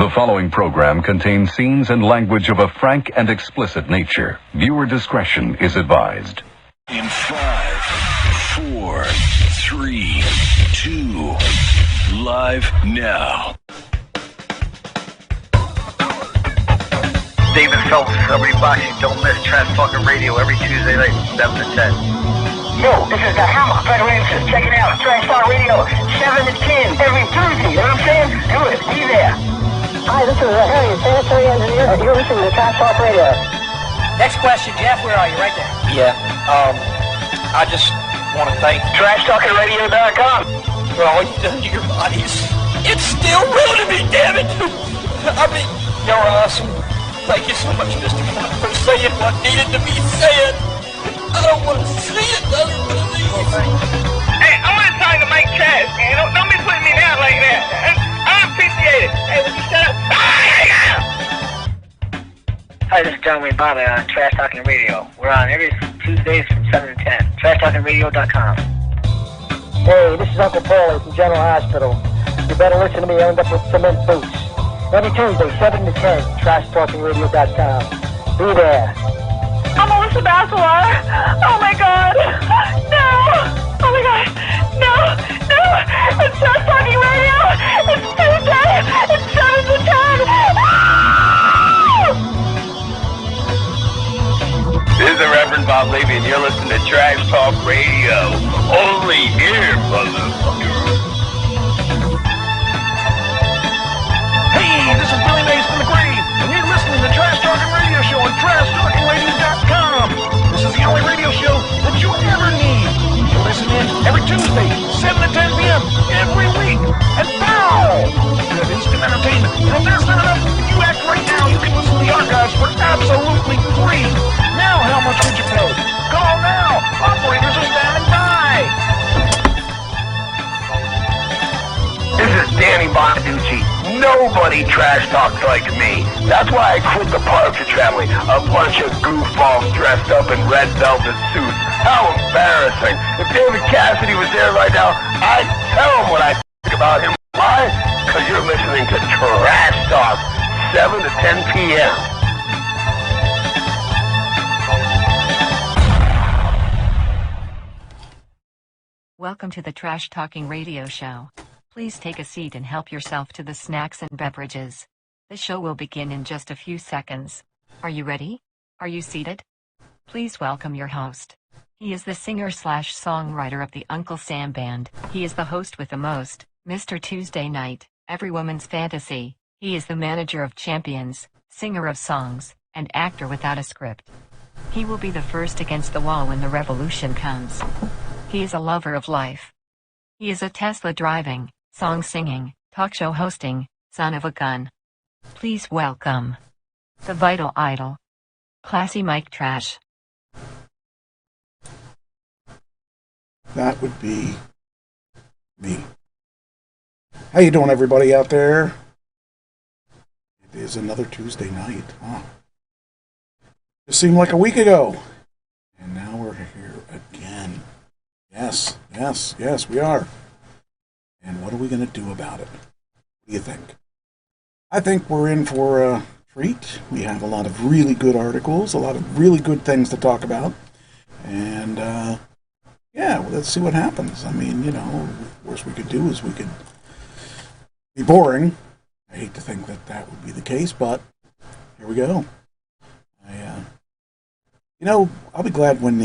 The following program contains scenes and language of a frank and explicit nature. Viewer discretion is advised. In 5, 4, 3, 2, live now. David Phelps, Celebrity Boxing. Don't miss Trash Talking Radio every Tuesday night from 7 to 10. Yo, this is the Hammer. Fred Williamson. Check it out. Trash Talk Radio, 7 to 10 every Tuesday. You know what I'm saying? Do it. Be there. Hi, this is Harry, sanitary engineer. You're listening to Trash Talk Radio. Next question, Jeff. Where are you? Right there. Yeah. I just want to thank TrashTalkingRadio.com for all you've done to your bodies. It's still real to me, damn it! I mean, you're awesome. Thank you so much, Mr. Mott, for saying what needed to be said. I don't want to see it, Hey, I want to talk to Mike Trash, man. Don't be putting me down like that. I appreciate it. Hey, would you shut up? Hi, this is John Wayne Bobbitt on Trash Talking Radio. We're on every Tuesdays from 7 to 10. TrashTalkingRadio.com. Hey, this is Uncle Paulie from General Hospital. You better listen to me or end up with cement boots. Every Tuesday, 7 to 10, TrashTalkingRadio.com. Be there. I'm Melissa Bacelar. Oh my God. No. Oh my God. No. No. It's Trash Talking Radio. It's Tuesday. It's 7 to 10. This is the Reverend Bob Levy, and you're listening to Trash Talk Radio. Only here, motherfucker. Hey, this is Billy Mays from the grave, and you're listening to Trash Talking Radio Show on TrashTalkingRadio.com. This is the only radio show that you ever need. You listen in every Tuesday, 7 to 10 p.m. every week. And now, you have instant entertainment. And if there's not enough you act right now, you can listen to the archives for absolutely free. Now, how much would you pay? Call now. Operators are standing by. This is Danny Bonaducci. Nobody trash talks like me. That's why I quit the Partridge Family. A bunch of goofballs dressed up in red velvet suits. How embarrassing. If David Cassidy was there right now, I'd tell him what I think about him. Why? Because you're listening to Trash Talk, 7 to 10 p.m. Welcome to the Trash Talking Radio Show. Please take a seat and help yourself to the snacks and beverages. The show will begin in just a few seconds. Are you ready? Are you seated? Please welcome your host. He is the singer/songwriter of the Uncle Sam Band. He is the host with the most, Mr. Tuesday Night, Every Woman's Fantasy. He is the manager of champions, singer of songs, and actor without a script. He will be the first against the wall when the revolution comes. He is a lover of life. He is a Tesla driving, song singing, talk show hosting, son of a gun. Please welcome the vital idol, Classy Mike Trash. That would be me. How you doing, everybody out there? It is another Tuesday night. Huh? It seemed like a week ago. And now we're here again. Yes, we are. And what are we going to do about it? What do you think? I think we're in for a treat. We have a lot of really good articles, a lot of really good things to talk about. And, well, let's see what happens. I mean, the worst we could do is we could be boring. I hate to think that that would be the case, but here we go. I'll be glad when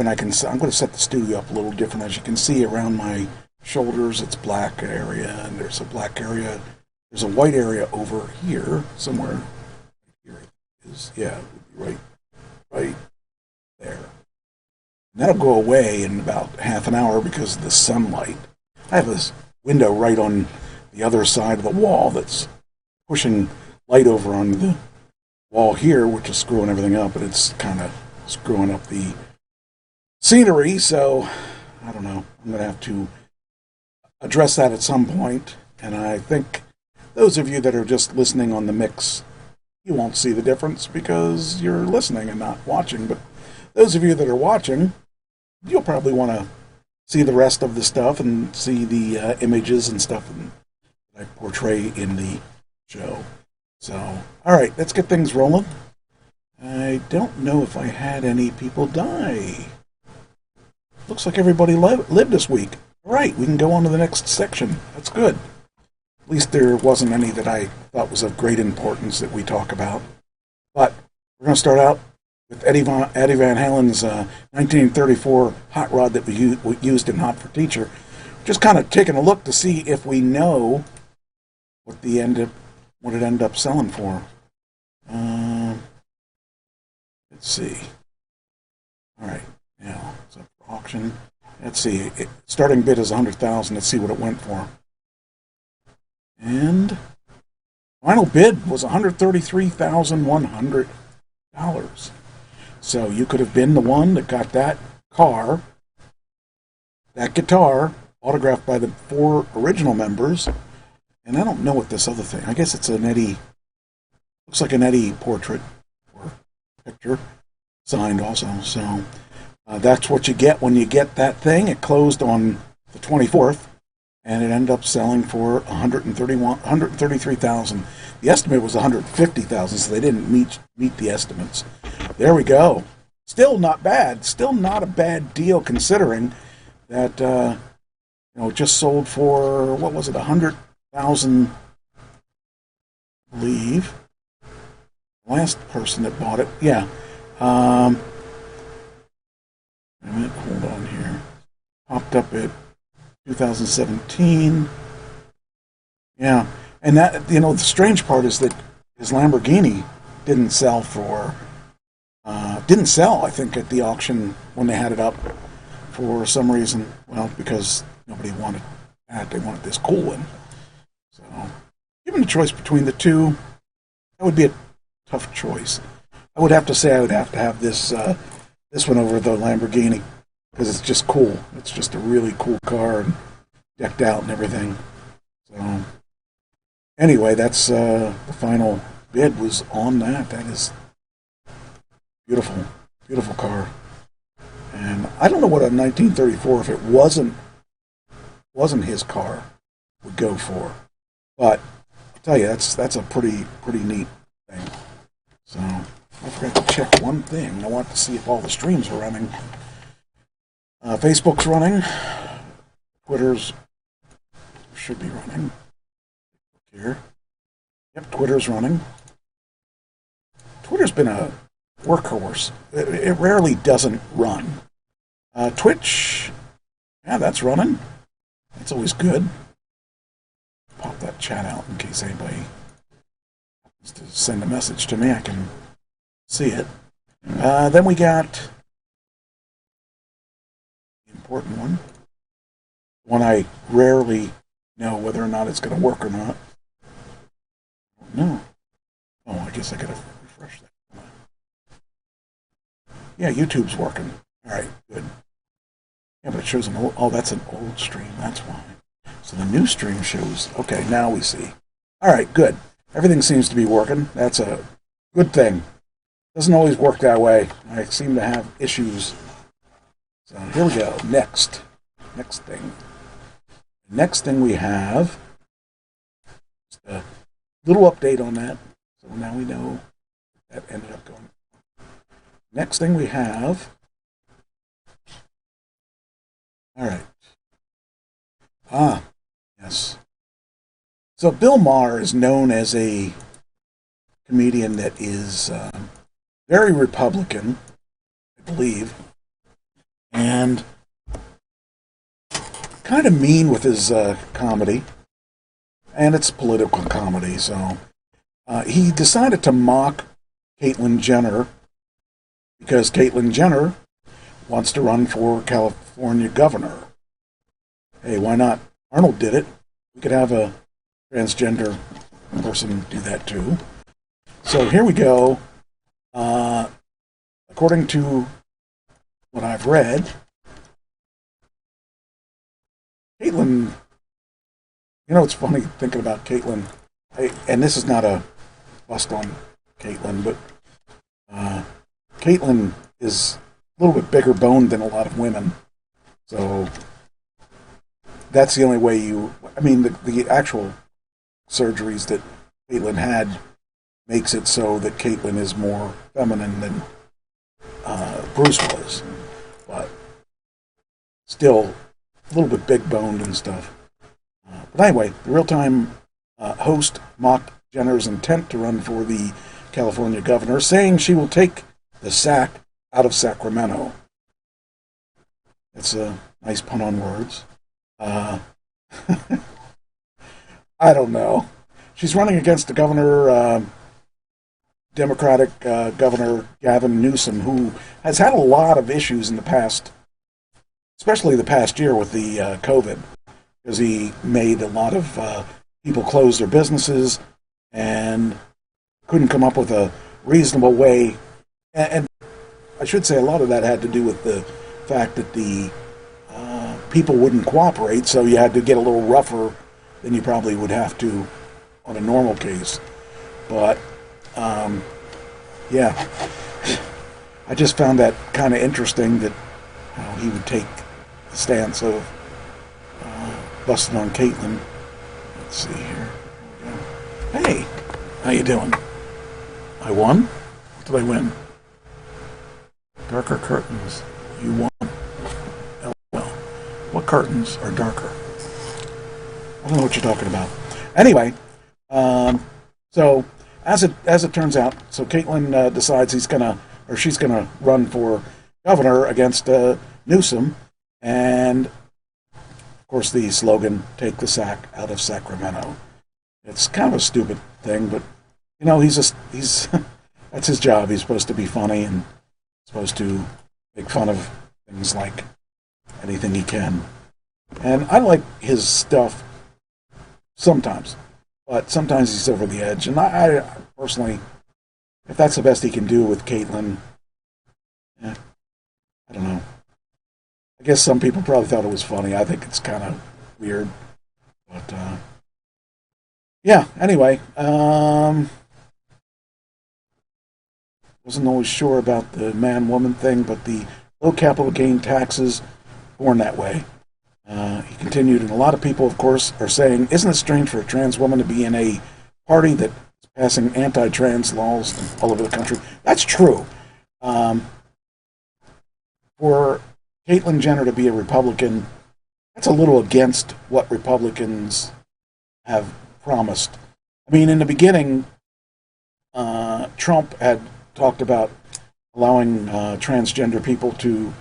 I'm going to set the studio up a little different. As you can see around my shoulders, it's black area, and there's a black area. There's a white area over here somewhere. Here it is. Yeah, it would be right there. And that'll go away in about half an hour because of the sunlight. I have this window right on the other side of the wall that's pushing light over on the wall here, which is screwing everything up, but it's kind of screwing up the scenery, so I don't know. I'm going to have to address that at some point, and I think those of you that are just listening on the mix, you won't see the difference because you're listening and not watching, but those of you that are watching, you'll probably want to see the rest of the stuff and see the images and stuff that I portray in the show. So, all right, let's get things rolling. I don't know if I had any people die. Looks like everybody lived this week. All right, we can go on to the next section. That's good. At least there wasn't any that I thought was of great importance that we talk about. But we're going to start out with Eddie Van Halen's 1934 hot rod that we used in Hot for Teacher. Just kind of taking a look to see if we know what it ended up selling for. Let's see. All right, now it's up for auction. Let's see. Starting bid is $100,000. Let's see what it went for. And final bid was $133,100. So you could have been the one that got that car, that guitar, autographed by the 4 original members. And I don't know what this other thing. I guess it's an Eddie. Looks like an Eddie portrait or picture, signed also. So that's what you get when you get that thing. It closed on the 24th, and it ended up selling for $133,000. The estimate was $150,000, so they didn't meet the estimates. There we go. Still not bad. Still not a bad deal considering that it just sold for, what was it, $100,000, I believe. Last person that bought it, yeah. Hold on here. Popped up at 2017. Yeah, and that, the strange part is that his Lamborghini didn't sell, I think, at the auction when they had it up for some reason. Well, because nobody wanted that. They wanted this cool one. So, given a choice between the two, that would be a tough choice. I would have to say I would have to have this one over the Lamborghini because it's just cool. It's just a really cool car and decked out and everything. So anyway, that's the final bid was on that. That is beautiful, beautiful car. And I don't know what a 1934, if it wasn't his car, would go for. But I'll tell you, that's a pretty neat thing. So I forgot to check one thing. I want to see if all the streams are running. Facebook's running. Twitter's should be running. Here. Yep, Twitter's running. Twitter's been a workhorse. It rarely doesn't run. Twitch, yeah, that's running. That's always good. Pop that chat out in case anybody wants to send a message to me. I can see it. Then we got the important one I rarely know whether or not it's going to work or not. No. Oh, I guess I got to refresh that. Yeah, YouTube's working. All right, good. Yeah, but it shows an old. Oh, that's an old stream. That's why. So the new stream shows. Okay, now we see. All right, good. Everything seems to be working. That's a good thing. Doesn't always work that way. I seem to have issues. So here we go. Next thing. The next thing we have. Just a little update on that. So now we know that ended up going. Next thing we have. All right. Yes. So Bill Maher is known as a comedian that is very Republican, I believe, and kind of mean with his comedy, and it's political comedy. So he decided to mock Caitlyn Jenner because Caitlyn Jenner wants to run for California governor. Hey, why not? Arnold did it. We could have a transgender person do that too. So here we go. According to what I've read, Caitlyn, it's funny thinking about Caitlyn, and this is not a bust on Caitlyn, but Caitlyn is a little bit bigger boned than a lot of women. So that's the only way the actual surgeries that Caitlyn had makes it so that Caitlyn is more feminine than Bruce was. But still a little bit big boned and stuff. But anyway, the real-time host mocked Jenner's intent to run for the California governor, saying she will take the sack out of Sacramento. That's a nice pun on words. I don't know. She's running against the governor, Democratic Governor Gavin Newsom, who has had a lot of issues in the past, especially the past year with the COVID, because he made a lot of people close their businesses and couldn't come up with a reasonable way. And I should say a lot of that had to do with the fact that the people wouldn't cooperate, so you had to get a little rougher than you probably would have to on a normal case. But, yeah, I just found that kind of interesting that he would take the stance of busting on Caitlyn. Let's see here. Hey, how you doing? I won? What did I win? Darker curtains. You won. LOL. What curtains are darker? I don't know what you're talking about. Anyway, so as it turns out, so Caitlyn decides she's gonna run for governor against Newsom, and of course the slogan "Take the sack out of Sacramento." It's kind of a stupid thing, but you know he's that's his job. He's supposed to be funny and supposed to make fun of things like anything he can. And I like his stuff sometimes, but sometimes he's over the edge. And I personally, if that's the best he can do with Caitlyn, I don't know. I guess some people probably thought it was funny. I think it's kind of weird. But, yeah, anyway. Wasn't always sure about the man-woman thing, but the low capital gain taxes, born that way. He continued, and a lot of people, of course, are saying, isn't it strange for a trans woman to be in a party that's passing anti-trans laws all over the country? That's true. For Caitlyn Jenner to be a Republican, that's a little against what Republicans have promised. I mean, in the beginning, Trump had talked about allowing transgender people to,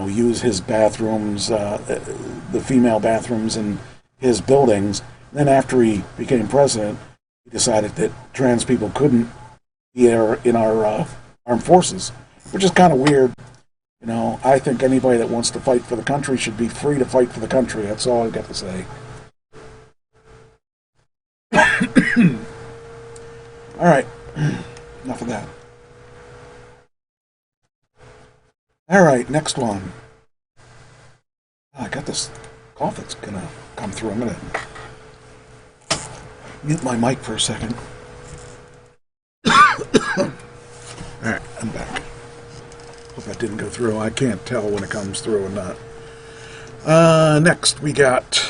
use his bathrooms, the female bathrooms in his buildings. Then after he became president, he decided that trans people couldn't be in our armed forces, which is kind of weird. I think anybody that wants to fight for the country should be free to fight for the country. That's all I've got to say. All right, enough of that. All right, next one. I got this cough that's going to come through. I'm going to mute my mic for a second. All right, I'm back. Hope that didn't go through. I can't tell when it comes through or not. Next, we got...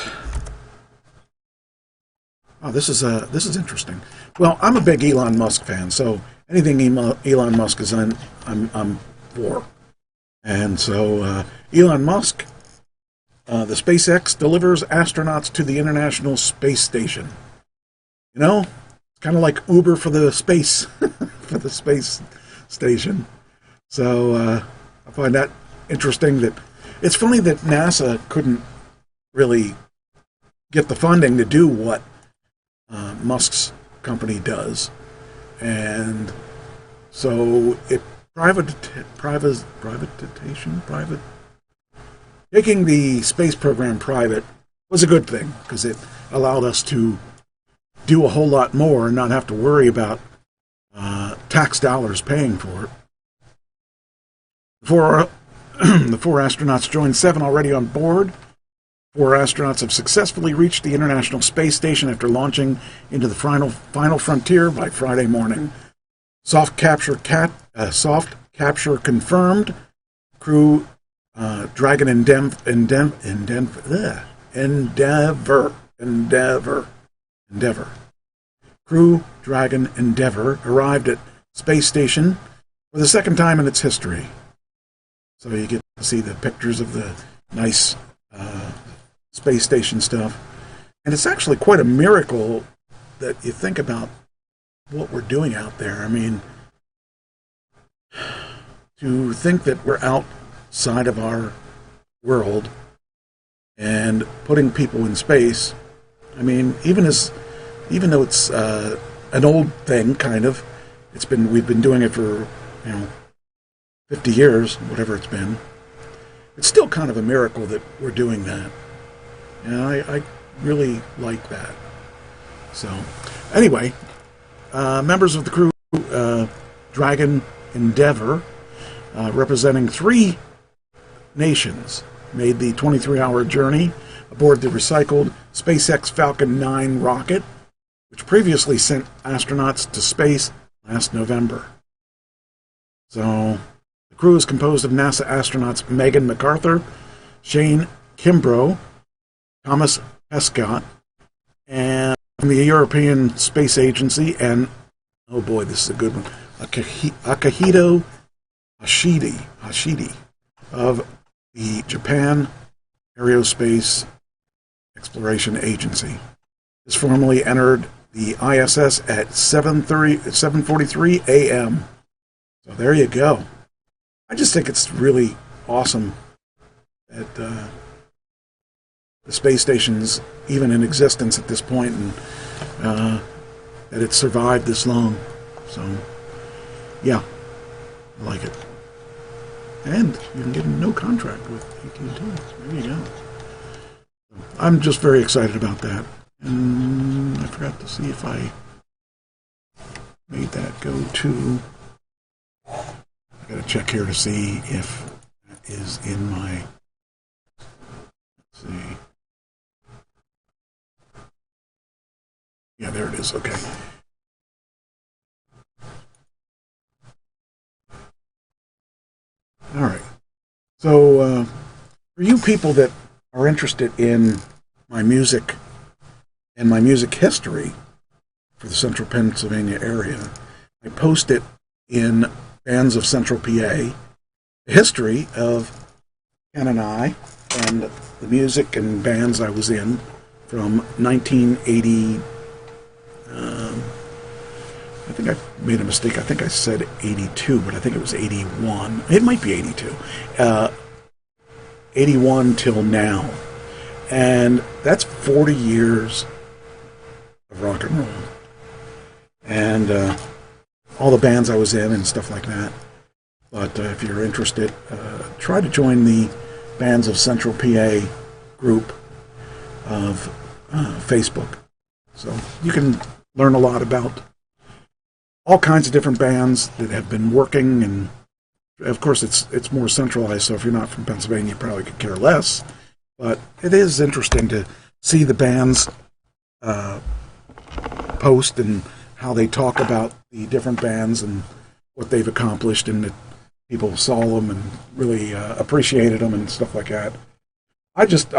Oh, this is interesting. Well, I'm a big Elon Musk fan, so anything Elon Musk is in, I'm for. And so Elon Musk, the SpaceX delivers astronauts to the International Space Station. It's kind of like Uber for the space for the space station. So I find that interesting. That it's funny that NASA couldn't really get the funding to do what Musk's company does, and so making the space program private was a good thing because it allowed us to do a whole lot more and not have to worry about tax dollars paying for it. The four astronauts joined, 7 already on board. 4 astronauts have successfully reached the International Space Station after launching into the final frontier by Friday morning. Soft capture confirmed. Crew Dragon Endeavour Endeavour. Crew Dragon Endeavour arrived at space station for the second time in its history. So you get to see the pictures of the nice space station stuff. And it's actually quite a miracle that you think about what we're doing out there. I mean, to think that we're outside of our world and putting people in space, I mean, even though it's an old thing, kind of, we've been doing it for 50 years, whatever it's been. It's still kind of a miracle that we're doing that. And I really like that. So, anyway, members of the crew, Dragon Endeavour, representing 3 nations, made the 23-hour journey aboard the recycled SpaceX Falcon 9 rocket, which previously sent astronauts to space last November. So, the crew is composed of NASA astronauts Megan MacArthur, Shane Kimbrough, Thomas Pescott, and from the European Space Agency, and, oh boy, this is a good one, Akihito Hashidi of the Japan Aerospace Exploration Agency. This formally entered the ISS at 7:43 a.m. So there you go. I just think it's really awesome that the space station's even in existence at this point, and that it's survived this long. So, yeah, I like it. And you can get no contract with AT&T. There you go. I'm just very excited about that. And I forgot to see if I made that go to... I gotta check here to see if that is in my... Let's see. Yeah, there it is. Okay. All right. So, for you people that are interested in my music and my music history for the Central Pennsylvania area, I post it in Bands of Central PA, the history of Ken and I, and the music and bands I was in from 1980. I think I made a mistake. I think I said 82, but I think it was 81. It might be 82. 81 till now. And that's 40 years of rock and roll. And all the bands I was in and stuff like that. But if you're interested, try to join the Bands of Central PA group of Facebook. So you can learn a lot about all kinds of different bands that have been working, and of course it's more centralized, so if you're not from Pennsylvania you probably could care less, but it is interesting to see the bands post and how they talk about the different bands and what they've accomplished, and that people saw them and really appreciated them and stuff like that. I just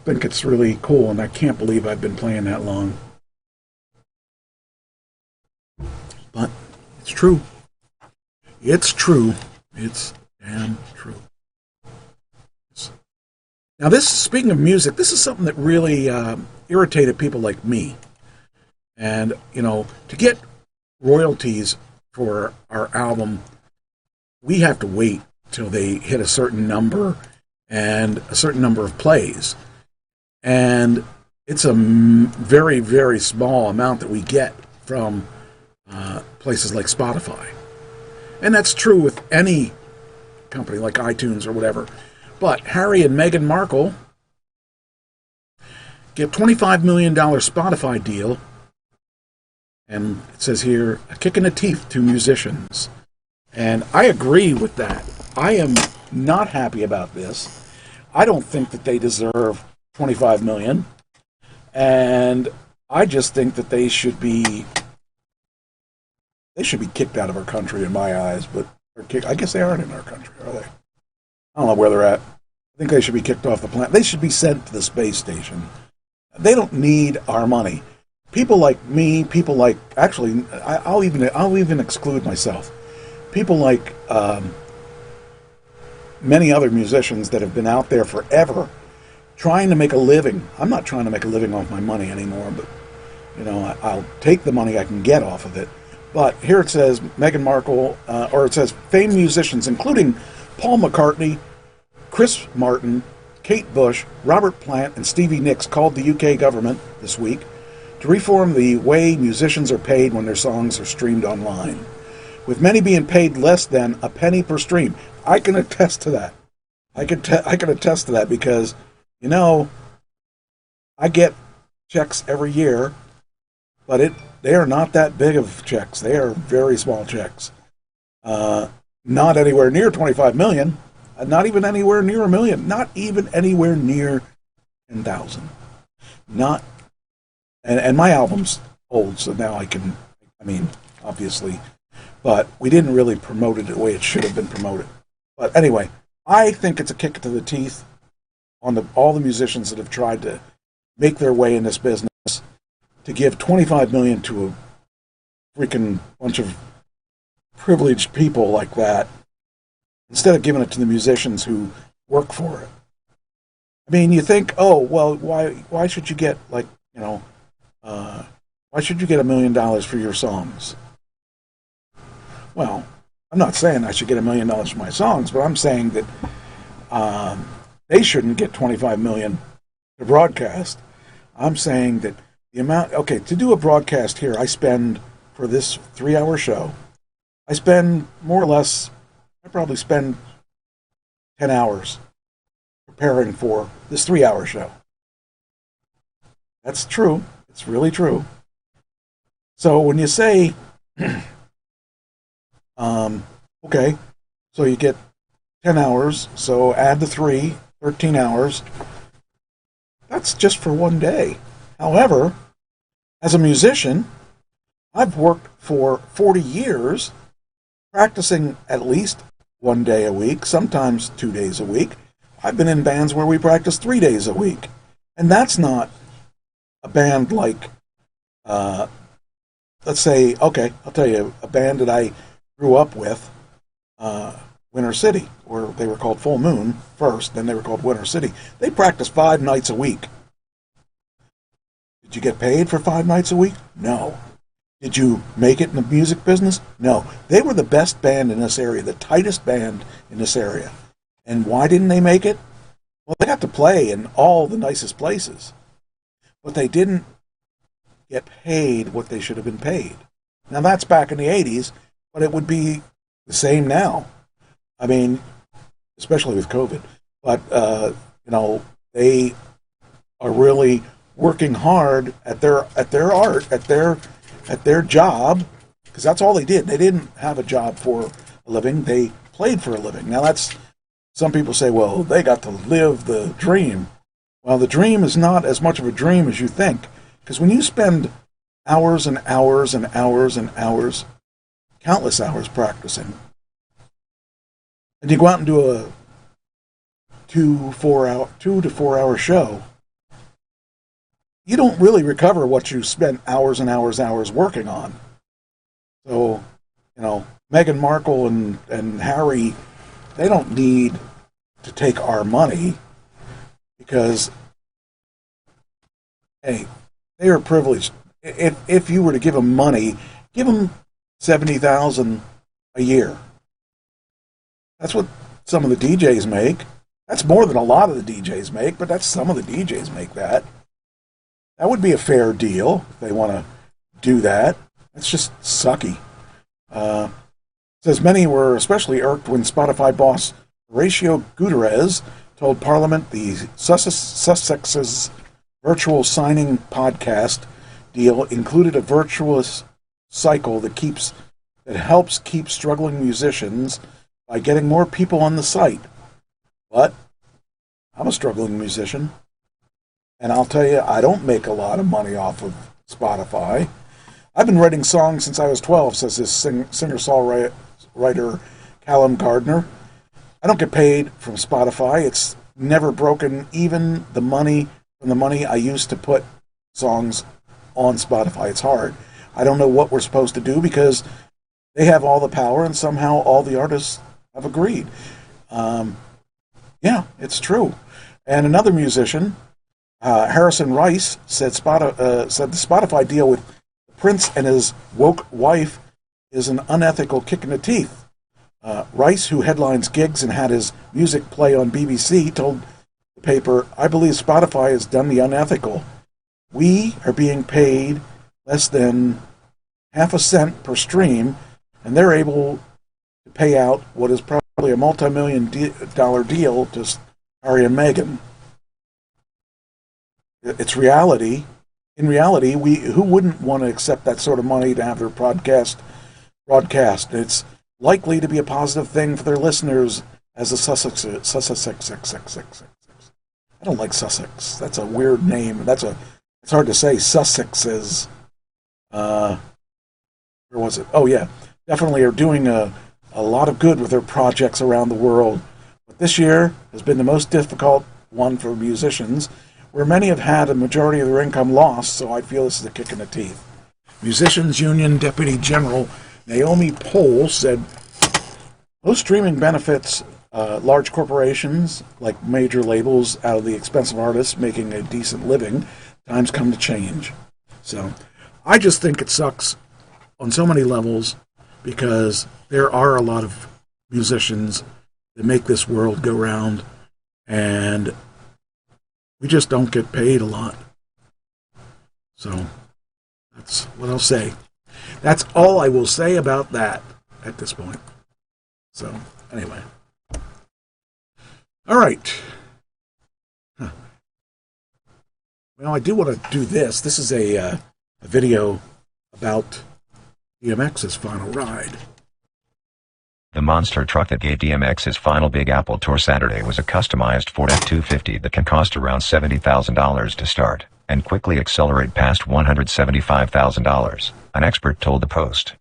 think it's really cool, and I can't believe I've been playing that long. But it's true. It's true. It's damn true. Now, speaking of music, this is something that really irritated people like me. And, to get royalties for our album, we have to wait till they hit a certain number and a certain number of plays. And it's a very, very small amount that we get from places like Spotify. And that's true with any company like iTunes or whatever. But Harry and Meghan Markle get $25 million Spotify deal. And it says here, a kick in the teeth to musicians. And I agree with that. I am not happy about this. I don't think that they deserve $25 million. And I just think that they should be kicked out of our country in my eyes, but I guess they aren't in our country, are they? I don't know where they're at. I think they should be kicked off the planet. They should be sent to the space station. They don't need our money. people like me, people like, actually, I'll even exclude myself. People like many other musicians that have been out there forever trying to make a living. I'm not trying to make a living off my money anymore, but I'll take the money I can get off of it. But here it says Meghan Markle, or it says famed musicians, including Paul McCartney, Chris Martin, Kate Bush, Robert Plant, and Stevie Nicks called the UK government this week to reform the way musicians are paid when their songs are streamed online, with many being paid less than a penny per stream. I can attest to that. I can attest to that because, I get checks every year, but they are not that big of checks. They are very small checks. Not anywhere near 25 million. Not even anywhere near $1 million. Not even anywhere near 10,000. And my album's old, so now obviously, but we didn't really promote it the way it should have been promoted. But anyway, I think it's a kick to the teeth on all the musicians that have tried to make their way in this business, to give $25 million to a freaking bunch of privileged people like that, instead of giving it to the musicians who work for it. I mean, you think, oh, well, why should you get why should you get $1 million for your songs? Well, I'm not saying I should get $1 million for my songs, but I'm saying that they shouldn't get $25 million to broadcast. I'm saying that the amount, to do a broadcast here, I spend, for this 3-hour show, I spend more or less, I probably spend 10 hours preparing for this 3-hour show. That's true. It's really true. So when you say, so you get 10 hours, so add the 3, 13 hours. That's just for one day. However, as a musician, I've worked for 40 years practicing at least 1 day a week, sometimes 2 days a week. I've been in bands where we practice 3 days a week. And that's not a band like, let's say, I'll tell you, a band that I grew up with, Winter City, where they were called Full Moon first, then they were called Winter City. They practiced 5 nights a week. Did you get paid for 5 nights a week? No. Did you make it in the music business? No. They were the best band in this area, the tightest band in this area. And why didn't they make it? Well, they got to play in all the nicest places, but they didn't get paid what they should have been paid. Now, that's back in the 80s, but it would be the same now. I mean, especially with COVID. But, they are really working hard at their art, at their job, because that's all they did. They didn't have a job for a living. They played for a living. Now, some people say, well, they got to live the dream. Well, the dream is not as much of a dream as you think, because when you spend hours and hours and hours and hours, countless hours practicing, and you go out and do a 2 to 4 hour show, you don't really recover what you spent hours and hours working on. So, Meghan Markle and Harry, they don't need to take our money because, hey, they are privileged. If you were to give them money, give them $70,000 a year. That's what some of the DJs make. That's more than a lot of the DJs make, but that's some of the DJs make that. That would be a fair deal if they want to do that. It's just sucky. It says many were especially irked when Spotify boss Horatio Gutierrez told Parliament the Sussex's virtual signing podcast deal included a virtuous cycle that helps keep struggling musicians by getting more people on the site. But I'm a struggling musician, and I'll tell you, I don't make a lot of money off of Spotify. I've been writing songs since I was 12, says this singer-songwriter Callum Gardner. I don't get paid from Spotify. It's never broken even the money from the money I used to put songs on Spotify. It's hard. I don't know what we're supposed to do because they have all the power, and somehow all the artists have agreed. Yeah, it's true. And another musician, Harrison Rice, said the Spotify deal with Prince and his woke wife is an unethical kick in the teeth. Rice, who headlines gigs and had his music play on BBC, told the paper, "I believe Spotify has done the unethical. We are being paid less than half a cent per stream, and they're able to pay out what is probably a multi-million-dollar deal to Harry and Meghan." It's reality. In reality, who wouldn't want to accept that sort of money to have their broadcast? It's likely to be a positive thing for their listeners as the Sussex. I don't like Sussex. That's a weird name. It's hard to say. Sussexes. Where was it? Oh yeah, definitely are doing a lot of good with their projects around the world. But this year has been the most difficult one for musicians, where many have had a majority of their income lost, so I feel this is a kick in the teeth. Musicians Union Deputy General Naomi Pohl said, "Most streaming benefits large corporations like major labels out of the expensive artists making a decent living. Times come to change." So I just think it sucks on so many levels because there are a lot of musicians that make this world go round, and we just don't get paid a lot. So that's what I'll say. That's all I will say about that at this point. So anyway. All right. Well, I do want to do this. This is a video about DMX's final ride. The monster truck that gave DMX his final Big Apple tour Saturday was a customized Ford F-250 that can cost around $70,000 to start, and quickly accelerate past $175,000, an expert told the Post.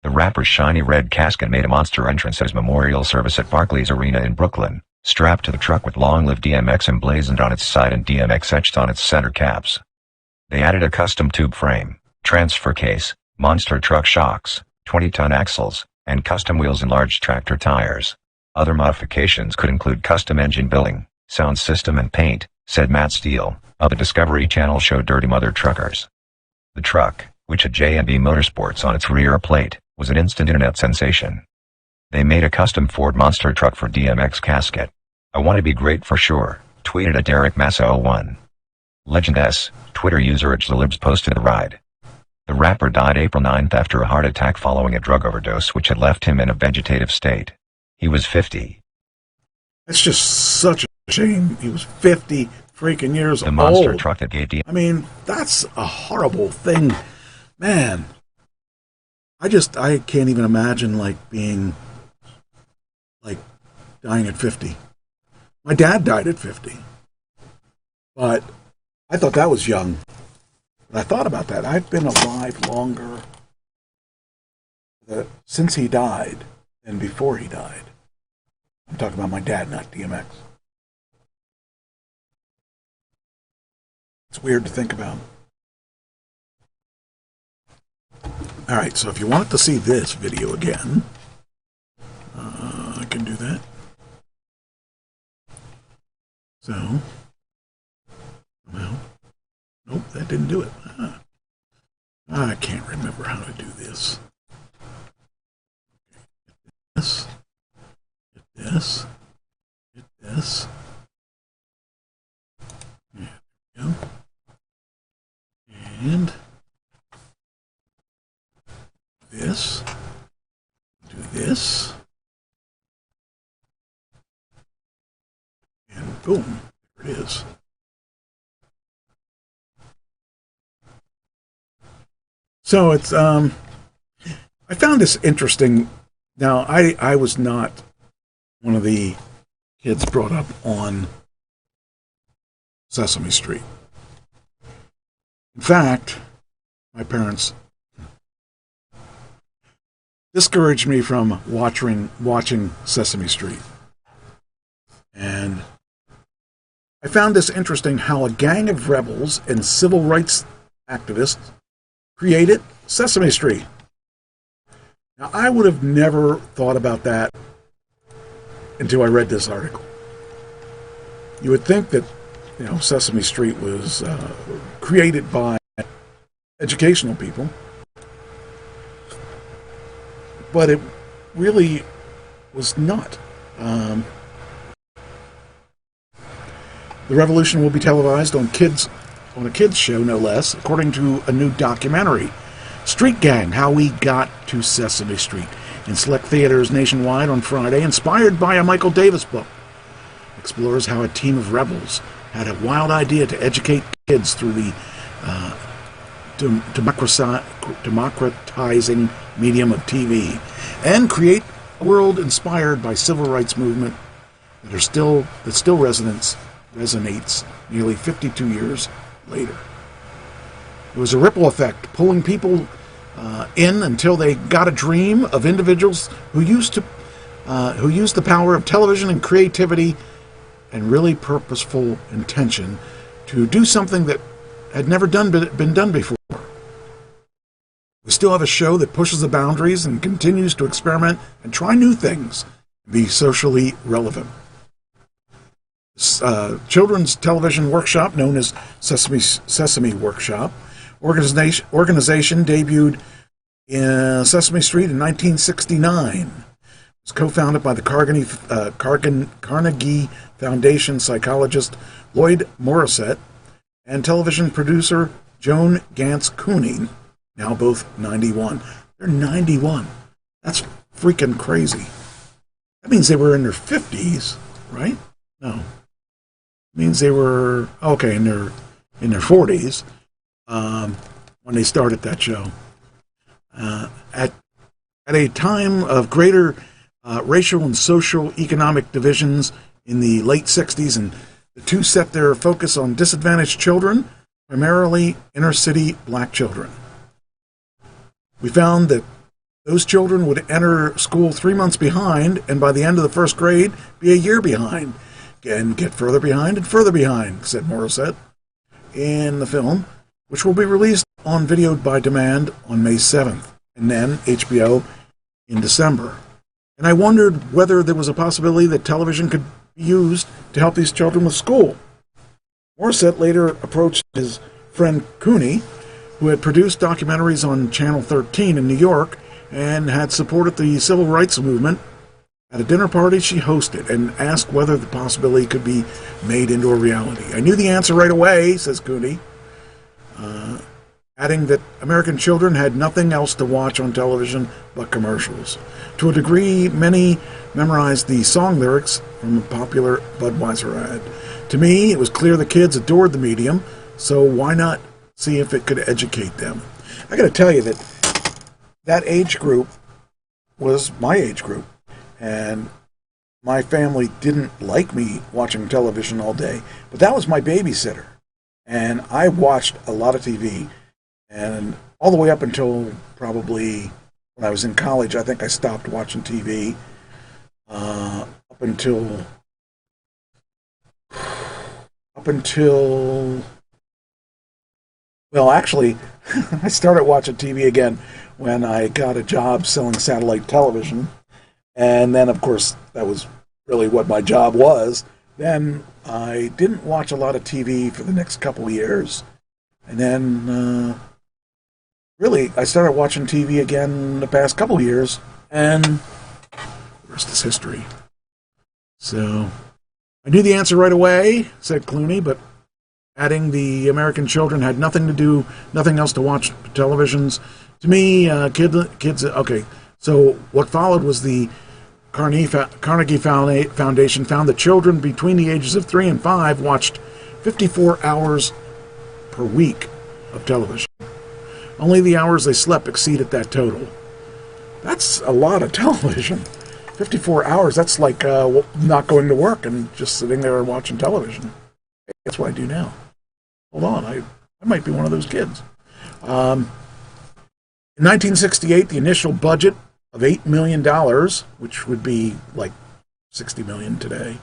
The rapper's shiny red casket made a monster entrance at his memorial service at Barclays Arena in Brooklyn, strapped to the truck with "Long Live DMX" emblazoned on its side and DMX etched on its center caps. They added a custom tube frame, transfer case, monster truck shocks, 20-ton axles, and custom wheels and large tractor tires. Other modifications could include custom engine billing, sound system and paint, said Matt Steele, of the Discovery Channel show Dirty Mother Truckers. The truck, which had J&B Motorsports on its rear plate, was an instant internet sensation. They made a custom Ford monster truck for DMX casket. "I want to be great for sure," tweeted a Derek Massa 01. Legend S, Twitter user @Zalibs posted the ride. The rapper died April 9th after a heart attack following a drug overdose which had left him in a vegetative state. He was 50. That's just such a shame. He was 50 freaking years old. The monster truck that gave I mean, that's a horrible thing. Man, I can't even imagine, dying at 50. My dad died at 50. But I thought that was young. But I thought about that. I've been alive longer since he died than before he died. I'm talking about my dad, not DMX. It's weird to think about. All right, so if you wanted to see this video again, I can do that. So, well, nope, that didn't do it. I can't remember how to do this. This, hit this, hit this. There we go. And this, do this, and boom, there it is. So it's, I found this interesting. Now, I was not one of the kids brought up on Sesame Street. In fact, my parents discouraged me from watching Sesame Street. And I found this interesting, how a gang of rebels and civil rights activists created Sesame Street. Now, I would have never thought about that until I read this article. You would think that, Sesame Street was created by educational people, but it really was not. The revolution will be televised on a kids show, no less, according to a new documentary, Street Gang: How We Got to Sesame Street, in select theaters nationwide on Friday, inspired by a Michael Davis book. Explores how a team of rebels had a wild idea to educate kids through the democratizing medium of TV, and create a world inspired by civil rights movement that still resonates nearly 52 years later. It was a ripple effect, pulling people in until they got a dream of individuals who used the power of television and creativity and really purposeful intention to do something that had never been done before. We still have a show that pushes the boundaries and continues to experiment and try new things, be socially relevant. Children's television workshop, known as Sesame Workshop, organization debuted in Sesame Street in 1969. It was co-founded by the Carnegie Foundation psychologist Lloyd Morissette and television producer Joan Gance Cooney, now both 91. They're 91. That's freaking crazy. That means they were in their 50s, right? No. It means they were, in their 40s when they started that show. At a time of greater racial and social economic divisions in the late 60s, and the two set their focus on disadvantaged children, primarily inner-city black children. We found that those children would enter school 3 months behind, and by the end of the first grade, be a year behind, and get further behind and further behind, said Morissette in the film, which will be released on Video by Demand on May 7th, and then HBO in December. And I wondered whether there was a possibility that television could be used to help these children with school. Morissette later approached his friend Cooney, who had produced documentaries on Channel 13 in New York and had supported the civil rights movement, at a dinner party she hosted, and asked whether the possibility could be made into a reality. I knew the answer right away, says Cooney, adding that American children had nothing else to watch on television but commercials. To a degree, many memorized the song lyrics from a popular Budweiser ad. To me, it was clear the kids adored the medium, so why not see if it could educate them? I got to tell you that age group was my age group, and my family didn't like me watching television all day, but that was my babysitter, and I watched a lot of TV, and all the way up until probably when I was in college. I think I stopped watching TV up until well, actually, I started watching TV again when I got a job selling satellite television. And then, of course, that was really what my job was. Then I didn't watch a lot of TV for the next couple of years. And then, really, I started watching TV again the past couple of years. And the rest is history. So, I knew the answer right away, said Clooney, but adding the American children had nothing else to watch televisions. To me, kids, okay. So what followed was the Carnegie Foundation found that children between the ages of 3 and 5 watched 54 hours per week of television. Only the hours they slept exceeded that total. That's a lot of television. 54 hours, that's like not going to work and just sitting there and watching television. That's what I do now. Hold on, I might be one of those kids. In 1968, the initial budget of $8 million, which would be like $60 million today,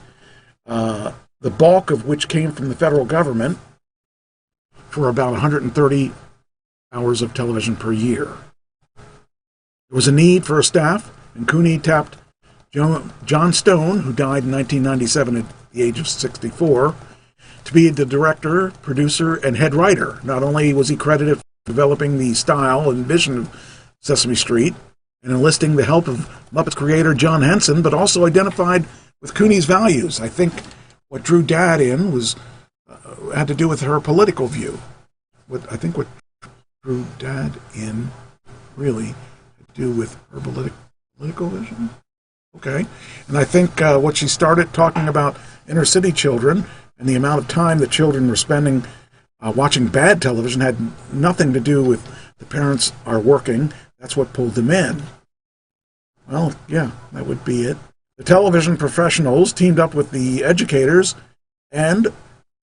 the bulk of which came from the federal government for about $130 hours of television per year. There was a need for a staff, and Cooney tapped John Stone, who died in 1997 at the age of 64, to be the director, producer, and head writer. Not only was he credited for developing the style and vision of Sesame Street and enlisting the help of Muppets creator John Henson, but also identified with Cooney's values. I think what drew Dad in was had to do with her political view. What drew Dad in really had to do with her political vision. Okay, and I think what she started talking about inner city children and the amount of time that children were spending watching bad television had nothing to do with the parents are working. That's what pulled them in. Well, yeah, that would be it. The television professionals teamed up with the educators and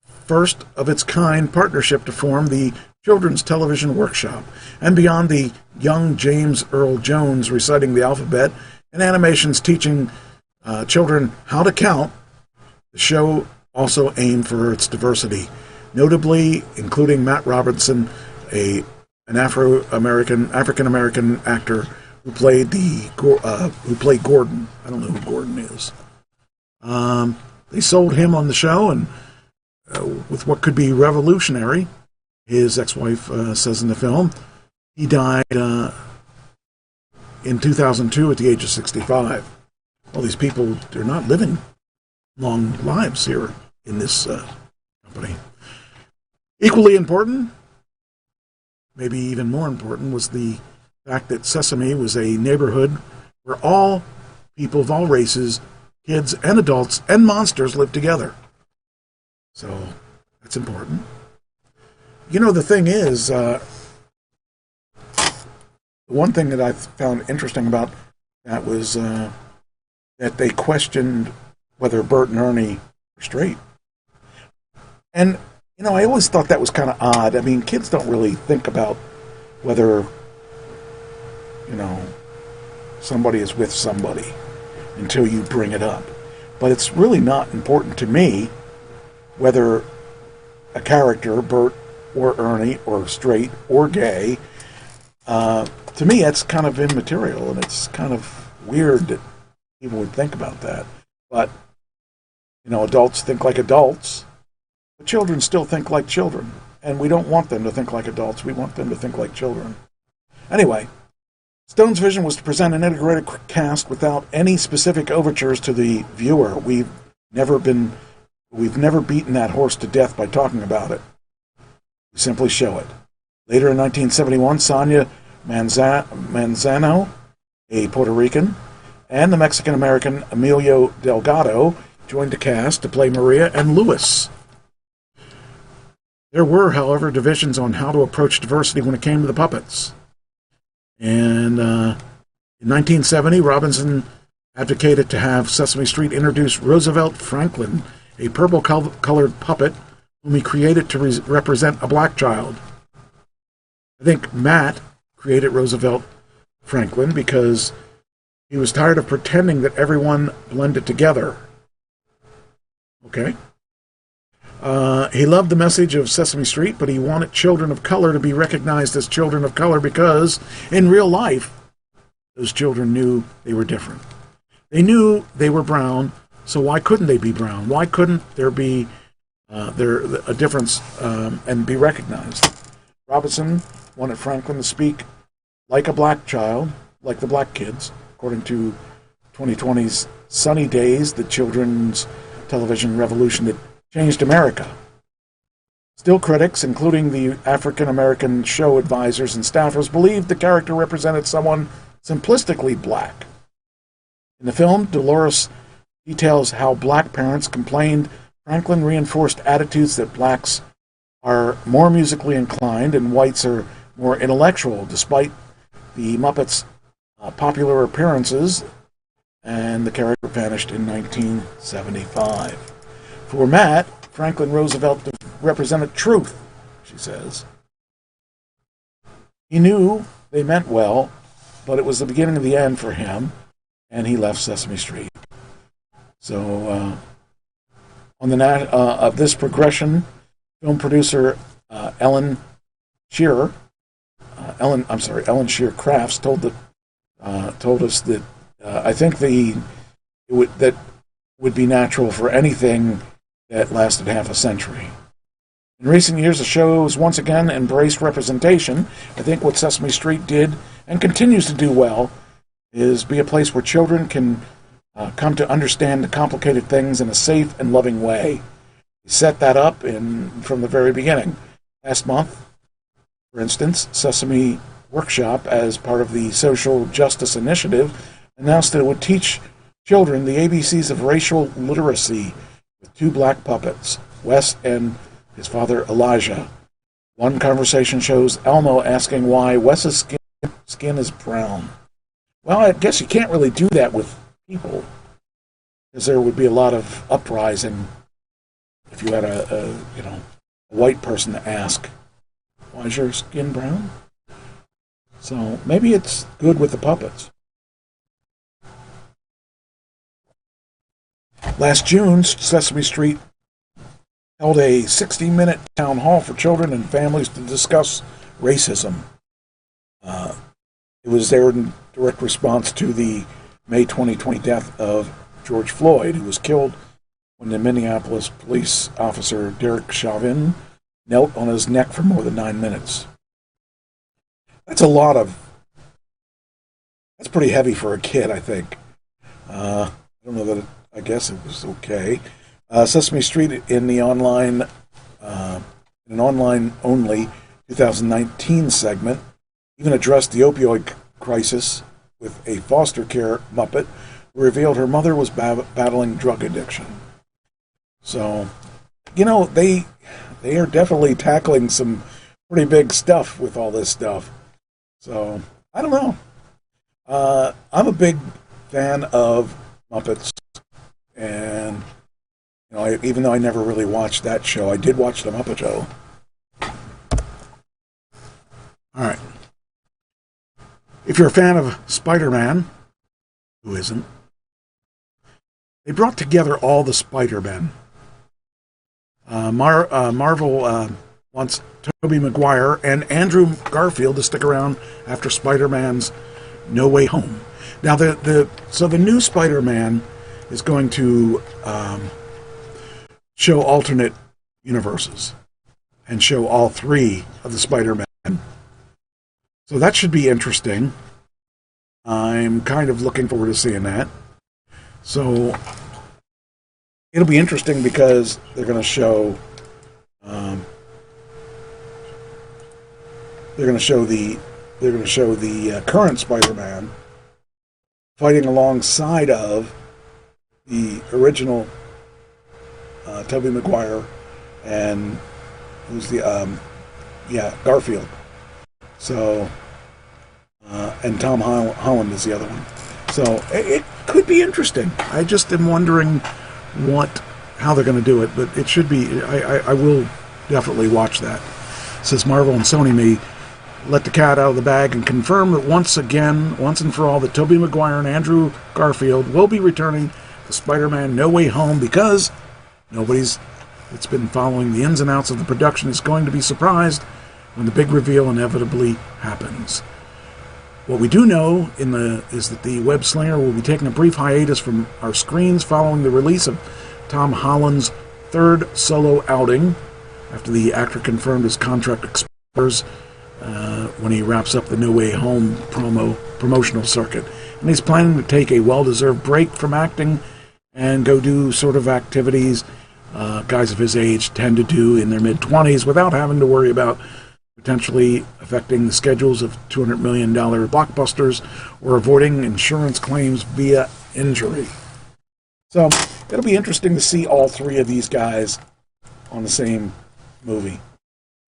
first of its kind partnership to form the Children's Television Workshop. And beyond the young James Earl Jones reciting the alphabet and animations teaching children how to count, the show also aimed for its diversity, notably including Matt Robinson, an African American actor who played Gordon. I don't know who Gordon is. They sold him on the show, and with what could be revolutionary, his ex-wife says in the film, he died in 2002 at the age of 65. Well, these people, they're not living long lives here in this company. Equally important, maybe even more important, was the fact that Sesame was a neighborhood where all people of all races, kids and adults and monsters lived together. So that's important. You know, the thing is, the one thing that I found interesting about that was that they questioned whether Bert and Ernie were straight. And, you know, I always thought that was kind of odd. I mean, kids don't really think about whether, you know, somebody is with somebody until you bring it up. But it's really not important to me whether a character, Bert or Ernie, or straight or gay. To me, that's kind of immaterial, and it's kind of weird that people would think about that. But, you know, adults think like adults, but children still think like children. And we don't want them to think like adults. We want them to think like children. Anyway, Stone's vision was to present an integrated cast without any specific overtures to the viewer. We've never beaten that horse to death by talking about it. We simply show it. Later in 1971, Sonia Manzano, a Puerto Rican, and the Mexican-American Emilio Delgado joined the cast to play Maria and Louis. There were, however, divisions on how to approach diversity when it came to the puppets. And in 1970, Robinson advocated to have Sesame Street introduce Roosevelt Franklin, a purple-colored puppet whom he created to represent a black child. I think Matt created Roosevelt Franklin because he was tired of pretending that everyone blended together. Okay? He loved the message of Sesame Street, but he wanted children of color to be recognized as children of color because, in real life, those children knew they were different. They knew they were brown, so why couldn't they be brown? Why couldn't there be a difference and be recognized? Robinson wanted Franklin to speak like a black child, like the black kids, according to 2020's Sunny Days, the children's television revolution that changed America. Still, critics, including the African-American show advisors and staffers, believed the character represented someone simplistically black. In the film, Dolores details how black parents complained Franklin reinforced attitudes that blacks are more musically inclined and whites are more intellectual, despite the Muppets' popular appearances, and the character vanished in 1975. For Matt, Franklin Roosevelt represented truth, she says. He knew they meant well, but it was the beginning of the end for him, and he left Sesame Street. So, of this progression, film producer Ellen Shearer Ellen Shear Crafts told us that I think that would be natural for anything that lasted half a century. In recent years, the show has once again embraced representation. I think what Sesame Street did and continues to do well is be a place where children can come to understand the complicated things in a safe and loving way. We set that up from the very beginning. Last month, for instance, Sesame Workshop, as part of the Social Justice Initiative, announced that it would teach children the ABCs of racial literacy with 2 black puppets, Wes and his father Elijah. One conversation shows Elmo asking why Wes's skin is brown. Well, I guess you can't really do that with people, because there would be a lot of uprising if you had a white person to ask, why is your skin brown? So maybe it's good with the puppets. Last June, Sesame Street held a 60-minute town hall for children and families to discuss racism. It was there in direct response to the May 2020 death of George Floyd, who was killed when the Minneapolis police officer Derek Chauvin knelt on his neck for more than 9 minutes. That's pretty heavy for a kid, I think. I don't know that I guess it was okay. Sesame Street in an online-only 2019 segment even addressed the opioid crisis with a foster care Muppet who revealed her mother was battling drug addiction. So, they are definitely tackling some pretty big stuff with all this stuff. So, I don't know. I'm a big fan of Muppets, and even though I never really watched that show, I did watch the Muppet Show. All right. If you're a fan of Spider-Man, who isn't? They brought together all the Spider-Men. Marvel wants Tobey Maguire and Andrew Garfield to stick around after Spider-Man's No Way Home. Now, the new Spider-Man is going to show alternate universes and show all 3 of the Spider-Men. So that should be interesting. I'm kind of looking forward to seeing that. So it'll be interesting because they're going to show the current Spider-Man fighting alongside of the original Tobey Maguire and who's the Garfield. So and Tom Holland is the other one. So it could be interesting. I just am wondering how they're going to do it, but it should be. I will definitely watch that. It says Marvel and Sony may let the cat out of the bag and confirm that once and for all, that Tobey Maguire and Andrew Garfield will be returning to Spider-Man No Way Home, because nobody's that's been following the ins and outs of the production is going to be surprised when the big reveal inevitably happens. What we do know is that the web slinger will be taking a brief hiatus from our screens following the release of Tom Holland's 3rd solo outing, after the actor confirmed his contract expires when he wraps up the No Way Home promotional circuit. And he's planning to take a well-deserved break from acting and go do sort of activities guys of his age tend to do in their mid-20s without having to worry about potentially affecting the schedules of $200 million blockbusters or avoiding insurance claims via injury. So it'll be interesting to see all 3 of these guys on the same movie.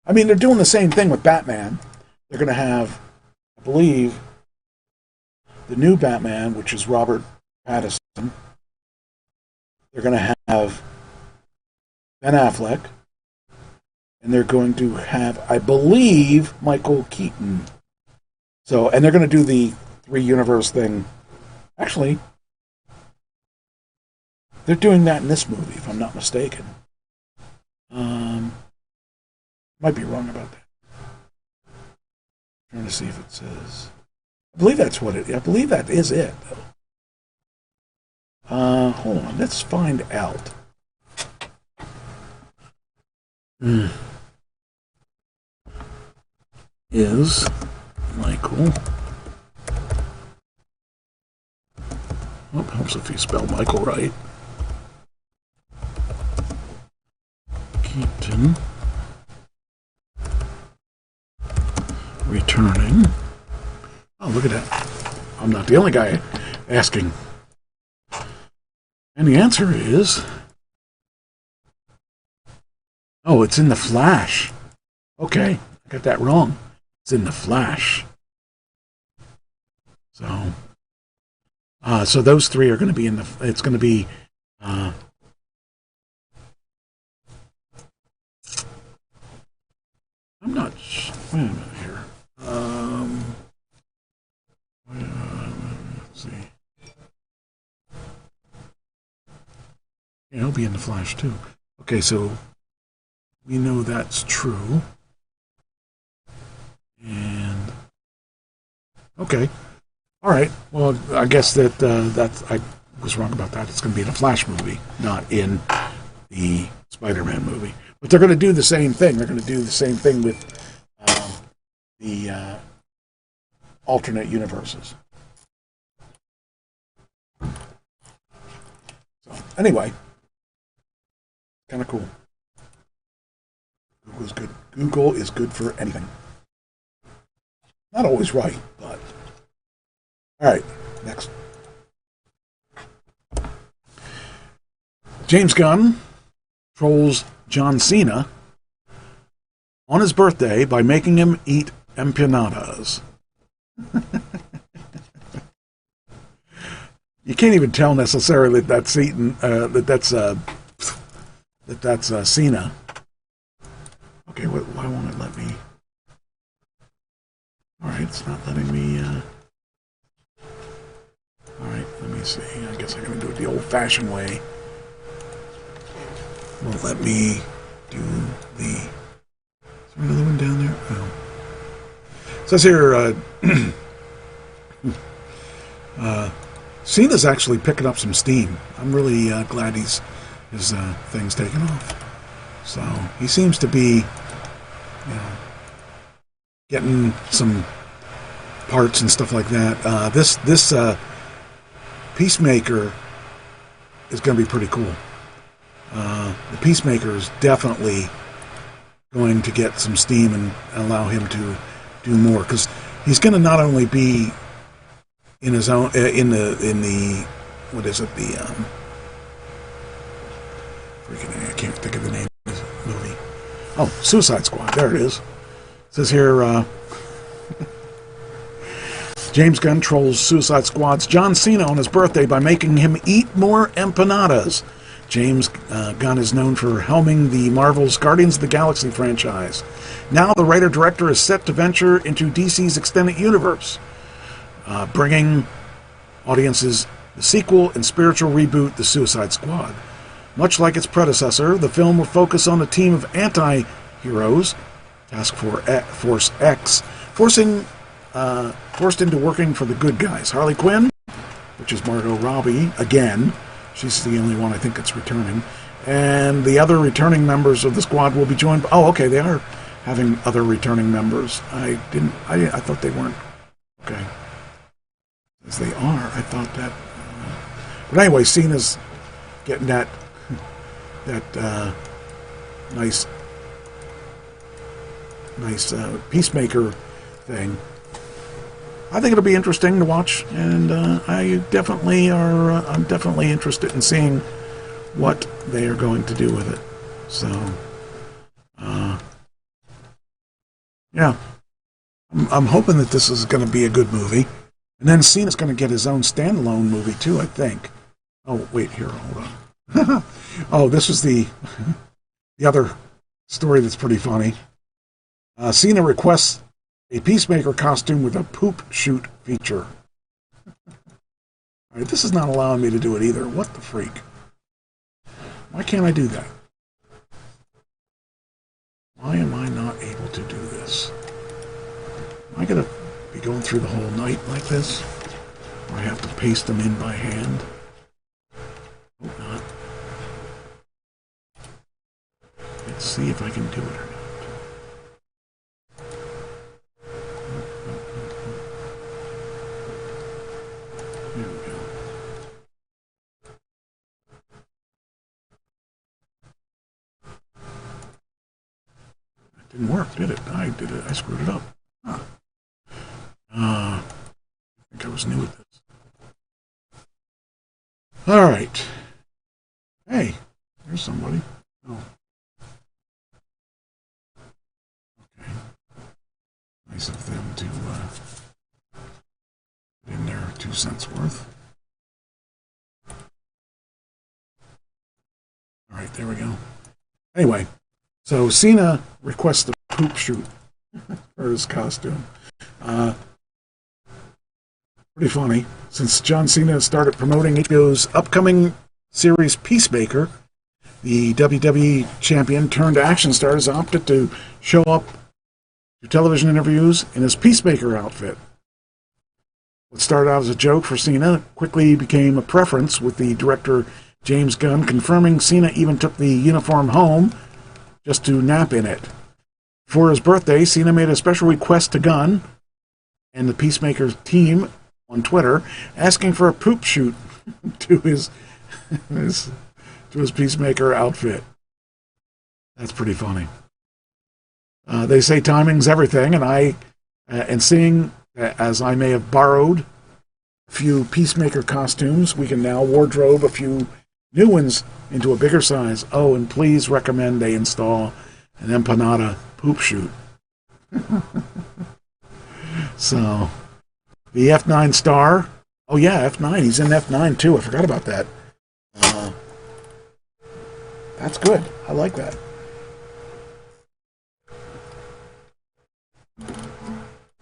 I mean, they're doing the same thing with Batman. They're going to have, I believe, the new Batman, which is Robert Pattinson. They're going to have Ben Affleck. And they're going to have, I believe, Michael Keaton. So, and they're going to do the 3-universe thing. Actually, they're doing that in this movie, if I'm not mistaken. Might be wrong about that. Trying to see if it says. I believe that's what it. I believe that is it, though. Hold on. Let's find out. Is Michael? Oh, helps if you spell Michael right. Keaton returning. Oh, look at that. I'm not the only guy asking. And the answer is... Oh, it's in the Flash. Okay, I got that wrong. It's in the Flash. So those three are going to be in the... It's going to be... I'm not... Wait a minute here. Let's see. Yeah, he'll be in the Flash too. Okay, so we know that's true. And okay, all right. Well, I guess that I was wrong about that. It's going to be in a Flash movie, not in the Spider-Man movie. But they're going to do the same thing. They're going to do the same thing with the alternate universes. So anyway, kind of cool. Google's good. Google is good for anything. Not always right, but all right. Next, James Gunn trolls John Cena on his birthday by making him eat empanadas. You can't even tell necessarily that that's eaten. That's Cena. Okay, why won't it let me? All right, it's not letting me. All right, let me see. I guess I'm going to do it the old-fashioned way. Won't let me do the... Is there another one down there? Oh. It says here, Cena's actually picking up some steam. I'm really glad his thing's taken off. So he seems to be, getting some parts and stuff like that. This Peacemaker is going to be pretty cool. The Peacemaker is definitely going to get some steam and allow him to do more, because he's going to not only be in his own in the what is it, the I can't think of the name of the movie. Oh, Suicide Squad. There it is. It says here, James Gunn trolls Suicide Squad's John Cena on his birthday by making him eat more empanadas. James Gunn is known for helming the Marvel's Guardians of the Galaxy franchise. Now the writer-director is set to venture into DC's extended universe, bringing audiences the sequel and spiritual reboot, The Suicide Squad. Much like its predecessor, the film will focus on a team of anti-heroes, Task Force X, forced into working for the good guys. Harley Quinn, which is Margot Robbie, again. She's the only one I think that's returning. And the other returning members of the squad will be joined by... Oh, okay, they are having other returning members. I thought they weren't. Okay. As they are, I thought that... But anyway, Cena's getting that nice Peacemaker thing. I think it'll be interesting to watch, and I'm definitely interested in seeing what they are going to do with it. So, yeah, I'm hoping that this is going to be a good movie, and then Cena's going to get his own standalone movie too, I think. Oh, wait, here, hold on. Oh, this was the other story that's pretty funny. Cena requests a Peacemaker costume with a poop shoot feature. All right, this is not allowing me to do it either. What the freak? Why can't I do that? Why am I not able to do this? Am I going to be going through the whole night like this? Or I have to paste them in by hand? Hope not. Let's see if I can do it or not. There we go. That didn't work, did it? I did it. I screwed it up. Huh. I think I was new at this. All right. Hey, there's somebody. Oh. Okay. Nice of them to put in their 2 cents worth. All right, there we go. Anyway, so Cena requests a poop shoot for his costume. Pretty funny. Since John Cena started promoting HBO's upcoming series Peacemaker, the WWE champion turned action star has opted to show up to television interviews in his Peacemaker outfit. What started out as a joke for Cena quickly became a preference, with the director James Gunn confirming Cena even took the uniform home just to nap in it. For his birthday, Cena made a special request to Gunn and the Peacemaker team on Twitter, asking for a poop shoot to his Peacemaker outfit. That's pretty funny. They say timing's everything, and seeing as I may have borrowed a few Peacemaker costumes, we can now wardrobe a few new ones into a bigger size. Oh, and please recommend they install an empanada poop chute. So, the F9 star. Oh yeah, F9. He's in F9 too. I forgot about that. That's good. I like that.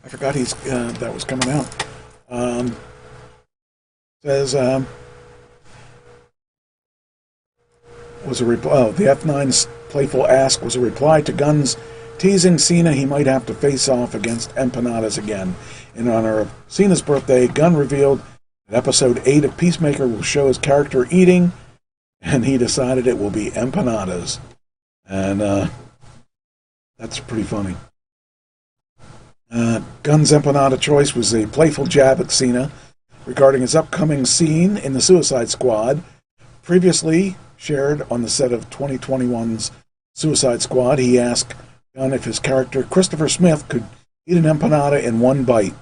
I forgot that was coming out. Says was a reply. Oh, the F9's playful ask was a reply to Gunn's teasing Cena he might have to face off against empanadas again. In honor of Cena's birthday, Gunn revealed that episode 8 of Peacemaker will show his character eating, and he decided it will be empanadas. And that's pretty funny. Gunn's empanada choice was a playful jab at Cena regarding his upcoming scene in the Suicide Squad, previously shared on the set of 2021's Suicide Squad. He asked Gunn if his character, Christopher Smith, could eat an empanada in one bite.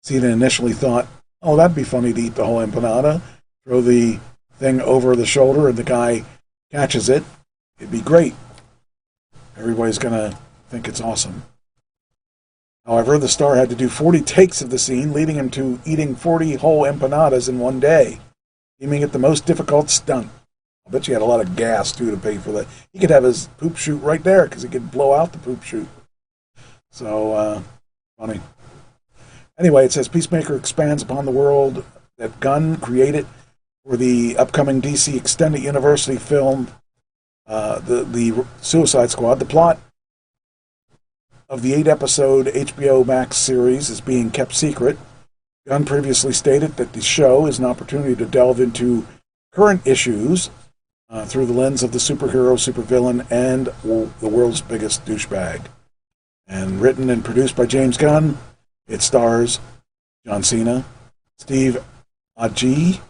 Cena initially thought, oh, that'd be funny to eat the whole empanada, throw the thing over the shoulder and the guy catches it. It'd be great. Everybody's going to think it's awesome. However, the star had to do 40 takes of the scene, leading him to eating 40 whole empanadas in one day, deeming it the most difficult stunt. I bet you had a lot of gas, too, to pay for that. He could have his poop chute right there, because he could blow out the poop chute. So, funny. Anyway, it says Peacemaker expands upon the world that Gunn created for the upcoming DC Extended University film, the Suicide Squad. The plot of the 8-episode HBO Max series is being kept secret. Gunn previously stated that the show is an opportunity to delve into current issues through the lens of the superhero, supervillain, and the world's biggest douchebag. And written and produced by James Gunn, it stars John Cena, Steve Agee,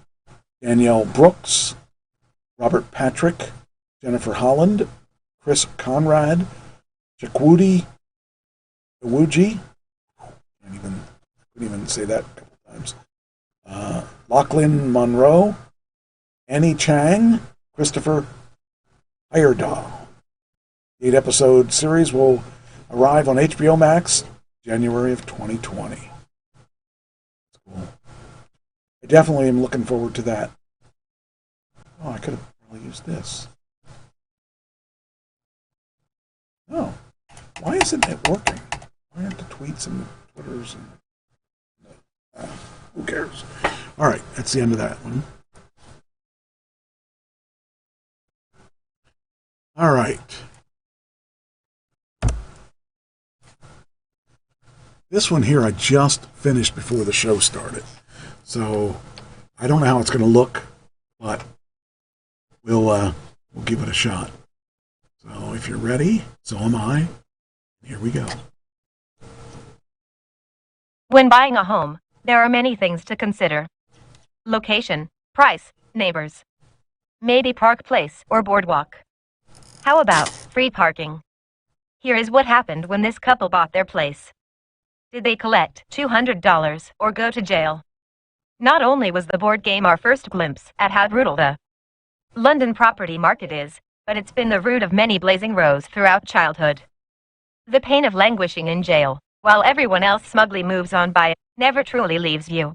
Danielle Brooks, Robert Patrick, Jennifer Holland, Chris Conrad, Chukwudi Iwuji, couldn't even say that a couple times, Lachlan Monroe, Annie Chang, Christopher Heyerdahl. The 8-episode series will arrive on HBO Max January of 2020. That's cool. I definitely am looking forward to that. Oh, I could have probably used this. Oh, why isn't it working? I have to tweet some Twitters and who cares? All right, that's the end of that one. All right. This one here I just finished before the show started. So I don't know how it's going to look, but we'll give it a shot. So if you're ready, so am I. Here we go. When buying a home, there are many things to consider. Location, price, neighbors. Maybe park place or boardwalk. How about free parking? Here is what happened when this couple bought their place. Did they collect $200 or go to jail? Not only was the board game our first glimpse at how brutal the London property market is, but it's been the root of many blazing rows throughout childhood. The pain of languishing in jail, while everyone else smugly moves on by it, never truly leaves you.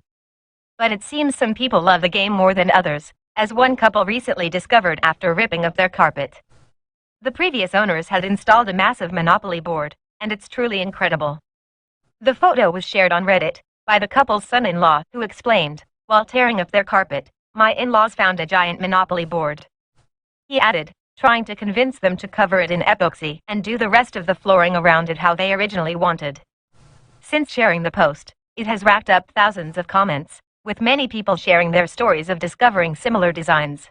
But it seems some people love the game more than others, as one couple recently discovered after ripping up their carpet. The previous owners had installed a massive Monopoly board, and it's truly incredible. The photo was shared on Reddit by the couple's son-in-law, who explained, "While tearing up their carpet, my in-laws found a giant Monopoly board." He added, trying to convince them to cover it in epoxy and do the rest of the flooring around it how they originally wanted. Since sharing the post, it has racked up thousands of comments, with many people sharing their stories of discovering similar designs.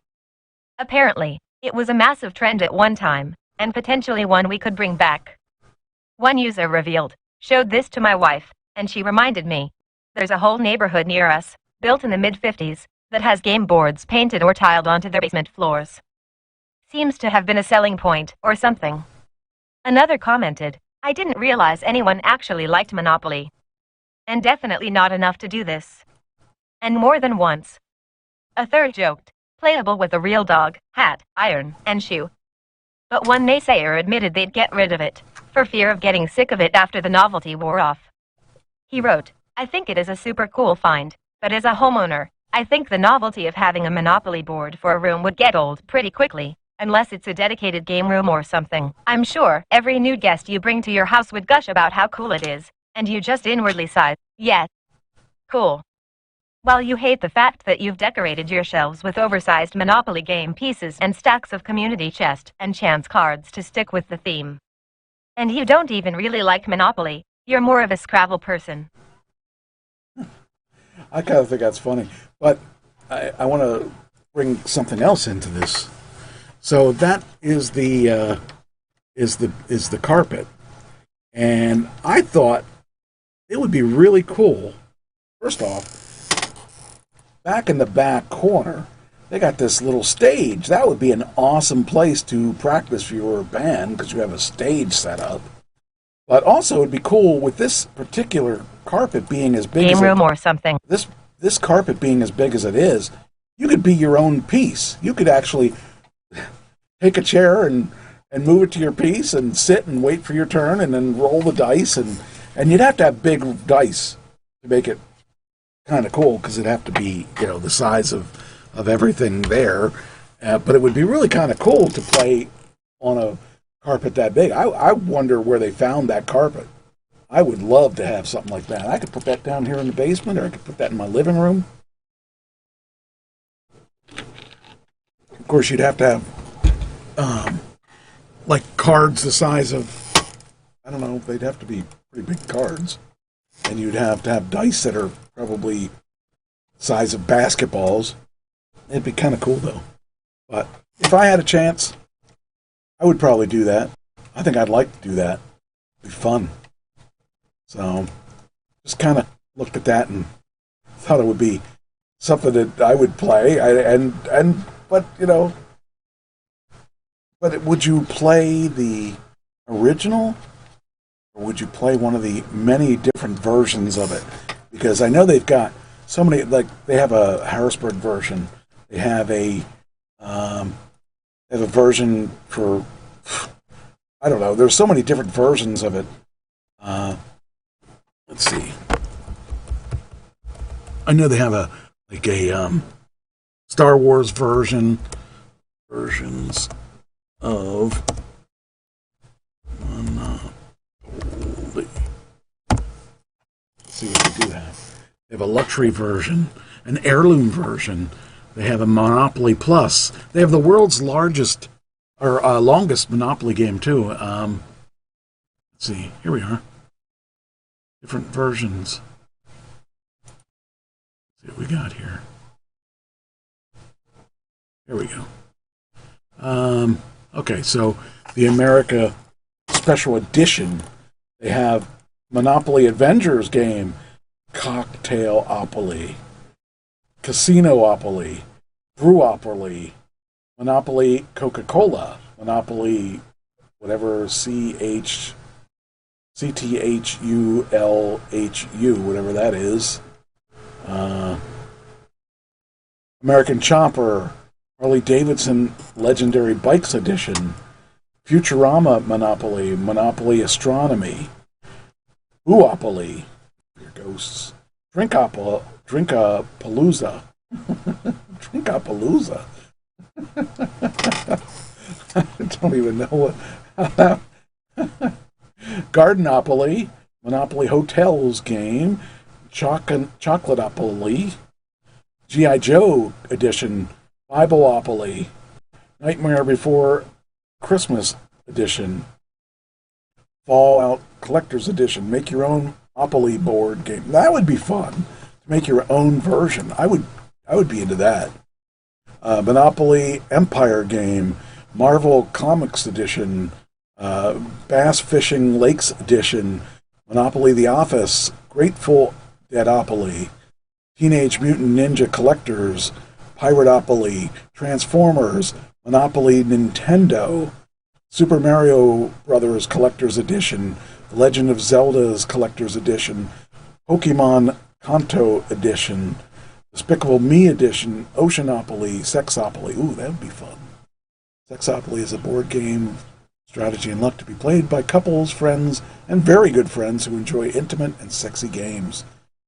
Apparently, it was a massive trend at one time, and potentially one we could bring back. One user revealed, "Showed this to my wife, and she reminded me. There's a whole neighborhood near us, built in the mid-50s, that has game boards painted or tiled onto their basement floors. Seems to have been a selling point, or something." Another commented, "I didn't realize anyone actually liked Monopoly. And definitely not enough to do this. And more than once." A third joked, "Playable with a real dog, hat, iron, and shoe." But one naysayer admitted they'd get rid of it, for fear of getting sick of it after the novelty wore off. He wrote, "I think it is a super cool find, but as a homeowner, I think the novelty of having a Monopoly board for a room would get old pretty quickly, unless it's a dedicated game room or something. I'm sure every new guest you bring to your house would gush about how cool it is, and you just inwardly sigh, yeah, cool. While you hate the fact that you've decorated your shelves with oversized Monopoly game pieces and stacks of community chest and chance cards to stick with the theme. And you don't even really like Monopoly, you're more of a Scrabble person." I kind of think that's funny, but I want to bring something else into this. So that is the carpet, and I thought it would be really cool. First off, back in the back corner, they got this little stage. That would be an awesome place to practice for your band because you have a stage set up. But also, it'd be cool with this particular carpet being as big game as room or something. This carpet being as big as it is, you could be your own piece. You could actually take a chair and move it to your piece and sit and wait for your turn and then roll the dice. And you'd have to have big dice to make it kind of cool because it'd have to be, the size of everything there. But it would be really kind of cool to play on a carpet that big. I wonder where they found that carpet. I would love to have something like that. I could put that down here in the basement, or I could put that in my living room. Of course, you'd have to have like cards the size of, I don't know, they'd have to be pretty big cards. And you'd have to have dice that are probably the size of basketballs. It'd be kind of cool, though. But if I had a chance, I would probably do that. I think I'd like to do that. It'd be fun. So, just kind of looked at that and thought it would be something that I would play. But would you play the original, or would you play one of the many different versions of it? Because I know they've got so many. Like they have a Harrisburg version. They have a version for, I don't know. There's so many different versions of it. Let's see. I know they have a Star Wars versions of Monopoly. Let's see what they do have. They have a luxury version, an heirloom version. They have a Monopoly Plus. They have the world's largest or longest Monopoly game too. Let's see. Here we are. different versions. Let's see what we got here. Here we go. Okay, so the America Special Edition, they have Monopoly Avengers game, Cocktail-opoly, Casino-opoly, Brew-opoly, Monopoly Coca-Cola, Monopoly whatever CTHULHU, whatever that is. American Chopper, Harley Davidson Legendary Bikes Edition, Futurama Monopoly, Monopoly Astronomy, Boopoly, your ghosts, Drinkapalooza, Drinkapalooza. I don't even know what. Gardeноpoly, Monopoly Hotels game, Chocolatopoly, G.I. Joe Edition, Bibleopoly, Nightmare Before Christmas Edition, Fallout Collector's Edition. Make your own Opoly board game. That would be fun. To make your own version. I would be into that. Monopoly Empire game, Marvel Comics Edition, Bass Fishing Lakes Edition, Monopoly The Office, Grateful Deadopoly, Teenage Mutant Ninja Collectors, Piratopoly, Transformers, Monopoly Nintendo, Super Mario Brothers Collector's Edition, The Legend of Zelda's Collector's Edition, Pokemon Kanto Edition, Despicable Me Edition, Oceanopoly, Sexopoly. Ooh, that would be fun. Sexopoly is a board game, strategy and luck to be played by couples, friends, and very good friends who enjoy intimate and sexy games,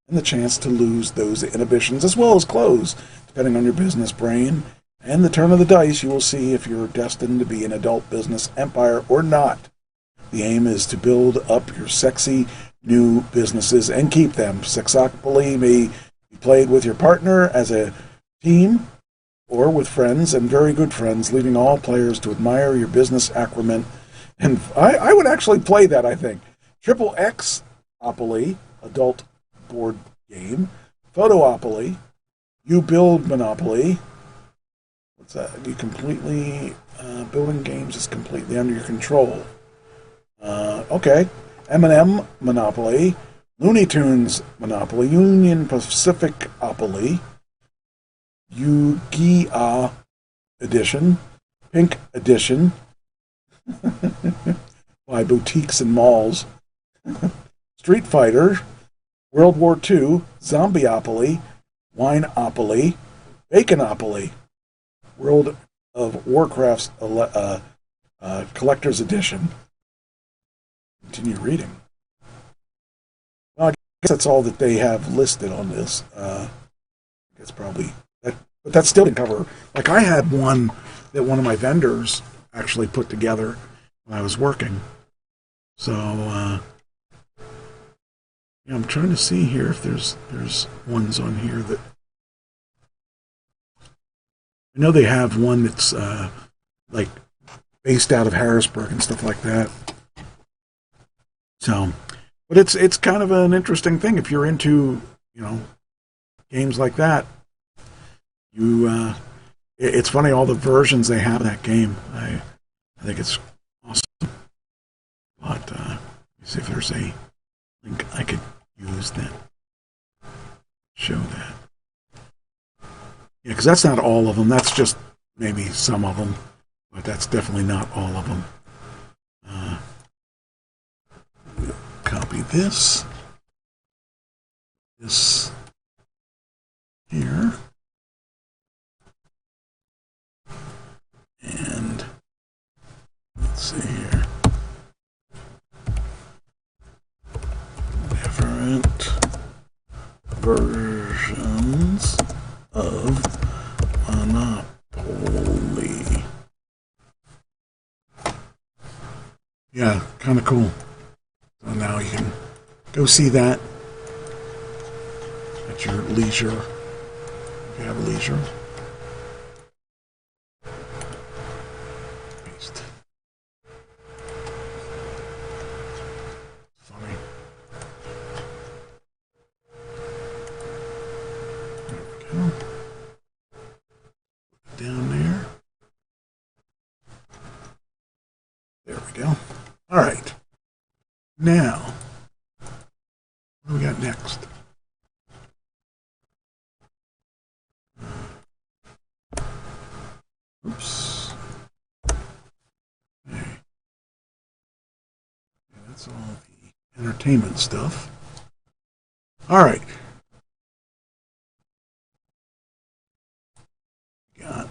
and the chance to lose those inhibitions as well as clothes, depending on your business brain and the turn of the dice. You will see if you're destined to be an adult business empire or not. The aim is to build up your sexy new businesses and keep them. Sexopoly may be played with your partner as a team or with friends and very good friends, leaving all players to admire your business acumen. And I would actually play that, I think. Triple Xopoly, adult board game. Photoopoly, You Build Monopoly. What's that? You completely, building games is completely under your control. Okay. M&M Monopoly, Looney Tunes Monopoly, Union Pacific-opoly, Yu-Gi-Ah! Edition, Pink Edition, by boutiques and malls, Street Fighter, World War II, Zombieopoly, Wineopoly, Baconopoly, World of Warcraft's Collector's Edition. Continue reading. Well, I guess that's all that they have listed on this. I guess probably that, but that still didn't cover. Like I had one that one of my vendors actually put together when I was working. So yeah, I'm trying to see here if there's ones on here that I know they have one that's like based out of Harrisburg and stuff like that. So, but it's kind of an interesting thing if you're into, you know, games like that. You it's funny all the versions they have of that game. I think it's awesome. But let me see if there's a link I could use that show that. Yeah, because that's not all of them. That's just maybe some of them, but that's definitely not all of them. Copy this here, and let's see here. Different versions of Monopoly. Yeah, kind of cool. So now you can go see that at your leisure, if you have leisure. Paste. Funny. go. All right. Now, what do we got next? Oops. Okay. That's all the entertainment stuff. All right. Got.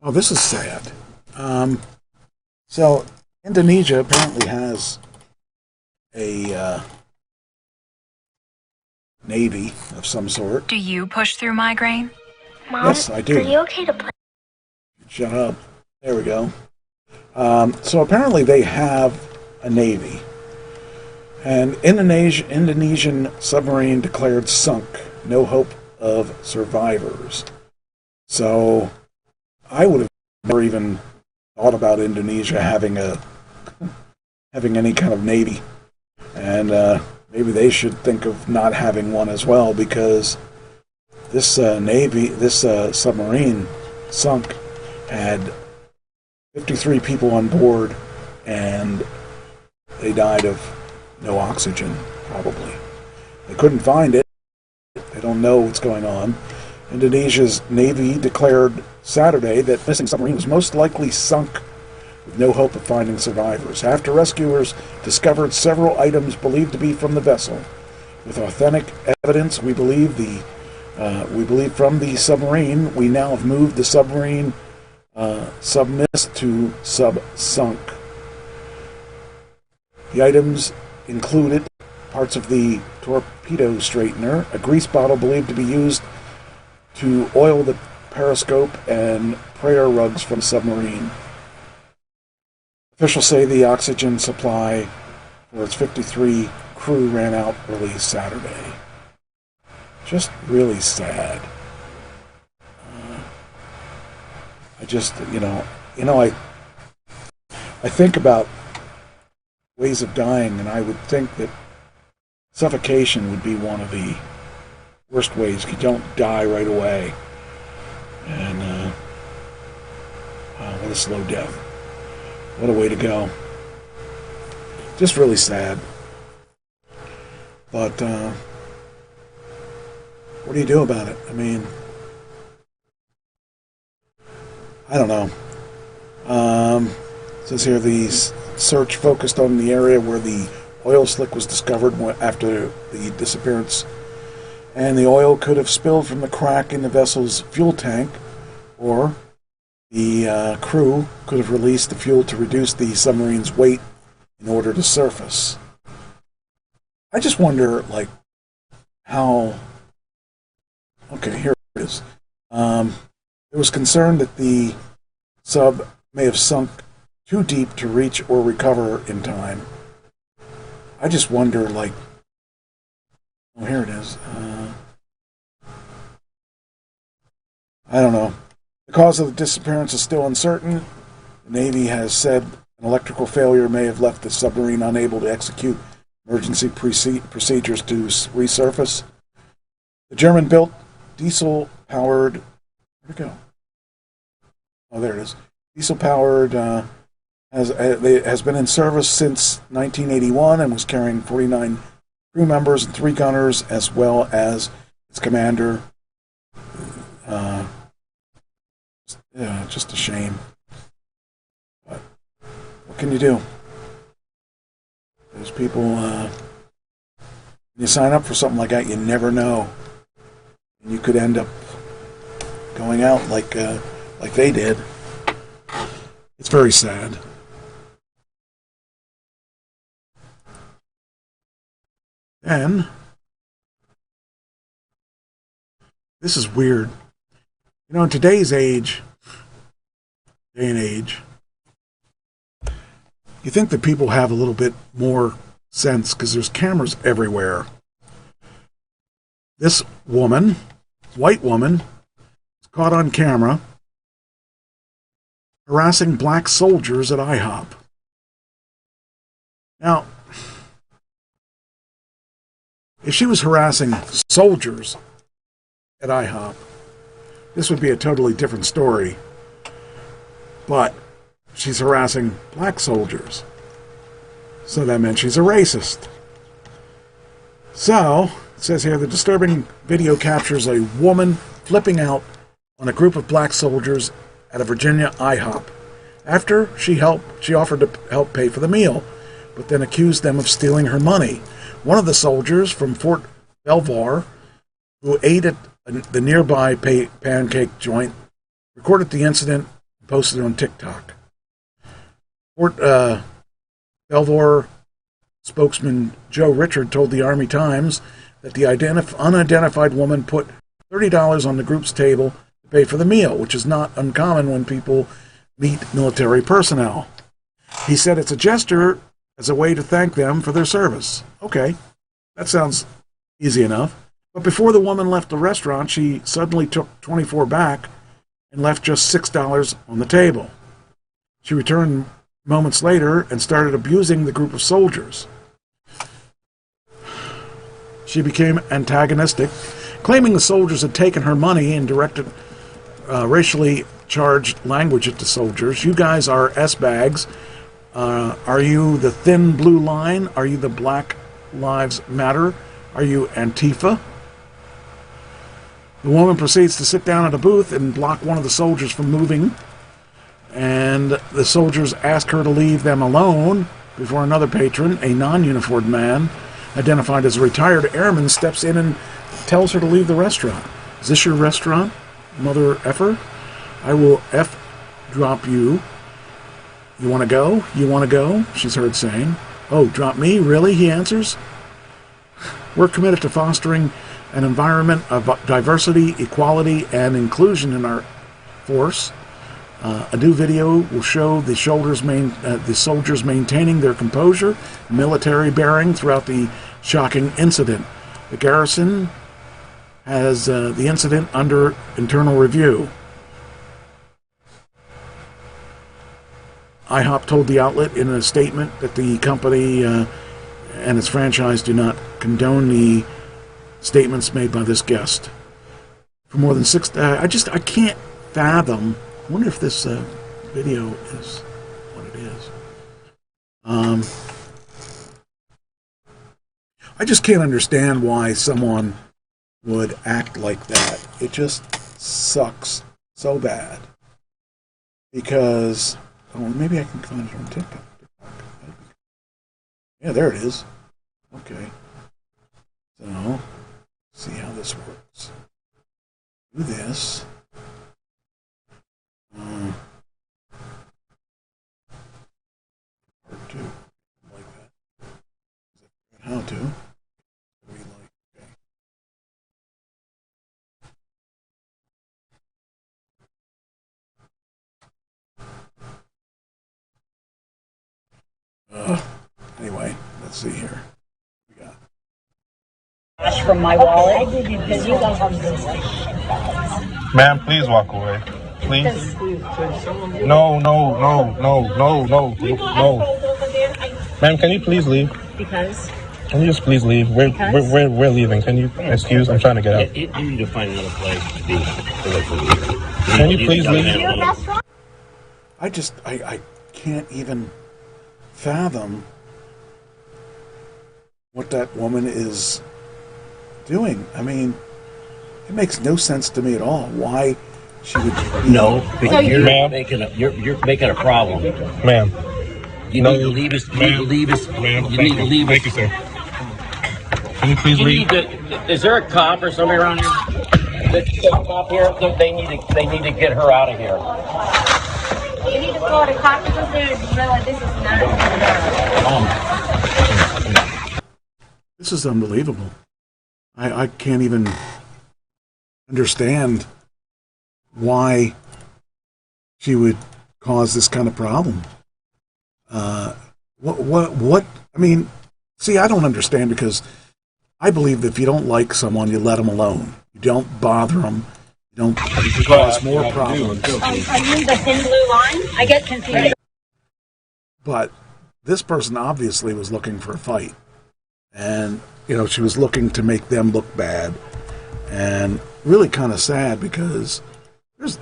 Oh, this is sad. So Indonesia apparently has a navy of some sort. Do you push through migraine? Mom, Yes, I do. Are you okay to play? Shut up. There we go. So apparently they have a navy. An Indonesian submarine declared sunk. No hope of survivors. So I would have never even thought about Indonesia having any kind of navy. And maybe they should think of not having one as well, because this submarine sunk, had 53 people on board, and they died of no oxygen, probably. They couldn't find it. They don't know what's going on. Indonesia's Navy declared Saturday that missing submarine was most likely sunk with no hope of finding survivors. After rescuers discovered several items believed to be from the vessel. With authentic evidence, we believe from the submarine, we now have moved the submarine submissed to sub-sunk. The items included parts of the torpedo straightener, a grease bottle believed to be used to oil the periscope, and prayer rugs from submarine. Officials say the oxygen supply for its 53 crew ran out early Saturday. Just really sad. I think about ways of dying, and I would think that suffocation would be one of the worst ways. You don't die right away. And what a slow death. What a way to go. Just really sad. But what do you do about it? I mean, I don't know. It says here the search focused on the area where the oil slick was discovered after the disappearance, and the oil could have spilled from the crack in the vessel's fuel tank, or the crew could have released the fuel to reduce the submarine's weight in order to surface. I just wonder, how... Okay, here it is. There was concern that the sub may have sunk too deep to reach or recover in time. I just wonder, oh, here it is. I don't know. The cause of the disappearance is still uncertain. The Navy has said an electrical failure may have left the submarine unable to execute emergency procedures to resurface. The German-built diesel-powered... Where'd it go? Oh, there it is. Diesel-powered has been in service since 1981 and was carrying 49 crew members and 3 gunners, as well as its commander. Just a shame. But what can you do? Those people, when you sign up for something like that, you never know. And you could end up going out like they did. It's very sad. Then, this is weird. In today's day and age, you think that people have a little bit more sense because there's cameras everywhere. This woman, white woman, is caught on camera harassing black soldiers at IHOP. Now, if she was harassing soldiers at IHOP, this would be a totally different story. But she's harassing black soldiers. So that meant she's a racist. So, it says here, the disturbing video captures a woman flipping out on a group of black soldiers at a Virginia IHOP. After she offered to help pay for the meal, but then accused them of stealing her money. One of the soldiers from Fort Belvoir, who ate at the nearby pancake joint, recorded the incident and posted it on TikTok. Fort Belvoir spokesman Joe Richard told the Army Times that the unidentified woman put $30 on the group's table to pay for the meal, which is not uncommon when people meet military personnel. He said it's a gesture as a way to thank them for their service. Okay, that sounds easy enough. But before the woman left the restaurant, she suddenly took $24 back and left just $6 on the table. She returned moments later and started abusing the group of soldiers. She became antagonistic, claiming the soldiers had taken her money and directed racially charged language at the soldiers. You guys are S-bags. Are you the thin blue line? Are you the Black Lives Matter? Are you Antifa? The woman proceeds to sit down at a booth and block one of the soldiers from moving, and the soldiers ask her to leave them alone before another patron, a non-uniformed man, identified as a retired airman, steps in and tells her to leave the restaurant. Is this your restaurant, mother effer? I will F-drop you. You want to go? You want to go? She's heard saying. Oh, drop me? Really? He answers. We're committed to fostering an environment of diversity, equality, and inclusion in our force. A new video will show the soldiers maintaining their composure, military bearing throughout the shocking incident. The garrison has the incident under internal review. IHOP told the outlet in a statement that the company and its franchise do not condone the statements made by this guest. For more than 6, I can't fathom. I wonder if this video is what it is. I just can't understand why someone would act like that. It just sucks so bad. Because, maybe I can find it on TikTok. Yeah, there it is. Okay. So, see how this works. Do this. Part 2. Like that. How to. We like, okay. Anyway, let's see here. What we got. Cash from my wallet because you guys have Ma'am, please walk away. Please. No. Ma'am, can you please leave? Because? Can you just please leave? We're leaving. Can you excuse? I'm trying to get out. You need to find another place to be away from you. Can you please leave? I can't even fathom what that woman is doing. I mean, it makes no sense to me at all. Why she would no, because you're making a problem, ma'am. You need to leave us. You need to leave us. Ma'am, you need to leave us. Thank you, sir. Can you please leave? Is there a cop or somebody around here? There's a cop here. They need to get her out of here. You need to call the cops because this is not. This is unbelievable. I can't even understand why she would cause this kind of problem. What? I mean, see, I don't understand because I believe that if you don't like someone, you let them alone. You don't bother them. You don't cause more problems. Are you the thin blue line? I get confused. But this person obviously was looking for a fight. And, she was looking to make them look bad. And really kind of sad because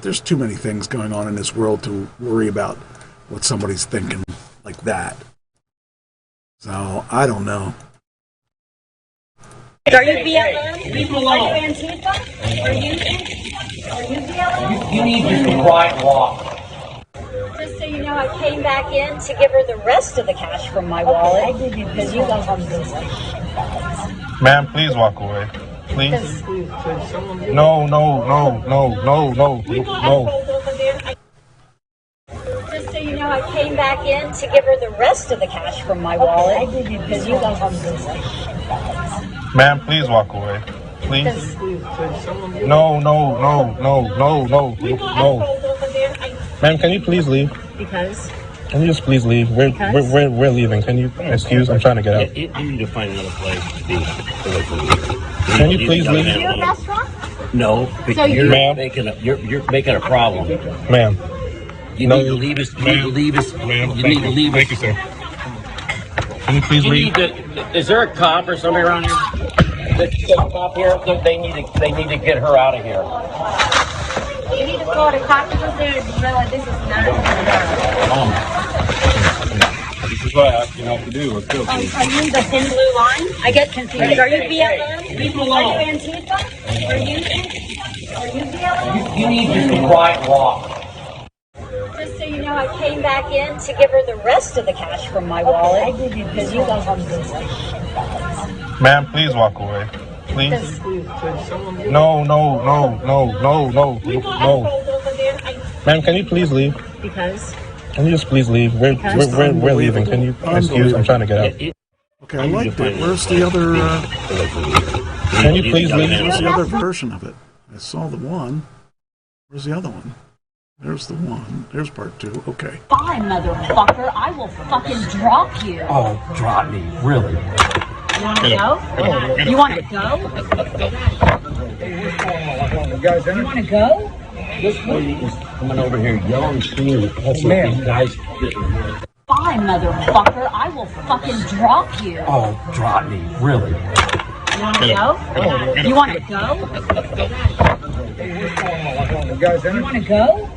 there's too many things going on in this world to worry about what somebody's thinking like that. So I don't know. Are you BLM? Leave him alone. Are you Antifa? Are you BLM? You need to be quiet and walk. Just so you know, I came back in to give her the rest of the cash from my wallet because you guys have this. Ma'am, please walk away. Please. No. Just so you know, I came back in to give her the rest of the cash from my wallet because you guys have this. Ma'am, please walk away. Please. No. Ma'am, can you please leave? Because? Can you just please leave? We're leaving. Can you excuse? I'm trying to get out. You need to find another place to be away from me. Can you please leave? Are you a restaurant? No, but So you're Ma'am? you're making a problem. Ma'am. You need to leave us. You need to leave us. Ma'am, You need to leave us. Thank you, sir. Can you please leave? Is there a cop or somebody around here? There's a cop here. They need to get her out of here. You need to call the cops there and realize this is not. This is what I asked you not to do. Let's go. Are you the thin blue line? I get confused. Are you BLM? Leave him alone. Are you Antifa? Are you BLM? You need to be quiet and walk. Just so you know, I came back in to give her the rest of the cash from my wallet because you guys have this. Ma'am, please walk away. Please. No. Ma'am, can you please leave? Because? Can you just please leave? We're leaving. Can you excuse? I'm trying to get out. Okay, I liked it. Where's the other? Can you please leave? Where's the other version of it? I saw the one. Where's the other one? There's the one. There's part 2. Okay. Bye, motherfucker. I will fucking drop you. Oh, drop me, really? You want to go? You want to go? You want to go? This lady is coming over here yelling and screaming. That's what these guys. Bye, motherfucker. I will fucking drop you. Oh, drop me, really? You want to go? You want to go? You want to go?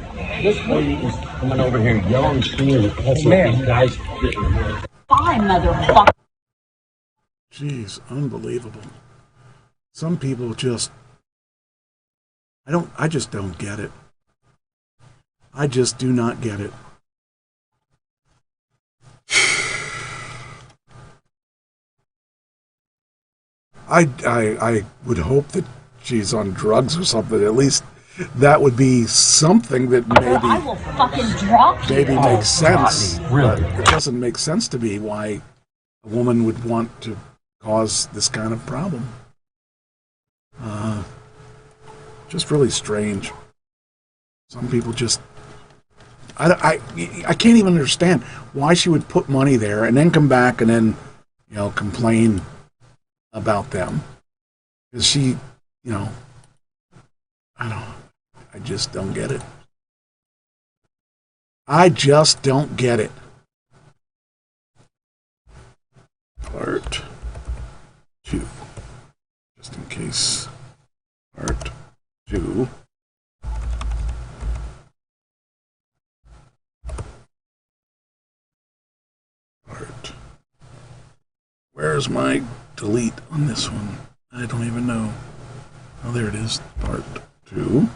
This lady is coming over here yelling and screaming. That's what these guys. Bye, motherfucker. Jeez, unbelievable. Some people just, I just don't get it. I just do not get it. I would hope that she's on drugs or something. At least that would be something that I will fucking drop you. maybe makes sense. Really? But it doesn't make sense to me why a woman would want to cause this kind of problem. Just really strange. Some people just, I can't even understand why she would put money there and then come back and then, complain about them. Because she, I just don't get it. I just don't get it. Part 2. Just in case. Part 2. Part. Where's my delete on this one? I don't even know. Oh, there it is. Part 2.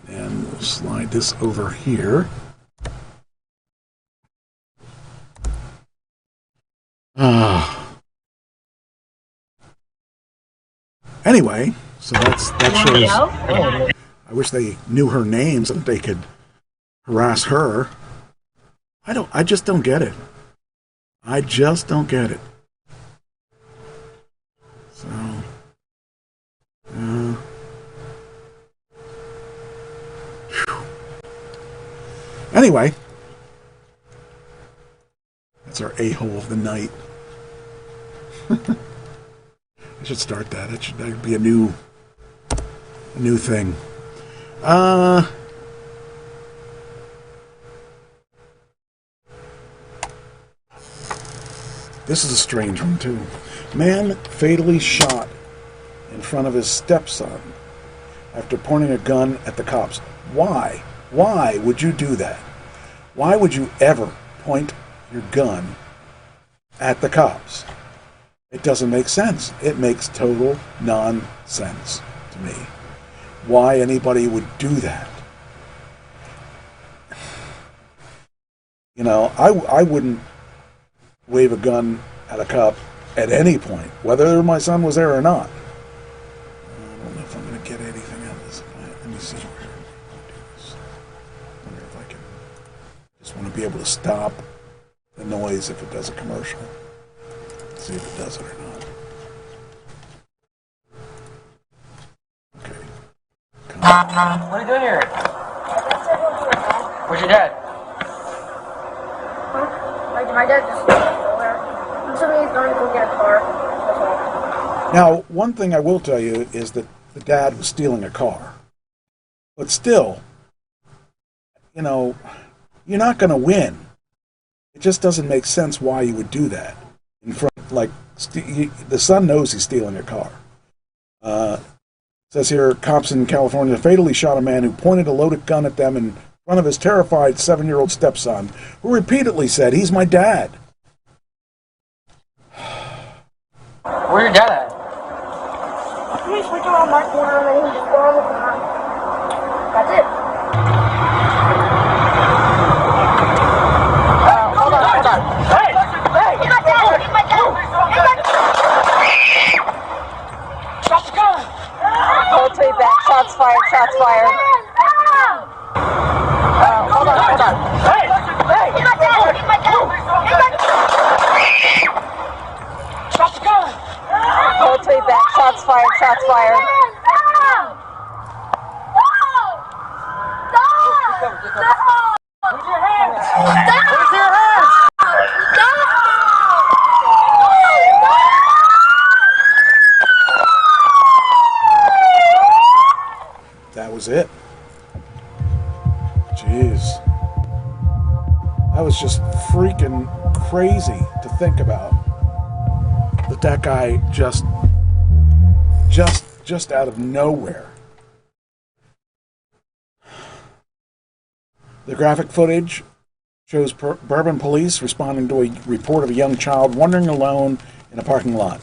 And we'll slide this over here. Anyway, so that shows. I wish they knew her name so that they could harass her. I just don't get it. I just don't get it. So, anyway, that's our a-hole of the night. I should start that. That'd be a new thing. This is a strange one too. Man fatally shot in front of his stepson after pointing a gun at the cops. Why? Why would you do that? Why would you ever point your gun at the cops? It doesn't make sense. It makes total nonsense to me. Why anybody would do that? You know, I wouldn't wave a gun at a cop at any point, whether my son was there or not. I don't know if I'm going to get anything out of this. Let me see. I wonder if I can. Just want to be able to stop the noise if it does a commercial. See if it does it or not. Okay. What are you doing here? Where's your dad? My dad just nowhere. I'm assuming he's going to go get a car. That's all. Now, one thing I will tell you is that the dad was stealing a car. But still, you know, you're not going to win. It just doesn't make sense why you would do that. In front, like, the son knows he's stealing a car. Says here, cops in California fatally shot a man who pointed a loaded gun at them in front of his terrified 7-year-old stepson, who repeatedly said, "He's my dad." Where's your dad at? He switched around my corner and then he just go on the corner. That's it. Hold on. Hey! He's my dad! He's my dad! Drop the gun! Military back, shots fired, shots fired. Hold on. Hey! He's my dad! He's my dad! Drop the gun! Military back, shots fired, shots fired. Where's your hands? Where's your hands? That was it. Jeez. That was just freaking crazy to think about. That guy just out of nowhere. The graphic footage shows Bourbon police responding to a report of a young child wandering alone in a parking lot.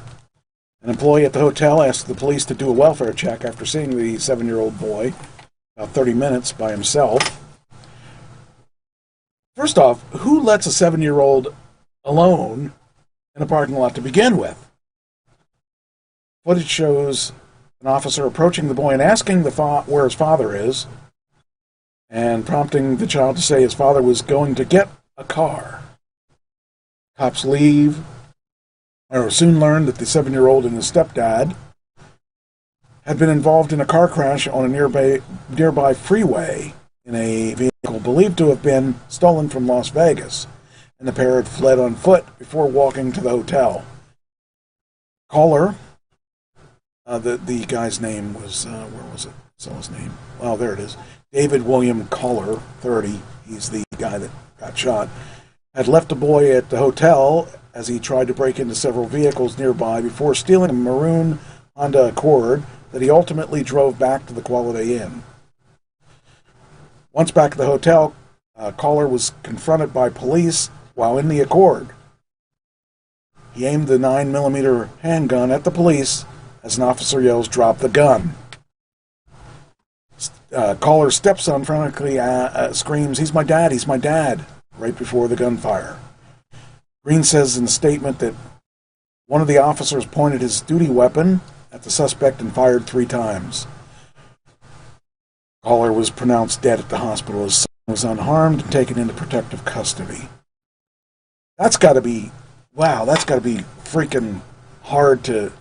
An employee at the hotel asked the police to do a welfare check after seeing the 7-year-old boy about 30 minutes by himself. First off, who lets a 7-year-old alone in a parking lot to begin with? Footage shows an officer approaching the boy and asking where his father is, and prompting the child to say his father was going to get a car. Cops leave, or soon learned that the 7-year-old and his stepdad had been involved in a car crash on a nearby freeway in a vehicle believed to have been stolen from Las Vegas, and the pair had fled on foot before walking to the hotel. Caller, the guy's name was, where was it? Saw his name. Oh, there it is. David William Caller, 30. He's the guy that got shot. Had left the boy at the hotel as he tried to break into several vehicles nearby before stealing a maroon Honda Accord that he ultimately drove back to the Quality Inn. Once back at the hotel, Caller was confronted by police while in the Accord. He aimed the 9mm handgun at the police as an officer yells, "Drop the gun." Caller's stepson frantically screams, "He's my dad, he's my dad," right before the gunfire. Green says in a statement that one of the officers pointed his duty weapon at the suspect and fired 3 times. Caller was pronounced dead at the hospital. His son was unharmed and taken into protective custody. That's got to be, wow, that's got to be freaking hard to...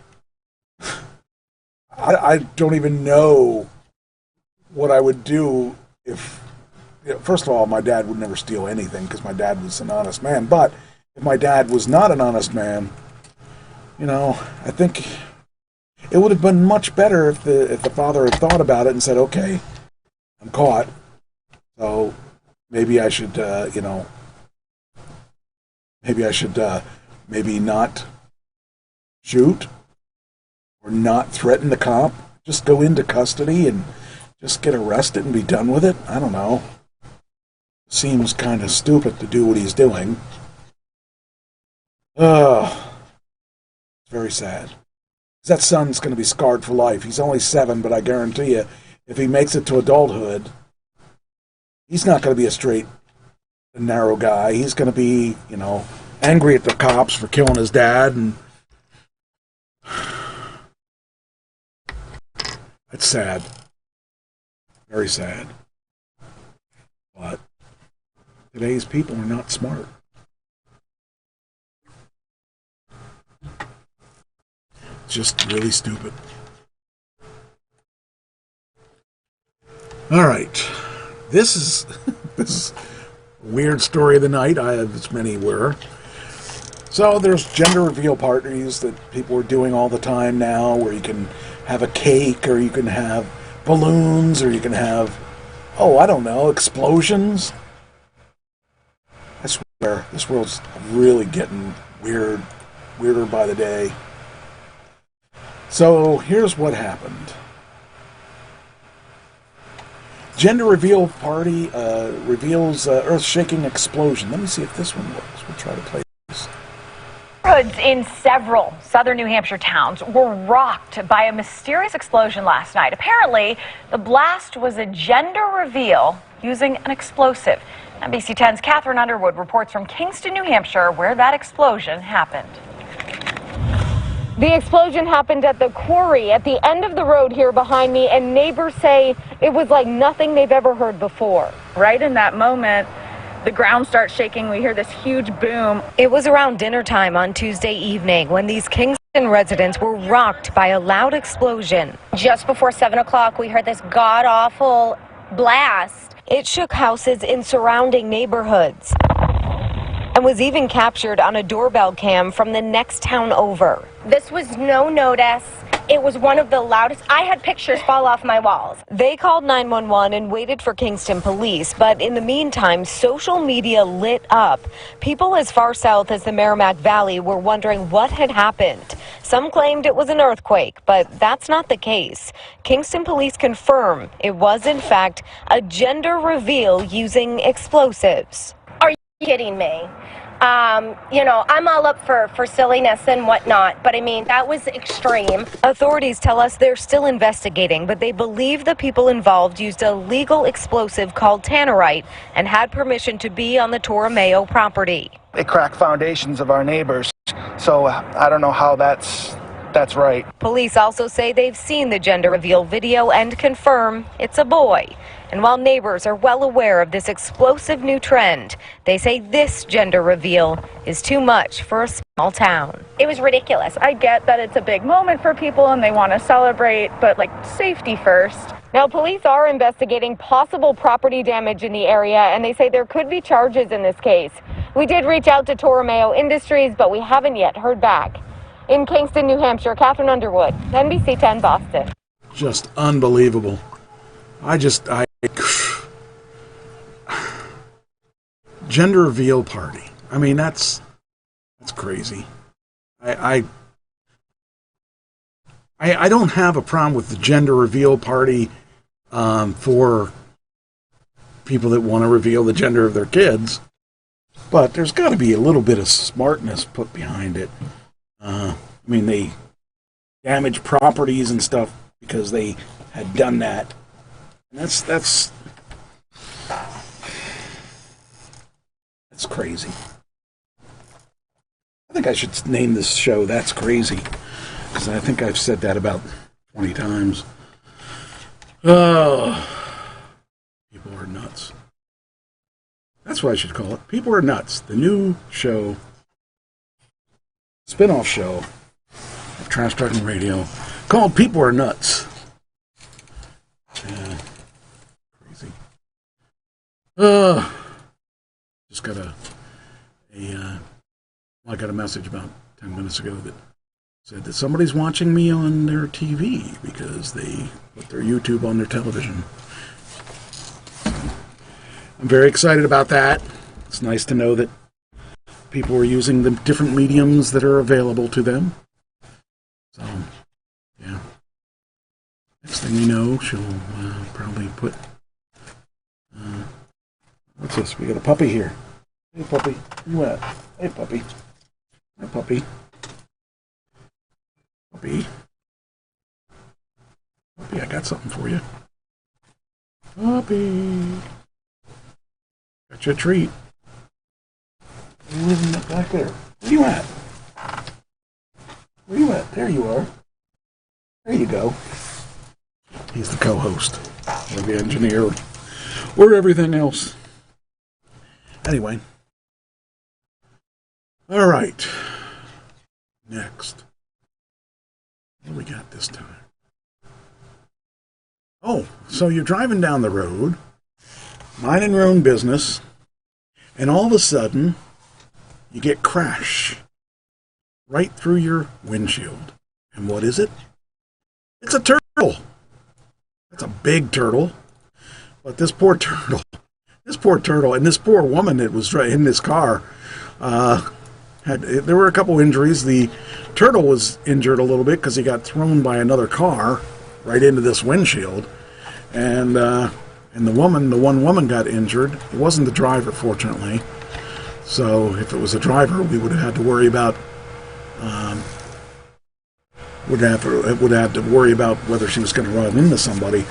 I don't even know what I would do if... First of all, my dad would never steal anything because my dad was an honest man. But if my dad was not an honest man, I think it would have been much better if the father had thought about it and said, "Okay, I'm caught, so maybe I should, maybe not shoot or not threaten the cop. Just go into custody and just get arrested and be done with it." I don't know. seems kind of stupid to do what he's doing. It's very sad. That son's going to be scarred for life. He's only 7, but I guarantee you, if he makes it to adulthood, he's not going to be a straight and narrow guy. He's going to be, angry at the cops for killing his dad, and it's sad. Very sad. But today's people are not smart. Just really stupid. All right. This is a weird story of the night. As many were. So there's gender reveal parties that people are doing all the time now, where you can have a cake, or you can have balloons, or you can have, explosions. I swear, this world's really getting weirder by the day. So here's what happened. Gender reveal party reveals earth-shaking explosion. Let me see if this one works. We'll try to play this. Neighborhoods in several southern New Hampshire towns were rocked by a mysterious explosion last night. Apparently, the blast was a gender reveal using an explosive. NBC 10's Catherine Underwood reports from Kingston, New Hampshire, where that explosion happened. The explosion happened at the quarry at the end of the road here behind me, and neighbors say it was like nothing they've ever heard before. Right in that moment, the ground starts shaking. We hear this huge boom. It was around dinner time on Tuesday evening when these Kingston residents were rocked by a loud explosion. Just before 7 o'clock, we heard this god-awful blast. It shook houses in surrounding neighborhoods and was even captured on a doorbell cam from the next town over. This was no notice. It was one of the loudest. I had pictures fall off my walls. They called 911 and waited for Kingston police, but in the meantime, social media lit up. People as far south as the Merrimack Valley were wondering what had happened. Some claimed it was an earthquake, but that's not the case. Kingston police confirm it was, in fact, a gender reveal using explosives. Are you kidding me? I'm all up for silliness and whatnot, but I mean, that was extreme. Authorities tell us they're still investigating, but they believe the people involved used a legal explosive called tannerite and had permission to be on the Torromeo property. They crack foundations of our neighbors, so I don't know how that's right. Police also say they've seen the gender reveal video and confirm it's a boy. And while neighbors are well aware of this explosive new trend, they say this gender reveal is too much for a small town. It was ridiculous. I get that it's a big moment for people and they want to celebrate, but safety first. Now, police are investigating possible property damage in the area, and they say there could be charges in this case. We did reach out to Torromeo Industries, but we haven't yet heard back. In Kingston, New Hampshire, Catherine Underwood, NBC 10 Boston. Just unbelievable. Gender reveal party. I mean, that's crazy. I don't have a problem with the gender reveal party for people that want to reveal the gender of their kids, but there's got to be a little bit of smartness put behind it. They damaged properties and stuff because they had done that. And that's crazy. I think I should name this show That's Crazy, because I think I've said that about 20 times. Oh, people are nuts. That's what I should call it. People are nuts. The new show, spin-off show of Trash Talking Radio, called People Are Nuts. Crazy. Just got I got a message about 10 minutes ago that said that somebody's watching me on their TV because they put their YouTube on their television. So, I'm very excited about that. It's nice to know that people are using the different mediums that are available to them. So, yeah. Next thing you know, she'll probably put... What's this? We got a puppy here. Hey, puppy. Where you at? Hey, puppy. Hi, puppy. Puppy. Puppy, I got something for you. Puppy. Got you a treat. You're living back there. Where you at? Where you at? There you are. There you go. He's the co-host, or the engineer, or everything else. Anyway. All right. Next. What do we got this time? Oh, so you're driving down the road, minding your own business, and all of a sudden, you get crash right through your windshield. And what is it? It's a turtle. It's a big turtle. But this poor turtle, and this poor woman that was in this car, there were a couple injuries. The turtle was injured a little bit because he got thrown by another car right into this windshield. And the one woman got injured. It wasn't the driver, fortunately. So if it was a driver, we would have had to worry about would have to worry about whether she was going to run into somebody.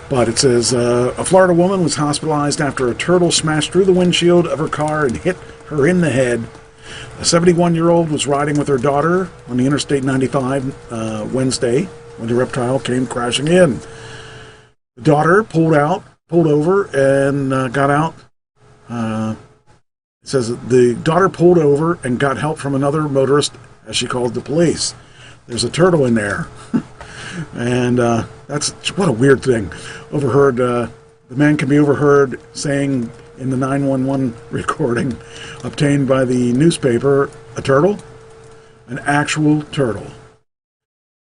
But it says a Florida woman was hospitalized after a turtle smashed through the windshield of her car and hit her in the head. A 71-year-old was riding with her daughter on the Interstate 95 Wednesday when the reptile came crashing in. The daughter pulled over, and got out. It says the daughter pulled over and got help from another motorist as she called the police. There's a turtle in there. And what a weird thing. Overheard, the man can be overheard saying in the 911 recording obtained by the newspaper, a turtle? An actual turtle.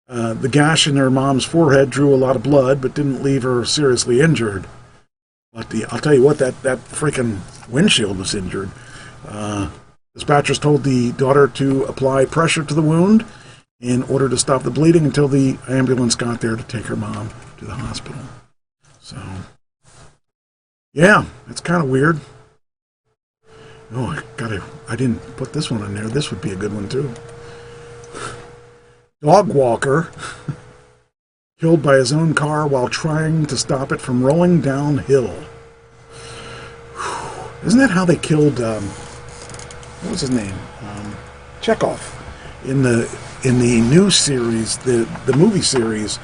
The gash in her mom's forehead drew a lot of blood, but didn't leave her seriously injured. But I'll tell you what, that freaking windshield was injured. Dispatchers told the daughter to apply pressure to the wound in order to stop the bleeding until the ambulance got there to take her mom to the hospital. So, yeah, that's kind of weird. Oh, I didn't put this one in there. This would be a good one, too. Dog walker killed by his own car while trying to stop it from rolling downhill. Isn't that how they killed, what was his name? Chekhov. In the new series, the movie series,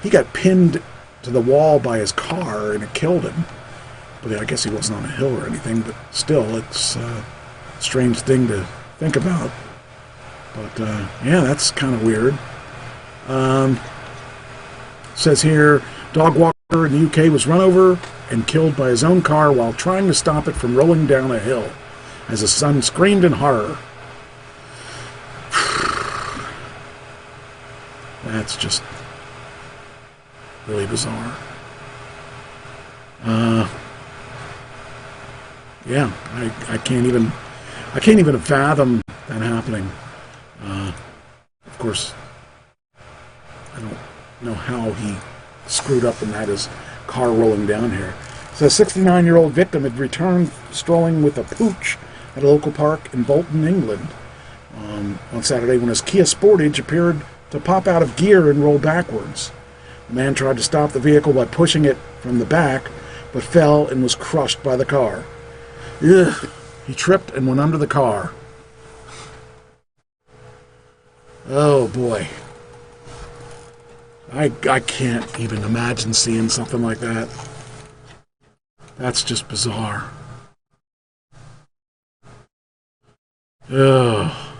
he got pinned to the wall by his car and it killed him. But I guess he wasn't on a hill or anything, but still, it's a strange thing to think about. But, yeah, that's kind of weird. Says here, dog walker in the UK was run over and killed by his own car while trying to stop it from rolling down a hill as his son screamed in horror. That's just really bizarre. Yeah, I can't even fathom that happening. Of course, I don't know how he screwed up and had his car rolling down here. So a 69-year-old victim had returned strolling with a pooch at a local park in Bolton, England, on Saturday when his Kia Sportage appeared to pop out of gear and roll backwards. The man tried to stop the vehicle by pushing it from the back, but fell and was crushed by the car. Ugh. He tripped and went under the car. Oh boy. I can't even imagine seeing something like that. That's just bizarre. Ugh.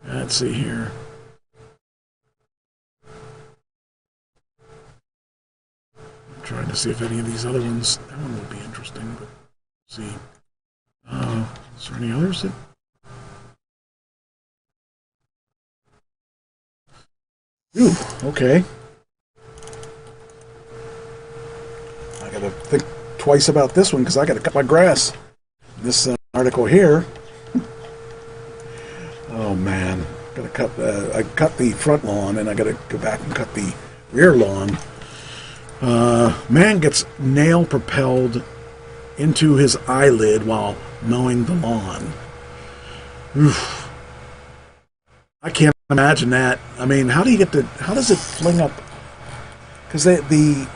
Let's see here. I'm trying to see if any of these other ones, that one will be interesting, but see. Is there any others that... Ooh, okay. I gotta think twice about this one because I gotta cut my grass. This article here. Oh man, gotta cut. I cut the front lawn, and I gotta go back and cut the rear lawn. Man gets nail propelled into his eyelid while mowing the lawn. Oof. I can't imagine that. I mean, how does it fling up? Because the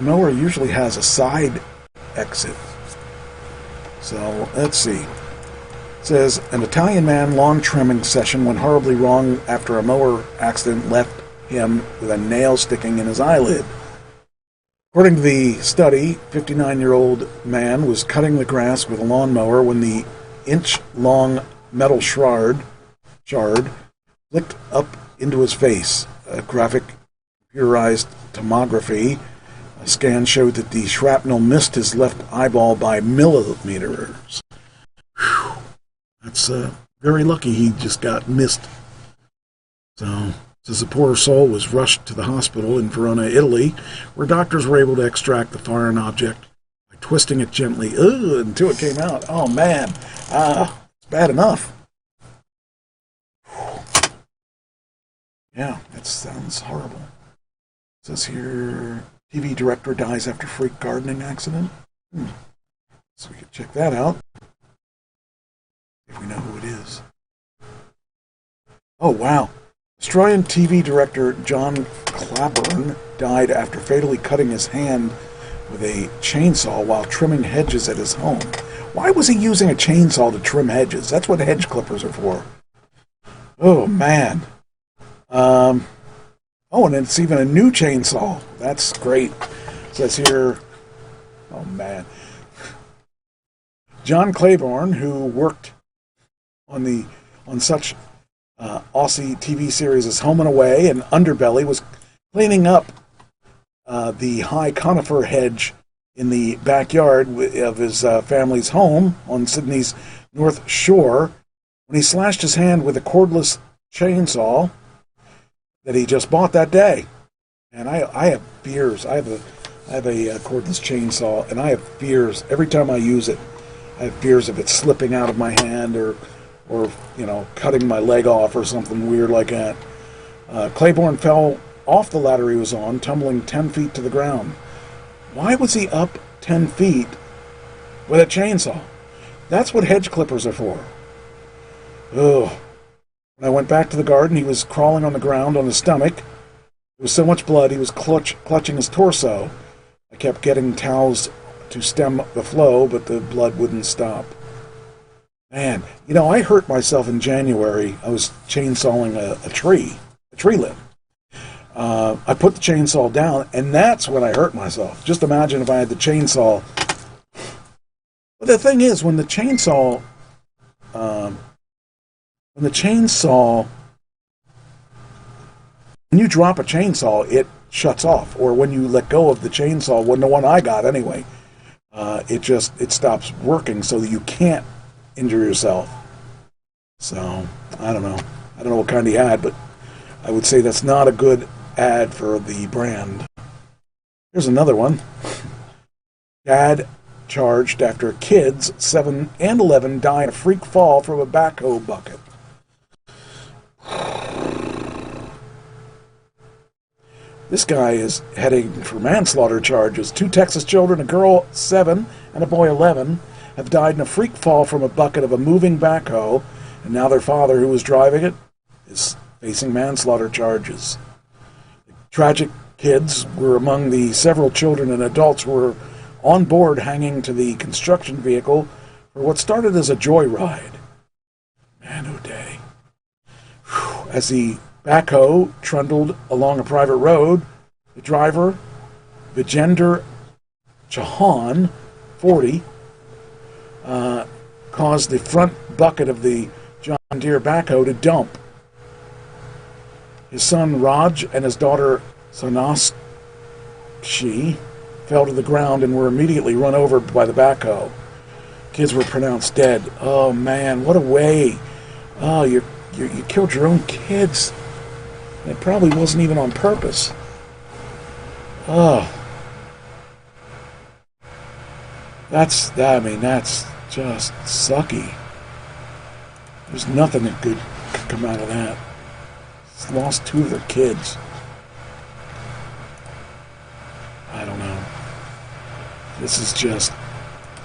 mower usually has a side exit. So, let's see. It says, an Italian man lawn trimming session went horribly wrong after a mower accident left him with a nail sticking in his eyelid. According to the study, 59-year-old man was cutting the grass with a lawnmower when the inch-long metal shard flicked up into his face. A graphic computerized tomography scan showed that the shrapnel missed his left eyeball by millimeters. Whew. That's very lucky he just got missed. So, the poor soul was rushed to the hospital in Verona, Italy, where doctors were able to extract the foreign object by twisting it gently until it came out. Oh, man. It's bad enough. Yeah, that sounds horrible. It says here, TV director dies after freak gardening accident. So we can check that out. If we know who it is. Oh, wow. Australian TV director John Claiborne died after fatally cutting his hand with a chainsaw while trimming hedges at his home. Why was he using a chainsaw to trim hedges? That's what hedge clippers are for. Oh, man. And it's even a new chainsaw. That's great. It says here, oh, man. John Claiborne, who worked on such Aussie TV series as Home and Away and Underbelly, was cleaning up the high conifer hedge in the backyard of his family's home on Sydney's North Shore when he slashed his hand with a cordless chainsaw that he just bought that day. And I have fears. I have a cordless chainsaw, and I have fears every time I use it. I have fears of it slipping out of my hand or cutting my leg off or something weird like that. Claiborne fell off the ladder he was on, tumbling 10 feet to the ground. Why was he up 10 feet with a chainsaw? That's what hedge clippers are for. Ugh. When I went back to the garden, he was crawling on the ground on his stomach. There was so much blood, he was clutching his torso. I kept getting towels to stem the flow, but the blood wouldn't stop. Man, I hurt myself in January. I was chainsawing a tree limb. I put the chainsaw down, and that's when I hurt myself. Just imagine if I had the chainsaw. But the thing is, when you drop a chainsaw, it shuts off. Or when you let go of the chainsaw, the one I got anyway, it stops working so that you can't injure yourself. So, I don't know. I don't know what kind he had, but I would say that's not a good ad for the brand. Here's another one. Dad charged after kids 7 and 11 die in a freak fall from a backhoe bucket. This guy is heading for manslaughter charges. 2 Texas children, a girl 7 and a boy 11, have died in a freak fall from a bucket of a moving backhoe, and now their father, who was driving it, is facing manslaughter charges. The tragic kids were among the several children and adults who were on board hanging to the construction vehicle for what started as a joyride. Man, oh day. Whew. As the backhoe trundled along a private road, the driver, Vijender Chauhan, 40, caused the front bucket of the John Deere backhoe to dump. His son Raj and his daughter Sonakshi fell to the ground and were immediately run over by the backhoe. Kids were pronounced dead. Oh man, what a way. Oh, you killed your own kids. It probably wasn't even on purpose. Oh. That's just sucky. There's nothing that good could come out of that. lost 2 of their kids. I don't know. This is just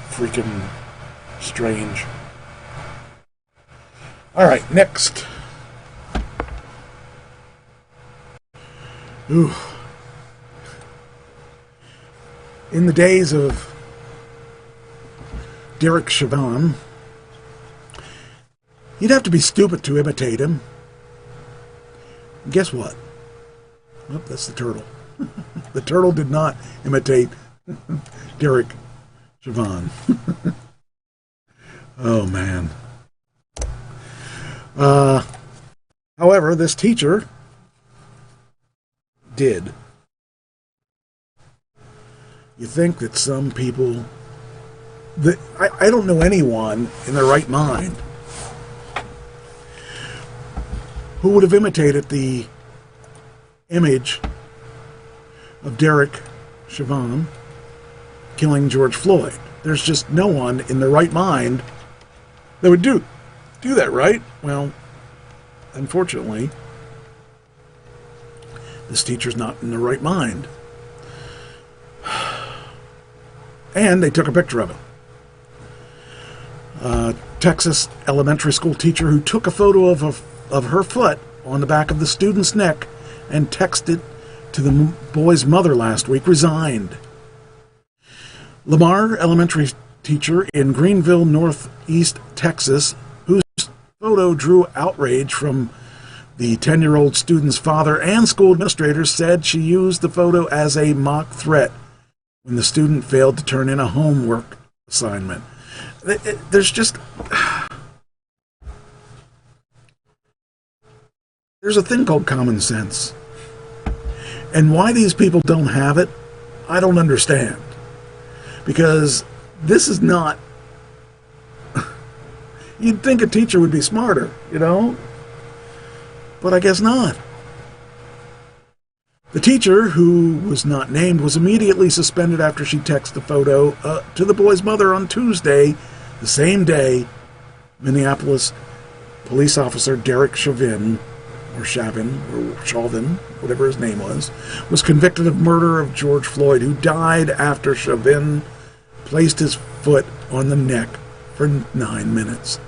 freaking strange. All right, next. Ooh. In the days of Derek Chauvin, you'd have to be stupid to imitate him. And guess what? Oh, that's the turtle. The turtle did not imitate Derek Chauvin. Oh, man. However, this teacher did. You think that some people... I don't know anyone in their right mind who would have imitated the image of Derek Chauvin killing George Floyd. There's just no one in their right mind that would do that, right? Well, unfortunately, this teacher's not in the right mind. And they took a picture of it. Texas elementary school teacher who took a photo of her foot on the back of the student's neck and texted to the boy's mother last week resigned. Lamar elementary teacher in Greenville, Northeast Texas, whose photo drew outrage from the 10-year-old student's father and school administrators, said she used the photo as a mock threat when the student failed to turn in a homework assignment. There's just... There's a thing called common sense. And why these people don't have it, I don't understand. Because this is not... You'd think a teacher would be smarter, you know? But I guess not. The teacher, who was not named, was immediately suspended after she texted the photo to the boy's mother on Tuesday, the same day Minneapolis police officer Derek Chauvin, whatever his name was convicted of murder of George Floyd, who died after Chauvin placed his foot on the neck for 9 minutes.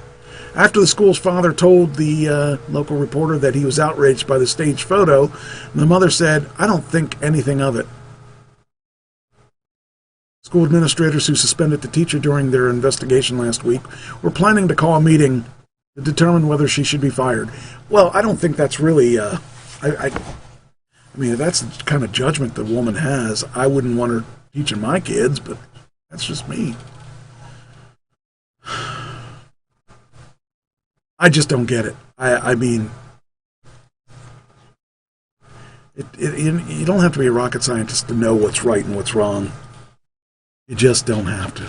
After the school's father told the local reporter that he was outraged by the staged photo, the mother said, "I don't think anything of it." School administrators who suspended the teacher during their investigation last week were planning to call a meeting to determine whether she should be fired. Well, I don't think that's really... I mean, if that's the kind of judgment the woman has, I wouldn't want her teaching my kids, but that's just me. I just don't get it. I mean, you don't have to be a rocket scientist to know what's right and what's wrong. You just don't have to.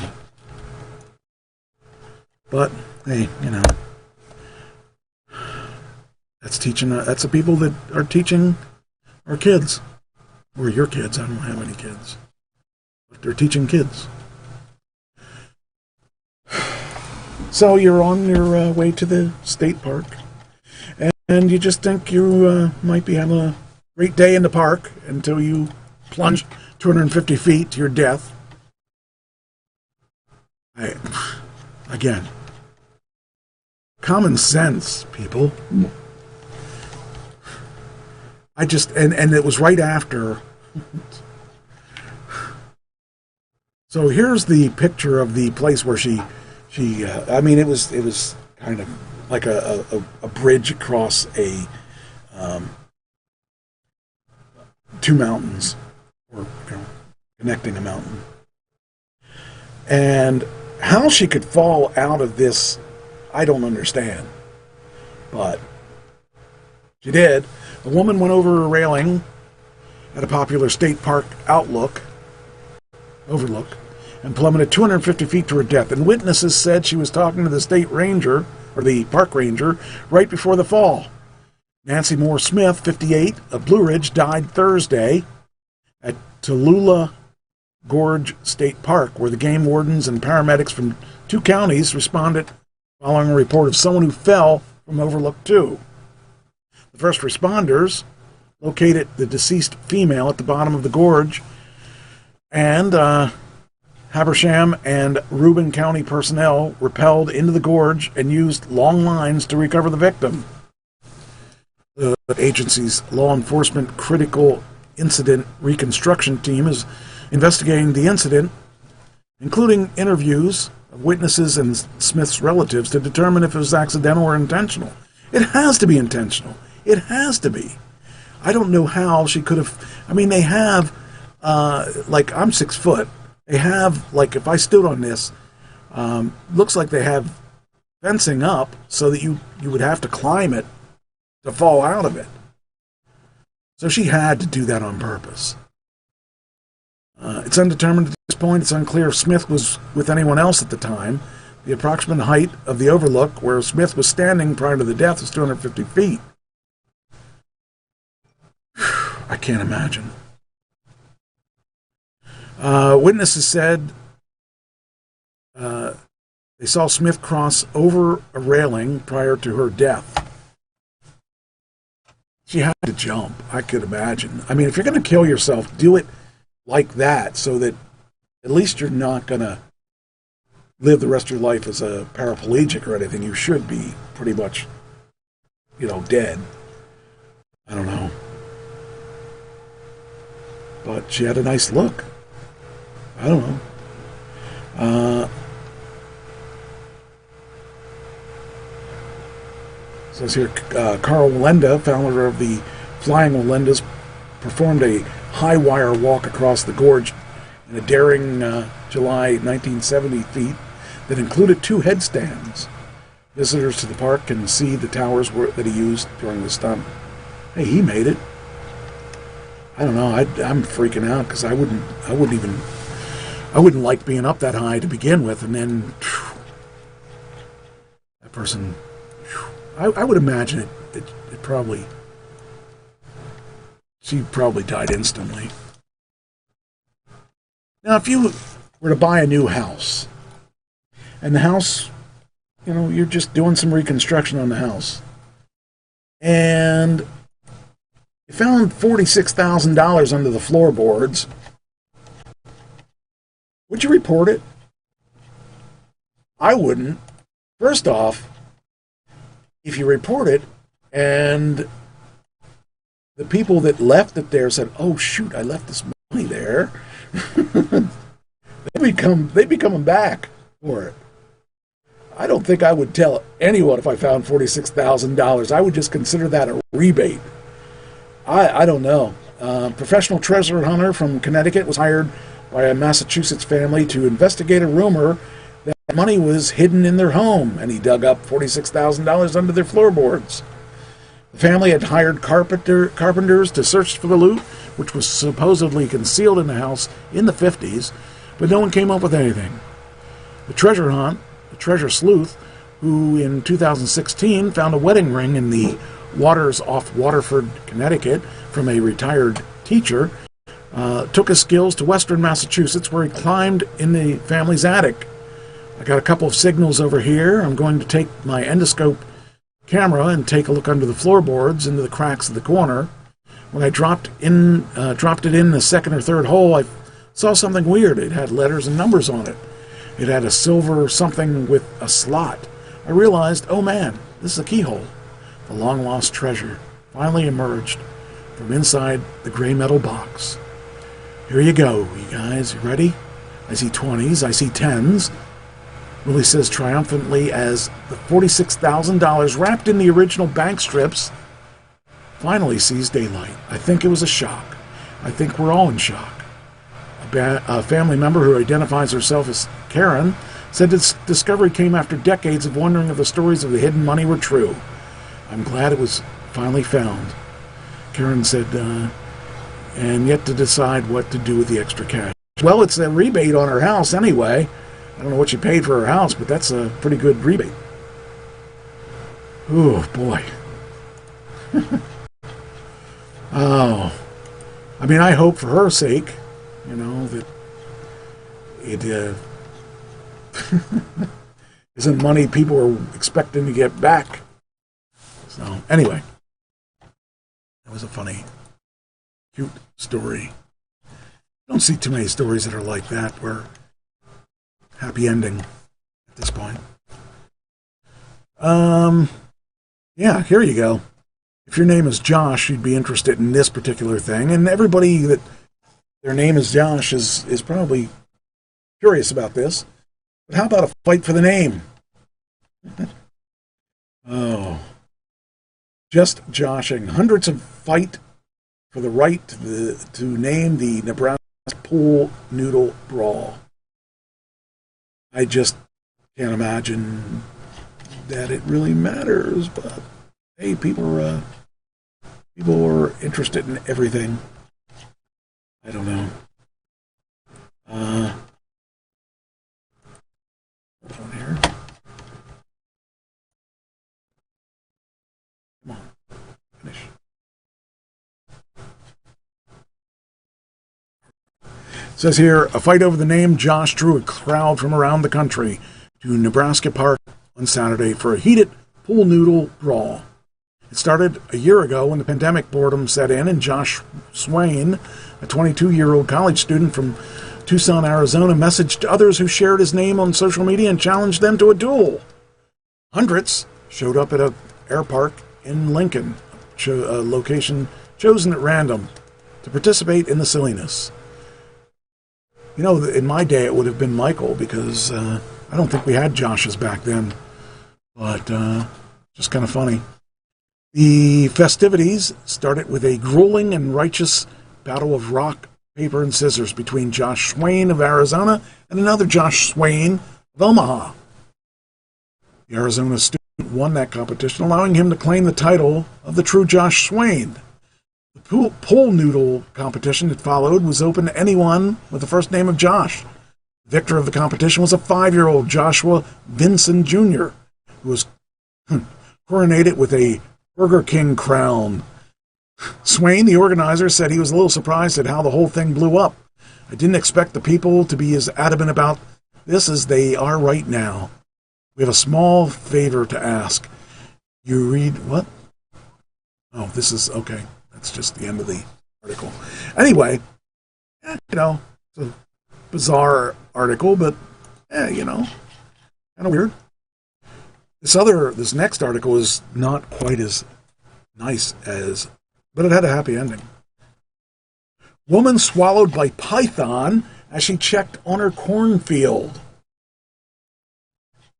But, hey, you know, that's the people that are teaching our kids. Or your kids. I don't have any kids. But they're teaching kids. So you're on your way to the state park, and you just think you might be having a great day in the park until you plunge 250 feet to your death. Again, common sense, people. And it was right after. So here's the picture of the place where she I mean, it was kind of like a bridge across two mountains, or connecting a mountain. And how she could fall out of this, I don't understand. But she did. A woman went over a railing at a popular state park overlook, and plummeted 250 feet to her death. And witnesses said she was talking to the state ranger, or the park ranger, right before the fall. Nancy Moore Smith, 58, of Blue Ridge, died Thursday at Tallulah Gorge State Park, where the game wardens and paramedics from 2 counties responded following a report of someone who fell from Overlook 2. The first responders located the deceased female at the bottom of the gorge, and Habersham and Reuben County personnel rappelled into the gorge and used long lines to recover the victim. The agency's law enforcement critical incident reconstruction team is investigating the incident, including interviews of witnesses and Smith's relatives to determine if it was accidental or intentional. It has to be intentional. It has to be. I don't know how she could have. I mean, they have, like, I'm 6 foot. They have, like, if I stood on this, looks like they have fencing up so that you would have to climb it to fall out of it. So she had to do that on purpose. It's undetermined at this point. It's unclear if Smith was with anyone else at the time. The approximate height of the overlook where Smith was standing prior to the death was 250 feet. I can't imagine. Witnesses said they saw Smith cross over a railing prior to her death. She had to jump, I could imagine. I mean, if you're going to kill yourself, do it like that so that at least you're not going to live the rest of your life as a paraplegic or anything. You should be pretty much, dead. I don't know. But she had a nice look. I don't know. Says here, Carl Wallenda, founder of the Flying Wallendas, performed a high wire walk across the gorge in a daring July 1970 feat that included 2 headstands. Visitors to the park can see the towers that he used during the stunt. Hey, he made it. I don't know. I'm freaking out because I wouldn't like being up that high to begin with, and then that person. I would imagine it probably. She probably died instantly. Now, if you were to buy a new house, and the house, you're just doing some reconstruction on the house, and you found $46,000 under the floorboards, would you report it? I wouldn't. First off, if you report it and the people that left it there said, "Oh shoot, I left this money there," they'd be coming back for it. I don't think I would tell anyone if I found $46,000. I would just consider that a rebate. I don't know. Professional treasure hunter from Connecticut was hired by a Massachusetts family to investigate a rumor that money was hidden in their home, and he dug up $46,000 under their floorboards. The family had hired carpenters to search for the loot, which was supposedly concealed in the house in the 50s, but no one came up with anything. The treasure hunt, the treasure sleuth, who in 2016 found a wedding ring in the waters off Waterford, Connecticut, from a retired teacher, took his skills to western Massachusetts, where he climbed in the family's attic. I got a couple of signals over here. I'm going to take my endoscope camera and take a look under the floorboards into the cracks of the corner. When I dropped it in the second or third hole, I saw something weird. It had letters and numbers on it. It had a silver something with a slot. I realized, oh man, this is a keyhole. The long-lost treasure finally emerged from inside the gray metal box. Here you go, you guys. You ready? I see 20s. I see 10s. Willie says triumphantly as the $46,000 wrapped in the original bank strips finally sees daylight. I think it was a shock. I think we're all in shock. A family member who identifies herself as Karen said this discovery came after decades of wondering if the stories of the hidden money were true. I'm glad it was finally found. Karen said, and yet to decide what to do with the extra cash. Well, it's a rebate on her house anyway. I don't know what she paid for her house, but that's a pretty good rebate. Oh, boy. Oh. I mean, I hope for her sake, that it isn't money people are expecting to get back. So, anyway. was a funny, cute story. Don't see too many stories that are like that where happy ending at this point. Yeah, here you go. If your name is Josh, you'd be interested in this particular thing, and everybody that their name is Josh is probably curious about this. But how about a fight for the name? Oh. Just joshing. Hundreds of fight for the right to name the Nebraska Pool Noodle Brawl. I just can't imagine that it really matters, but hey, people are interested in everything. I don't know. Hold on here. Come on, finish. It says here, a fight over the name Josh drew a crowd from around the country to Nebraska Park on Saturday for a heated pool noodle brawl. It started a year ago when the pandemic boredom set in, and Josh Swain, a 22-year-old college student from Tucson, Arizona, messaged others who shared his name on social media and challenged them to a duel. Hundreds showed up at an air park in Lincoln, a location chosen at random, to participate in the silliness. You know, in my day it would have been Michael, because I don't think we had Joshes back then. But just kind of funny. The festivities started with a grueling and righteous battle of rock, paper, and scissors between Josh Swain of Arizona and another Josh Swain of Omaha. The Arizona student won that competition, allowing him to claim the title of the true Josh Swain. The pool noodle competition that followed was open to anyone with the first name of Josh. The victor of the competition was a 5-year-old Joshua Vinson Jr., who was coronated with a Burger King crown. Swain, the organizer, said he was a little surprised at how the whole thing blew up. I didn't expect the people to be as adamant about this as they are right now. We have a small favor to ask. You read what? Oh, this is okay. That's just the end of the article. Anyway, you know, it's a bizarre article, but you know, kind of weird. This next article is not quite as nice as, but it had a happy ending. Woman swallowed by python as she checked on her cornfield.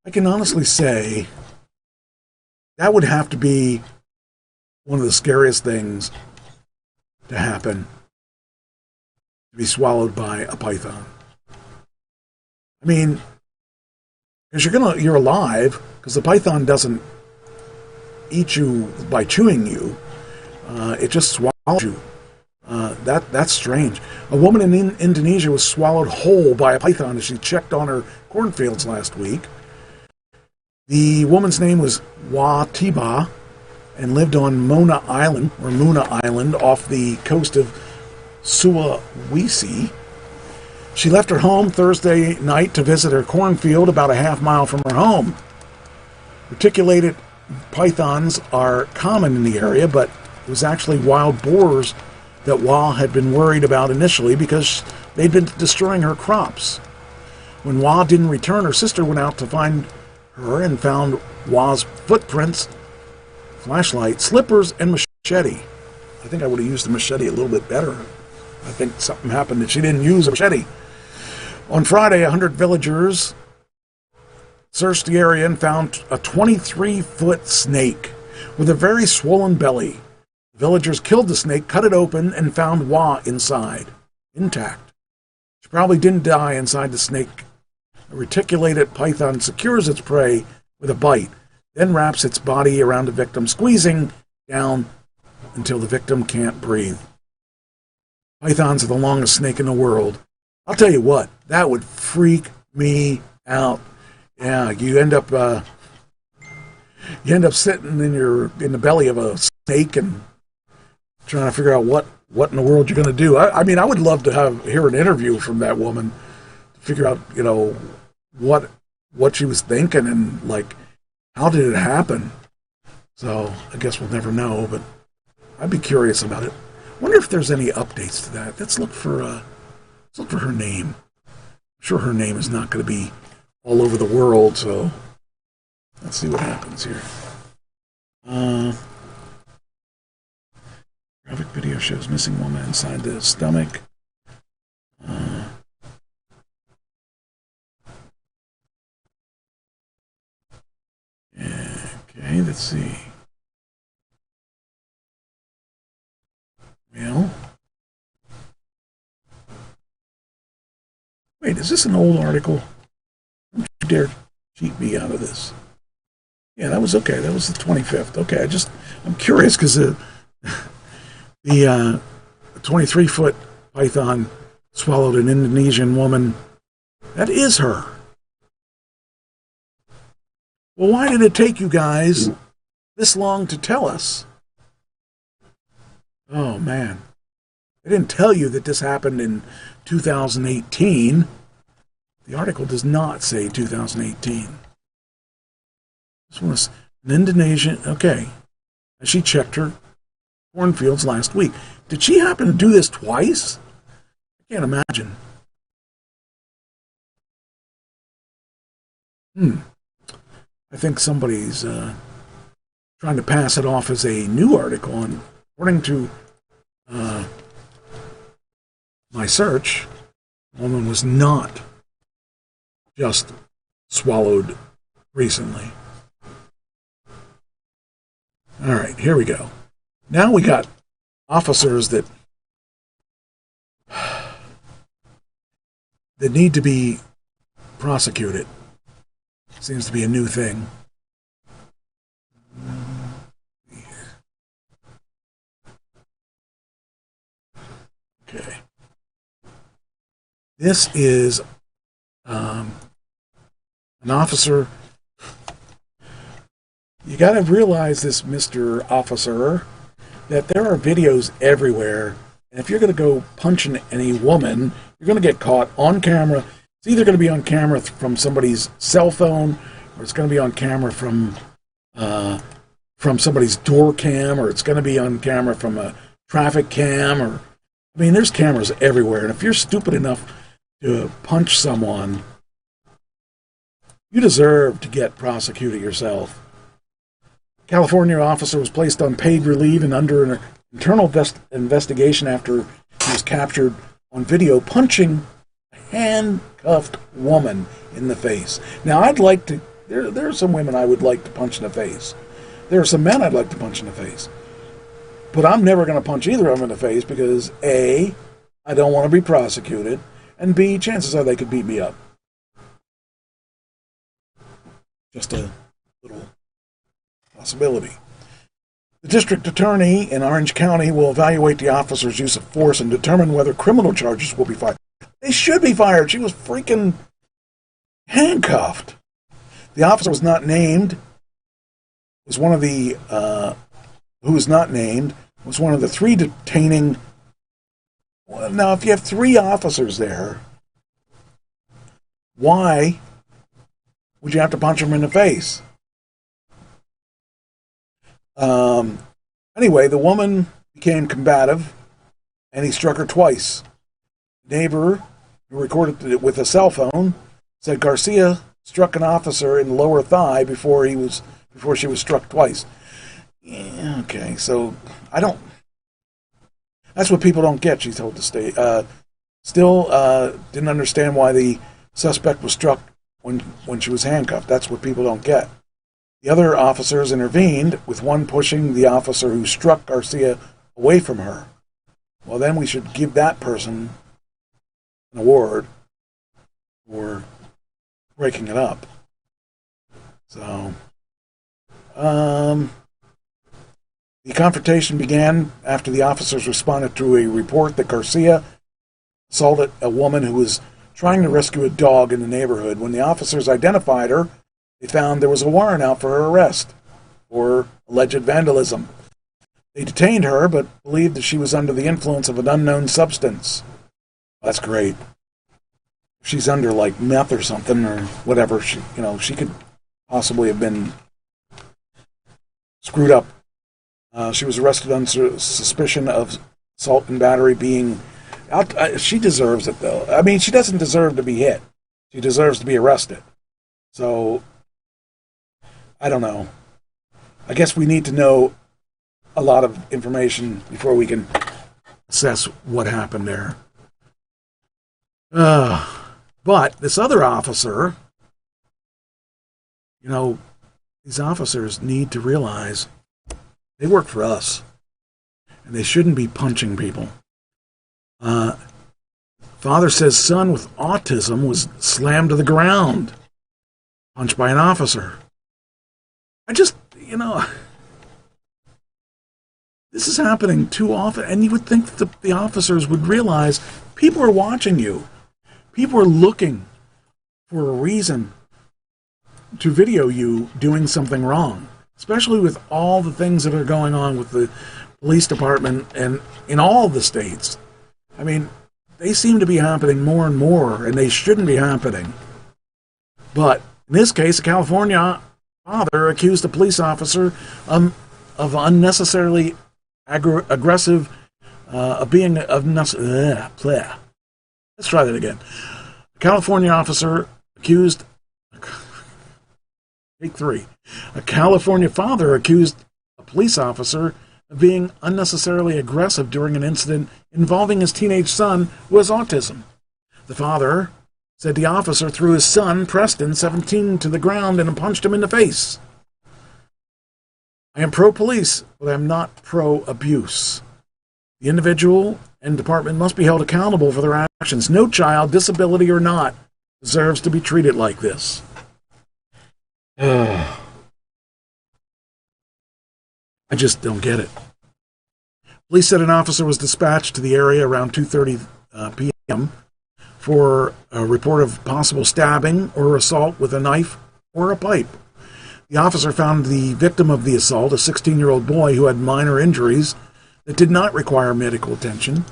I can honestly say that would have to be one of the scariest things to happen, to be swallowed by a python. I mean, because you're alive, because the python doesn't eat you by chewing you. It just swallows you. That's strange. A woman in Indonesia was swallowed whole by a python as she checked on her cornfields last week. The woman's name was Wa Tiba and lived on Mona Island off the coast of Sulawesi. She left her home Thursday night to visit her cornfield about a half mile from her home. Reticulated pythons are common in the area, but it was actually wild boars that Wa had been worried about initially because they'd been destroying her crops. When Wa didn't return, her sister went out to find her and found Wa's footprints, flashlight, slippers, and machete. I think I would have used the machete a little bit better. I think something happened that she didn't use a machete. On Friday, 100 villagers searched the area and found a 23-foot snake with a very swollen belly. The villagers killed the snake, cut it open, and found Wa inside, intact. She probably didn't die inside the snake. A reticulated python secures its prey with a bite, then wraps its body around the victim, squeezing down until the victim can't breathe. Pythons are the longest snake in the world. I'll tell you what, that would freak me out. Yeah, you end up sitting in the belly of a snake and trying to figure out what in the world you're going to do. I mean, I would love to hear an interview from that woman to figure out, you know, what she was thinking and like how did it happen. So I guess we'll never know, but I'd be curious about it. Wonder if there's any updates to that. Let's look for her name. I'm sure her name is not going to be all over the world, so let's see what happens here. Graphic video shows missing woman inside the stomach. Okay, let's see. Well, wait, is this an old article? Don't you dare cheat me out of this. Yeah, that was okay. That was the 25th. Okay, I'm curious because the 23-foot python swallowed an Indonesian woman. That is her. Well, why did it take you guys this long to tell us? Oh, man. They didn't tell you that this happened in 2018. The article does not say 2018. This was an Indonesian. Okay. She checked her cornfields last week. Did she happen to do this twice? I can't imagine. I think somebody's trying to pass it off as a new article, and according to my search, the woman was not just swallowed recently. All right, here we go. Now we got officers that need to be prosecuted. Seems to be a new thing. Okay. This is an officer. You got to realize this, Mr. Officer, that there are videos everywhere. And if you're going to go punching any woman, you're going to get caught on camera. It's either going to be on camera from somebody's cell phone, or it's going to be on camera from somebody's door cam, or it's going to be on camera from a traffic cam. I mean, there's cameras everywhere. And if you're stupid enough to punch someone, you deserve to get prosecuted yourself. California officer was placed on paid relief and under an internal investigation after he was captured on video punching a handcuffed woman in the face. Now, I'd like to... There are some women I would like to punch in the face. There are some men I'd like to punch in the face. But I'm never going to punch either of them in the face because, A, I don't want to be prosecuted, and B, chances are they could beat me up. Just a little possibility. The district attorney in Orange County will evaluate the officer's use of force and determine whether criminal charges will be fired. They should be fired. She was freaking handcuffed. The officer was not named. Was one of the who was not named was one of the three detaining. Well, now, if you have three officers there, why would you have to punch them in the face? Anyway, the woman became combative, and he struck her twice. Neighbor, who recorded it with a cell phone, said Garcia struck an officer in the lower thigh before she was struck twice. Yeah, okay, so I don't. That's what people don't get. She told the state. Still didn't understand why the suspect was struck when she was handcuffed. That's what people don't get. The other officers intervened, with one pushing the officer who struck Garcia away from her. Well, then we should give that person an award for breaking it up. So, the confrontation began after the officers responded to a report that Garcia assaulted a woman who was trying to rescue a dog in the neighborhood. When the officers identified her, they found there was a warrant out for her arrest for alleged vandalism. They detained her, but believed that she was under the influence of an unknown substance. That's great. If she's under like meth or something or whatever, she could possibly have been screwed up She was arrested on suspicion of assault and battery being... she deserves it, though. I mean, she doesn't deserve to be hit. She deserves to be arrested. So, I don't know. I guess we need to know a lot of information before we can assess what happened there. But this other officer, you know, these officers need to realize they work for us, and they shouldn't be punching people. Father says son with autism was slammed to the ground, punched by an officer. I just, you know, this is happening too often, and you would think that the officers would realize people are watching you. People are looking for a reason to video you doing something wrong, especially with all the things that are going on with the police department and in all the states. I mean, they seem to be happening more and more, and they shouldn't be happening. But in this case, a California father accused a police officer of unnecessarily aggressive, being let's try that again. A California officer accused... Take 3. A California father accused a police officer of being unnecessarily aggressive during an incident involving his teenage son who has autism. The father said the officer threw his son, Preston, 17, to the ground and punched him in the face. I am pro-police, but I am not pro-abuse. The individual and department must be held accountable for their actions. No child, disability or not, deserves to be treated like this. I just don't get it. Police said an officer was dispatched to the area around 2:30 p.m. for a report of possible stabbing or assault with a knife or a pipe. The officer found the victim of the assault, a 16-year-old boy who had minor injuries that did not require medical attention.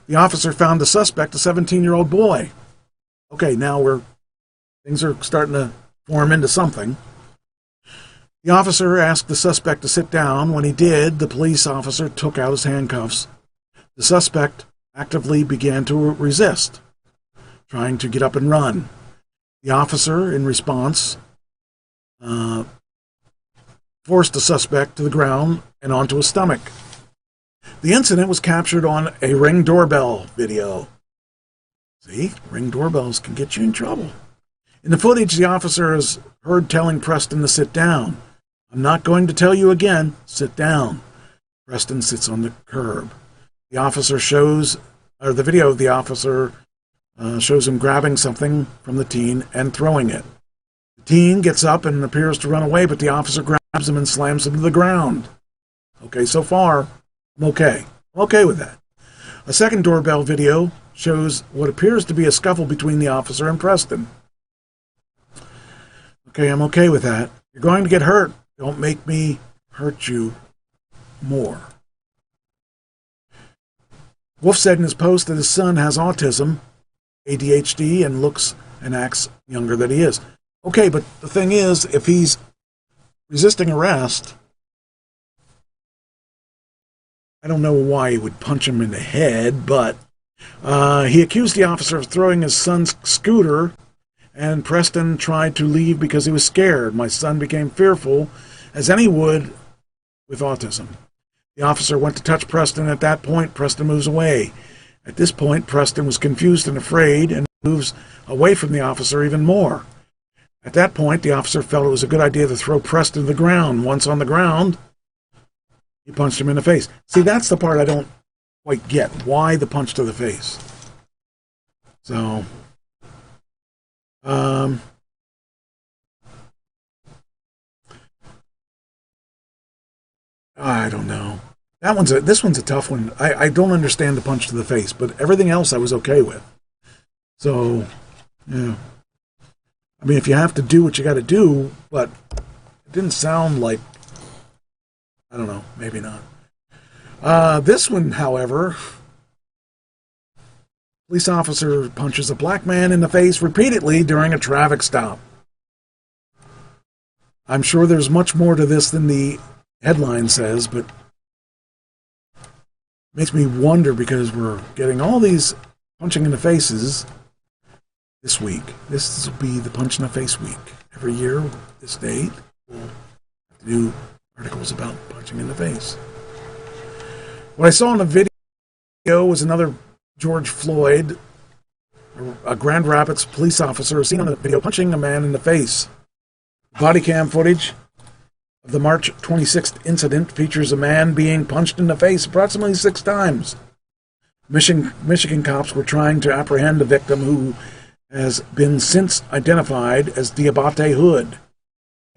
The officer found the suspect, a 17-year-old boy. Okay, now things are starting to form into something. The officer asked the suspect to sit down. When he did, the police officer took out his handcuffs. The suspect actively began to resist, trying to get up and run. The officer, in response, forced the suspect to the ground and onto his stomach. The incident was captured on a Ring doorbell video. See, Ring doorbells can get you in trouble. In the footage, the officer is heard telling Preston to sit down. I'm not going to tell you again, sit down. Preston sits on the curb. The video of the officer shows him grabbing something from the teen and throwing it. The teen gets up and appears to run away, but the officer grabs him and slams him to the ground. Okay, so far, I'm okay. I'm okay with that. A second doorbell video shows what appears to be a scuffle between the officer and Preston. Okay, I'm okay with that. You're going to get hurt. Don't make me hurt you more. Wolf said in his post that his son has autism, ADHD, and looks and acts younger than he is. Okay, but the thing is, if he's resisting arrest, I don't know why he would punch him in the head, but he accused the officer of throwing his son's scooter, and Preston tried to leave because he was scared. My son became fearful, as any would with autism. The officer went to touch Preston. At that point, Preston moves away. At this point, Preston was confused and afraid and moves away from the officer even more. At that point, the officer felt it was a good idea to throw Preston to the ground. Once on the ground, he punched him in the face. See, that's the part I don't quite get. Why the punch to the face? So, I don't know. This one's a tough one. I don't understand the punch to the face, but everything else I was okay with. So, yeah. I mean, if you have to do what you got to do, but it didn't sound like, I don't know, maybe not. This one, however, police officer punches a black man in the face repeatedly during a traffic stop. I'm sure there's much more to this than the headline says, but makes me wonder because we're getting all these punching in the faces this week. This will be the punch in the face week. Every year, this date, we'll have to do articles about punching in the face. What I saw in the video was another George Floyd, a Grand Rapids police officer, seen on the video punching a man in the face. Body cam footage of the March 26th incident features a man being punched in the face approximately 6 times. Michigan cops were trying to apprehend the victim, who has been since identified as Diabate Hood.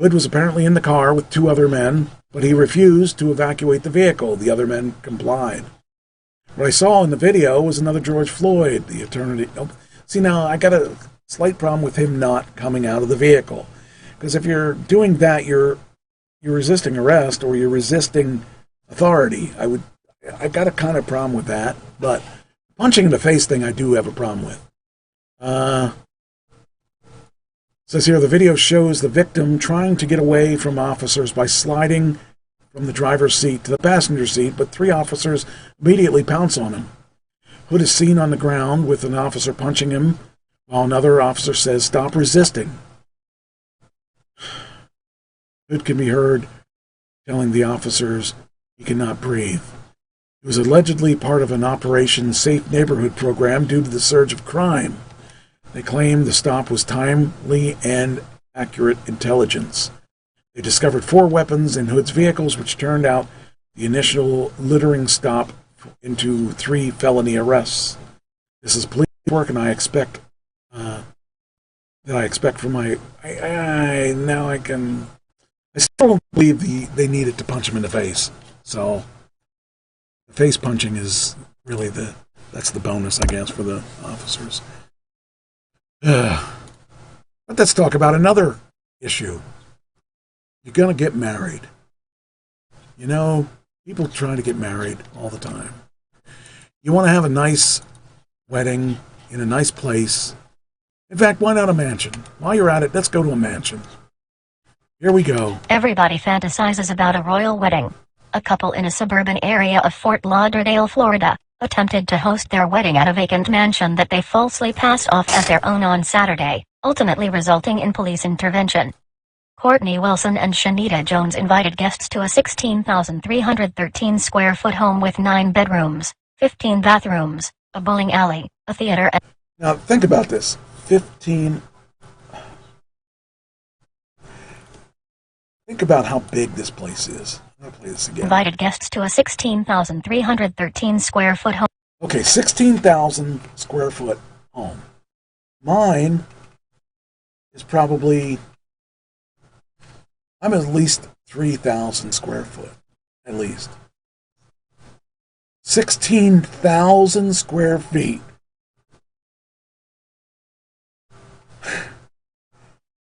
Hood was apparently in the car with 2 other men, but he refused to evacuate the vehicle. The other men complied. What I saw in the video was another George Floyd, the attorney. See, now I got a slight problem with him not coming out of the vehicle, because if you're doing that, you're resisting arrest or you're resisting authority. I got a kind of problem with that, but punching in the face thing I do have a problem with. Says here, the video shows the victim trying to get away from officers by sliding from the driver's seat to the passenger seat, but 3 officers immediately pounce on him. Hood is seen on the ground with an officer punching him, while another officer says, "Stop resisting." Hood can be heard telling the officers he cannot breathe. It was allegedly part of an Operation Safe Neighborhood program due to the surge of crime. They claim the stop was timely and accurate intelligence. They discovered 4 weapons in Hood's vehicles, which turned out the initial littering stop into 3 felony arrests. This is police work, and I expect from my. I still don't believe they needed to punch him in the face. So the face punching is really that's the bonus, I guess, for the officers. But let's talk about another issue. You're going to get married. You know, people try to get married all the time. You want to have a nice wedding in a nice place. In fact, why not a mansion? While you're at it, let's go to a mansion. Here we go. Everybody fantasizes about a royal wedding. A couple in a suburban area of Fort Lauderdale, Florida, attempted to host their wedding at a vacant mansion that they falsely passed off as their own on Saturday, ultimately resulting in police intervention. Courtney Wilson and Shanita Jones invited guests to a 16,313 square foot home with 9 bedrooms, 15 bathrooms, a bowling alley, a theater, and... Now, think about this. 15... Think about how big this place is. I'm going to play this again. Invited guests to a 16,313 square foot home. Okay, 16,000 square foot home. Mine is probably... I'm at least 3,000 square foot, at least. 16,000 square feet.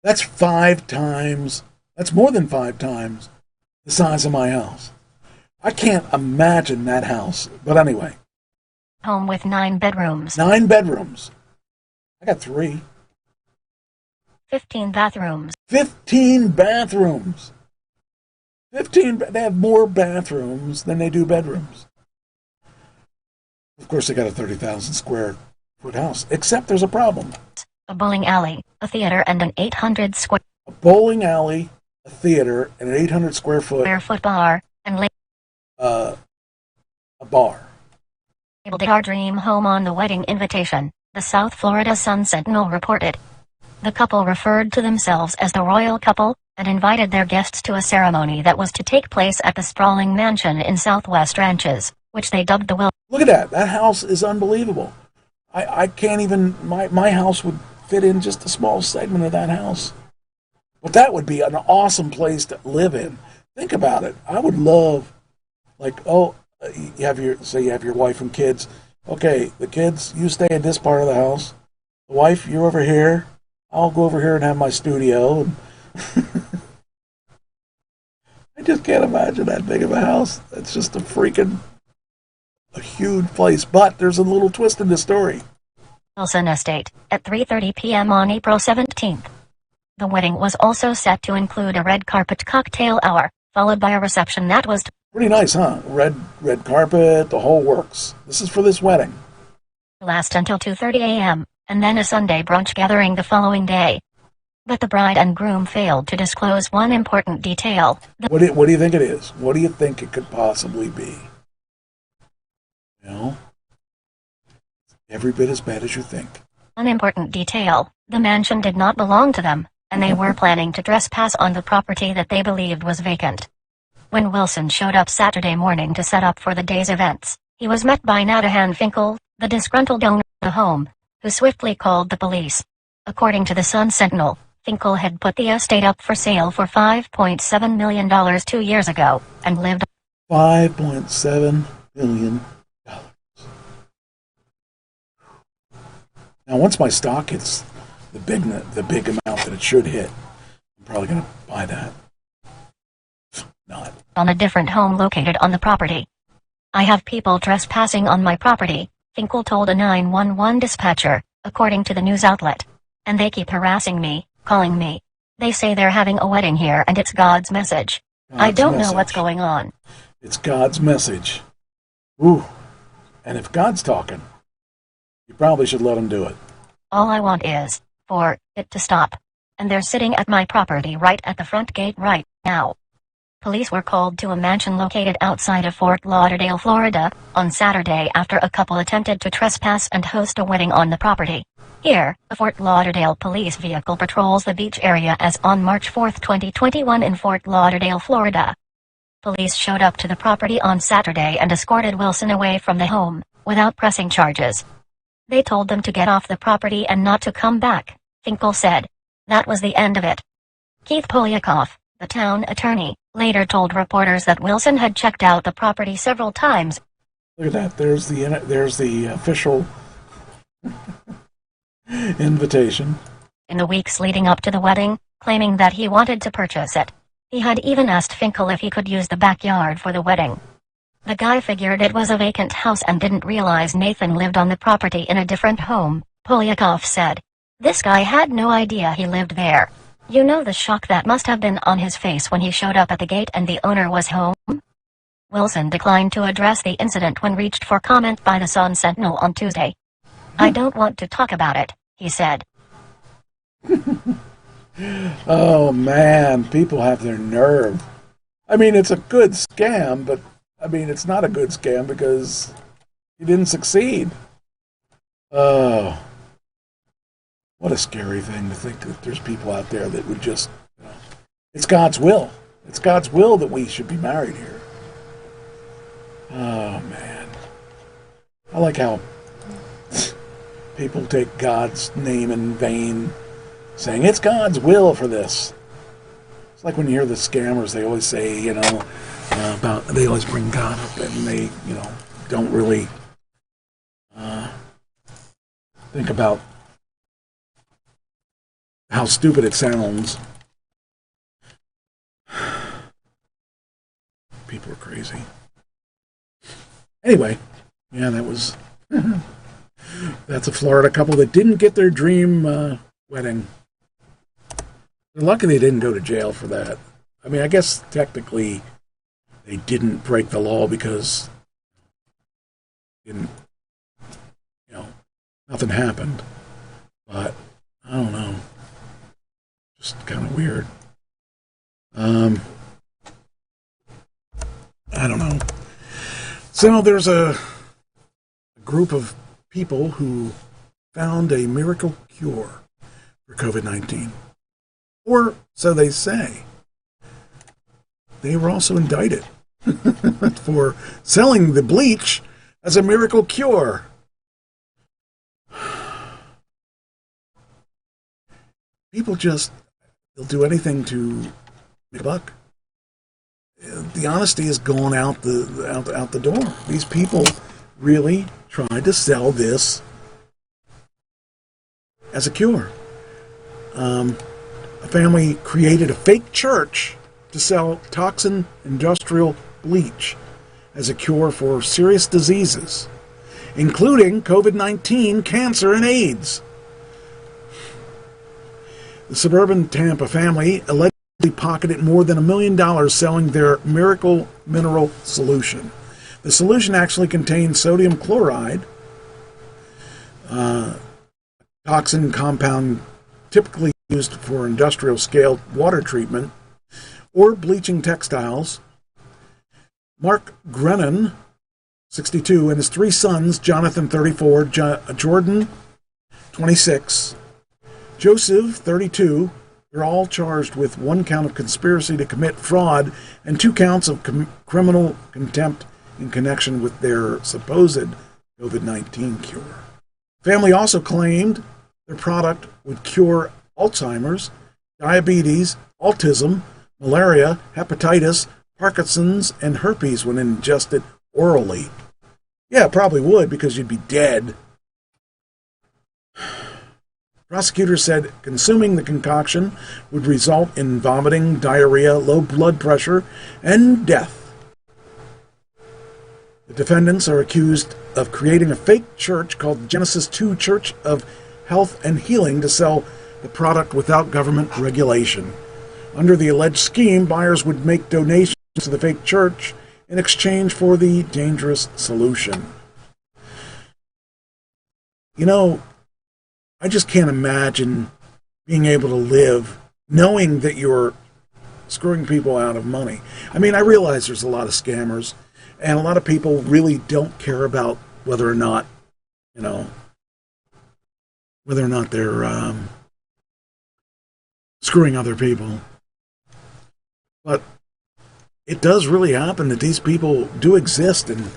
That's 5 times, that's more than 5 times the size of my house. I can't imagine that house, but anyway. Home with 9 bedrooms. 9 bedrooms. I got 3. 15 bathrooms. 15 bathrooms. They have more bathrooms than they do bedrooms. Of course, they got a 30,000 square foot house, except there's a problem. A bowling alley, a theater, and an 800 square... A bowling alley, a theater, and an 800 square foot bar, and a bar. Our dream home on the wedding invitation, the South Florida Sun Sentinel reported. The couple referred to themselves as the royal couple, and invited their guests to a ceremony that was to take place at the sprawling mansion in Southwest Ranches, which they dubbed the Will. Look at that. That house is unbelievable. I can't even... My house would fit in just a small segment of that house. But that would be an awesome place to live in. Think about it. I would love... you have your wife and kids. Okay, the kids, you stay in this part of the house. The wife, you're over here. I'll go over here and have my studio. I just can't imagine that big of a house. It's just a huge place. But there's a little twist in the story. Wilson Estate, at 3:30 p.m. on April 17th. The wedding was also set to include a red carpet cocktail hour, followed by a reception that was pretty nice, huh? Red carpet, the whole works. This is for this wedding. to last until 2:30 a.m., and then a Sunday brunch gathering the following day. But the bride and groom failed to disclose one important detail. What do you think it is? What do you think it could possibly be? You know? Every bit as bad as you think. An important detail. The mansion did not belong to them, and they were planning to trespass on the property that they believed was vacant. When Wilson showed up Saturday morning to set up for the day's events, he was met by Natahan Finkel, the disgruntled owner of the home, who swiftly called the police. According to the Sun-Sentinel, Finkel had put the estate up for sale for $5.7 million 2 years ago, and lived $5.7 million. Now, once my stock hits the big amount that it should hit, I'm probably going to buy that. Not. On a different home located on the property. I have people trespassing on my property, Finkel told a 911 dispatcher, according to the news outlet. And they keep harassing me, calling me. They say they're having a wedding here and it's God's message. I don't know what's going on. It's God's message. Ooh. And if God's talking, you probably should let him do it. All I want is for it to stop. And they're sitting at my property right at the front gate right now. Police were called to a mansion located outside of Fort Lauderdale, Florida, on Saturday after a couple attempted to trespass and host a wedding on the property. Here, a Fort Lauderdale police vehicle patrols the beach area as on March 4, 2021 in Fort Lauderdale, Florida. Police showed up to the property on Saturday and escorted Wilson away from the home, without pressing charges. They told them to get off the property and not to come back, Finkel said. That was the end of it. Keith Polyakoff, the town attorney, later told reporters that Wilson had checked out the property several times. Look at that. There's the official invitation. In the weeks leading up to the wedding, claiming that he wanted to purchase it. He had even asked Finkel if he could use the backyard for the wedding. The guy figured it was a vacant house and didn't realize Nathan lived on the property in a different home, Polyakoff said. This guy had no idea he lived there. You know the shock that must have been on his face when he showed up at the gate and the owner was home? Wilson declined to address the incident when reached for comment by the Sun-Sentinel on Tuesday. I don't want to talk about it, he said. Oh man, people have their nerve. I mean, it's a good scam, but I mean, it's not a good scam because he didn't succeed. Oh. What a scary thing to think that there's people out there that would just, you know, it's God's will. It's God's will that we should be married here. Oh, man. I like how people take God's name in vain, saying it's God's will for this. It's like when you hear the scammers, they always say, you know, they always bring God up and they, you know, don't really think about how stupid it sounds. People are crazy. Anyway, yeah, that was... that's a Florida couple that didn't get their dream wedding. They're lucky they didn't go to jail for that. I mean, I guess technically they didn't break the law because nothing happened. But I don't know. Just kind of weird. I don't know. So there's a group of people who found a miracle cure for COVID-19. Or so they say. They were also indicted for selling the bleach as a miracle cure. People just, they'll do anything to make a buck. The honesty is going out the door. These people really tried to sell this as a cure. A family created a fake church to sell toxin industrial bleach as a cure for serious diseases, including COVID-19, cancer, and AIDS. The suburban Tampa family allegedly pocketed more than $1 million selling their miracle mineral solution. The solution actually contains sodium chloride, toxin compound typically used for industrial scale water treatment or bleaching textiles. Mark Grennan, 62, and his 3 sons, Jonathan, 34, Jordan, 26, Joseph, 32, they're all charged with 1 count of conspiracy to commit fraud and 2 counts of criminal contempt in connection with their supposed COVID-19 cure. Family also claimed their product would cure Alzheimer's, diabetes, autism, malaria, hepatitis, Parkinson's, and herpes when ingested orally. Yeah, it probably would, because you'd be dead. Prosecutors said consuming the concoction would result in vomiting, diarrhea, low blood pressure, and death. The defendants are accused of creating a fake church called Genesis 2 Church of Health and Healing to sell the product without government regulation. Under the alleged scheme, buyers would make donations to the fake church in exchange for the dangerous solution. You know, I just can't imagine being able to live knowing that you're screwing people out of money. I mean, I realize there's a lot of scammers, and a lot of people really don't care about whether or not, you know, whether or not they're screwing other people. But it does really happen that these people do exist, and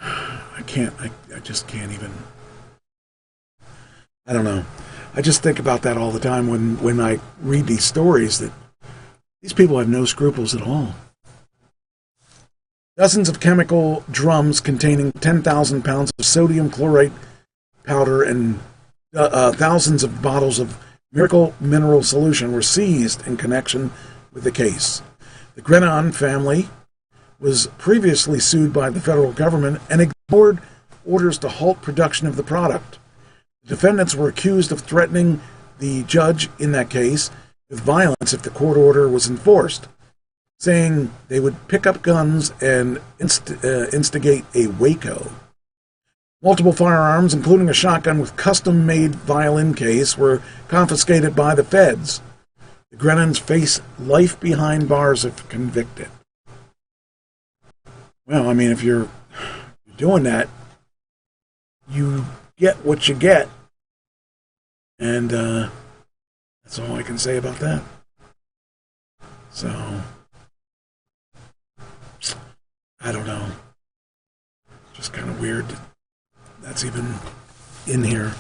I just can't even, I don't know. I just think about that all the time when I read these stories, that these people have no scruples at all. Dozens of chemical drums containing 10,000 pounds of sodium chloride powder and thousands of bottles of miracle mineral solution were seized in connection with the case. The Grennan family was previously sued by the federal government and ignored orders to halt production of the product. The defendants were accused of threatening the judge in that case with violence if the court order was enforced, saying they would pick up guns and instigate a Waco. Multiple firearms, including a shotgun with custom-made violin case, were confiscated by the feds. The Grennans face life behind bars if convicted. Well, I mean, if you're doing that, you get what you get. And that's all I can say about that. So, I don't know. Just kind of weird that that's even in here.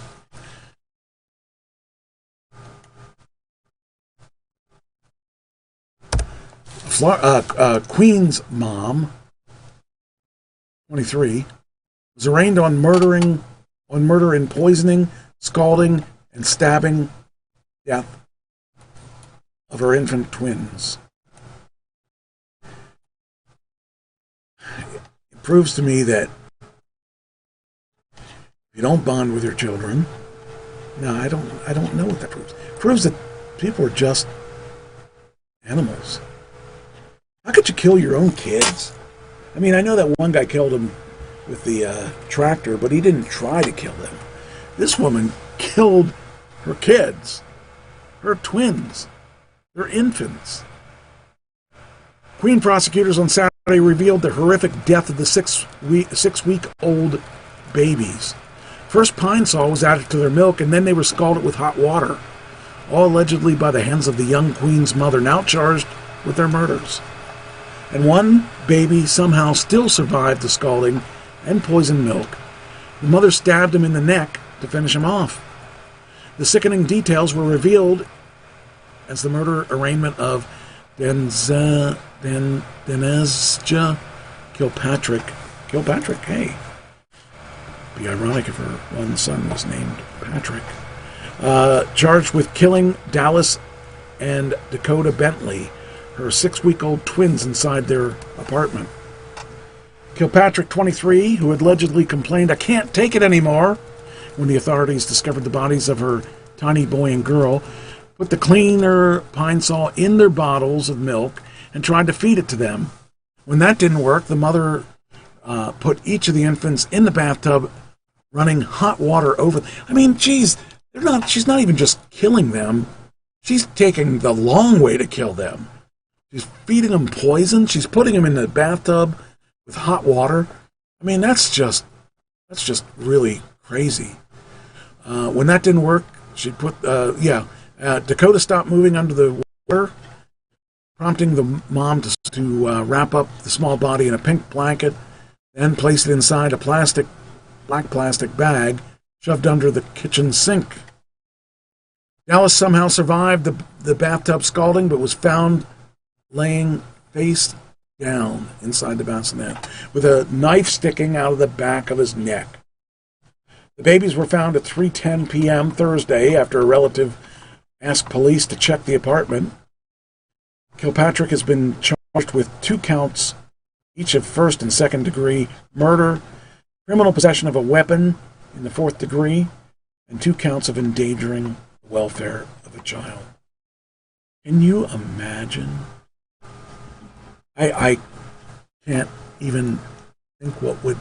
Queen's mom, 23, was arraigned on murder and poisoning, scalding, and stabbing death of her infant twins. It proves to me that if you don't bond with your children, no, I don't know what that proves. It proves that people are just animals. How could you kill your own kids? I mean, I know that one guy killed him with the tractor, but he didn't try to kill them. This woman killed her kids, her twins, their infants. Queen prosecutors on Saturday revealed the horrific death of the six-week-old babies. First, pine sol was added to their milk, and then they were scalded with hot water, all allegedly by the hands of the young queen's mother, now charged with their murders. And one baby somehow still survived the scalding and poisoned milk. The mother stabbed him in the neck to finish him off. The sickening details were revealed as the murder arraignment of Denezja Kilpatrick, hey. Be ironic if her one son was named Patrick. Charged with killing Dallas and Dakota Bentley, her 6-week-old twins, inside their apartment. Kilpatrick, 23, who had allegedly complained, "I can't take it anymore," when the authorities discovered the bodies of her tiny boy and girl, put the cleaner Pine Sol in their bottles of milk and tried to feed it to them. When that didn't work, the mother put each of the infants in the bathtub, running hot water over. I mean, geez, she's not even just killing them. She's taking the long way to kill them. She's feeding them poison. She's putting them in the bathtub with hot water. I mean, that's just really crazy. When that didn't work, she put, Dakota stopped moving under the water, prompting the mom to wrap up the small body in a pink blanket, then place it inside a black plastic bag shoved under the kitchen sink. Dallas somehow survived the bathtub scalding, but was found laying face down inside the bassinet with a knife sticking out of the back of his neck. The babies were found at 3:10 p.m. Thursday after a relative asked police to check the apartment. Kilpatrick has been charged with 2 counts, each of first and second degree murder, criminal possession of a weapon in the 4th degree, and 2 counts of endangering the welfare of a child. Can you imagine? I can't even think what would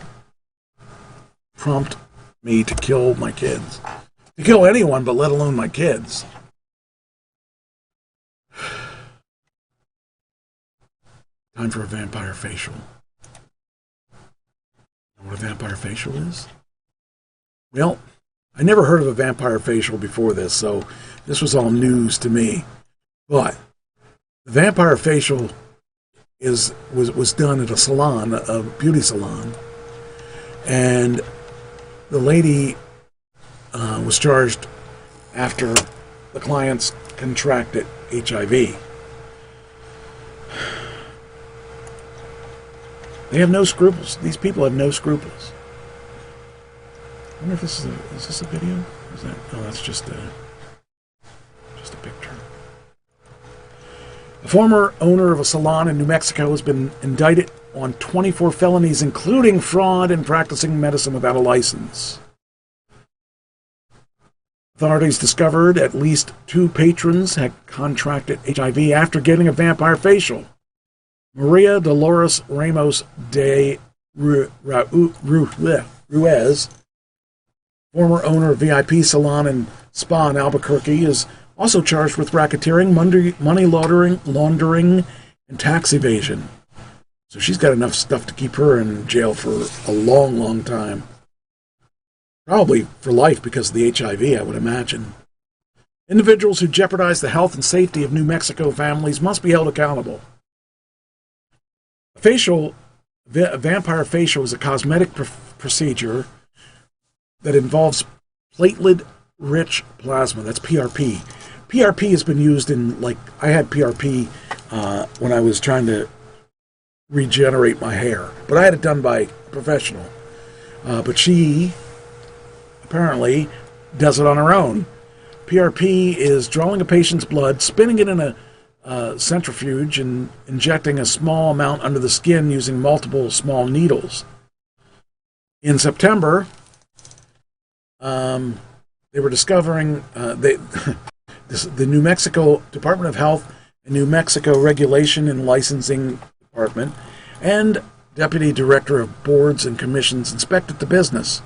prompt me to kill my kids. To kill anyone, but let alone my kids. Time for a vampire facial. Know what a vampire facial is? Well, I never heard of a vampire facial before this, so this was all news to me. But the vampire facial was done at a salon, a beauty salon, and the lady was charged after the clients contracted HIV. They have no scruples. These people have no scruples. I wonder if is this a video? Is that? Oh, that's just a picture. A former owner of a salon in New Mexico has been indicted on 24 felonies, including fraud and practicing medicine without a license. Authorities discovered at least 2 patrons had contracted HIV after getting a vampire facial. Maria Dolores Ramos de Ruiz, former owner of VIP Salon and Spa in Albuquerque, is also charged with racketeering, money laundering, and tax evasion. So she's got enough stuff to keep her in jail for a long, long time. Probably for life because of the HIV, I would imagine. Individuals who jeopardize the health and safety of New Mexico families must be held accountable. A vampire facial is a cosmetic procedure that involves platelet-rich plasma. That's PRP. PRP has been used in, I had PRP when I was trying to regenerate my hair, but I had it done by a professional. But she apparently does it on her own. PRP is drawing a patient's blood, spinning it in a centrifuge, and injecting a small amount under the skin using multiple small needles. In September, they were discovering the New Mexico Department of Health and New Mexico Regulation and Licensing Department and Deputy Director of Boards and Commissions inspected the business,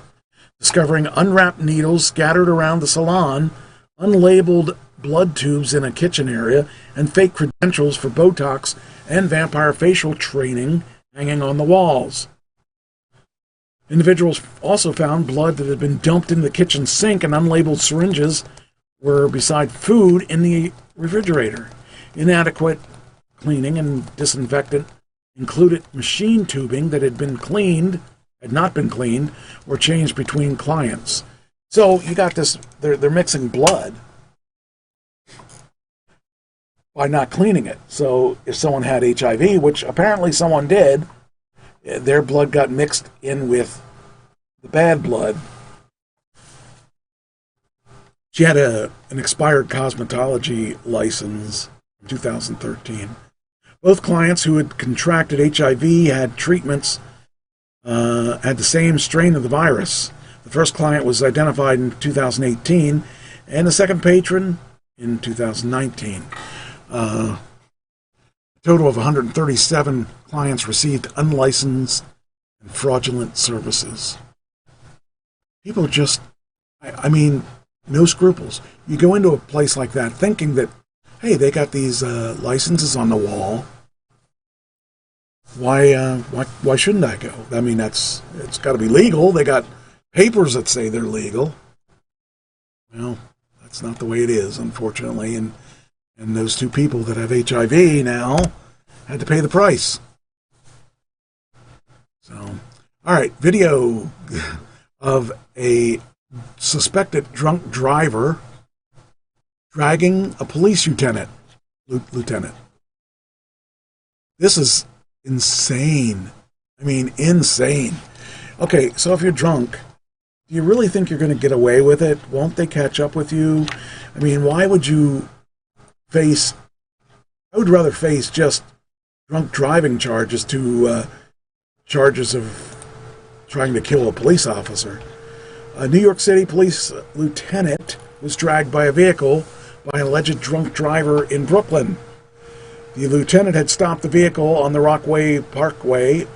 discovering unwrapped needles scattered around the salon, unlabeled blood tubes in a kitchen area, and fake credentials for Botox and vampire facial training hanging on the walls. Individuals also found blood that had been dumped in the kitchen sink, and unlabeled syringes were beside food in the refrigerator. Inadequate cleaning and disinfectant included machine tubing that had not been cleaned or changed between clients. So you got this, they're mixing blood by not cleaning it. So if someone had HIV, which apparently someone did, their blood got mixed in with the bad blood. She had an expired cosmetology license in 2013. Both clients who had contracted HIV had treatments, had the same strain of the virus. The first client was identified in 2018, and the second patron in 2019. A total of 137 clients received unlicensed and fraudulent services. People just, I mean, no scruples. You go into a place like that thinking that, hey, they got these licenses on the wall. Why shouldn't I go? I mean, it's got to be legal. They got papers that say they're legal. Well, that's not the way it is, unfortunately. And those two people that have HIV now had to pay the price. So, all right, video of a suspected drunk driver dragging a police lieutenant. This is insane. I mean, insane. Okay, so if you're drunk, do you really think you're going to get away with it? Won't they catch up with you? I mean, why would you face... I would rather face just drunk driving charges to charges of trying to kill a police officer. A New York City police lieutenant was dragged by a vehicle by an alleged drunk driver in Brooklyn. The lieutenant had stopped the vehicle on the Rockaway Parkway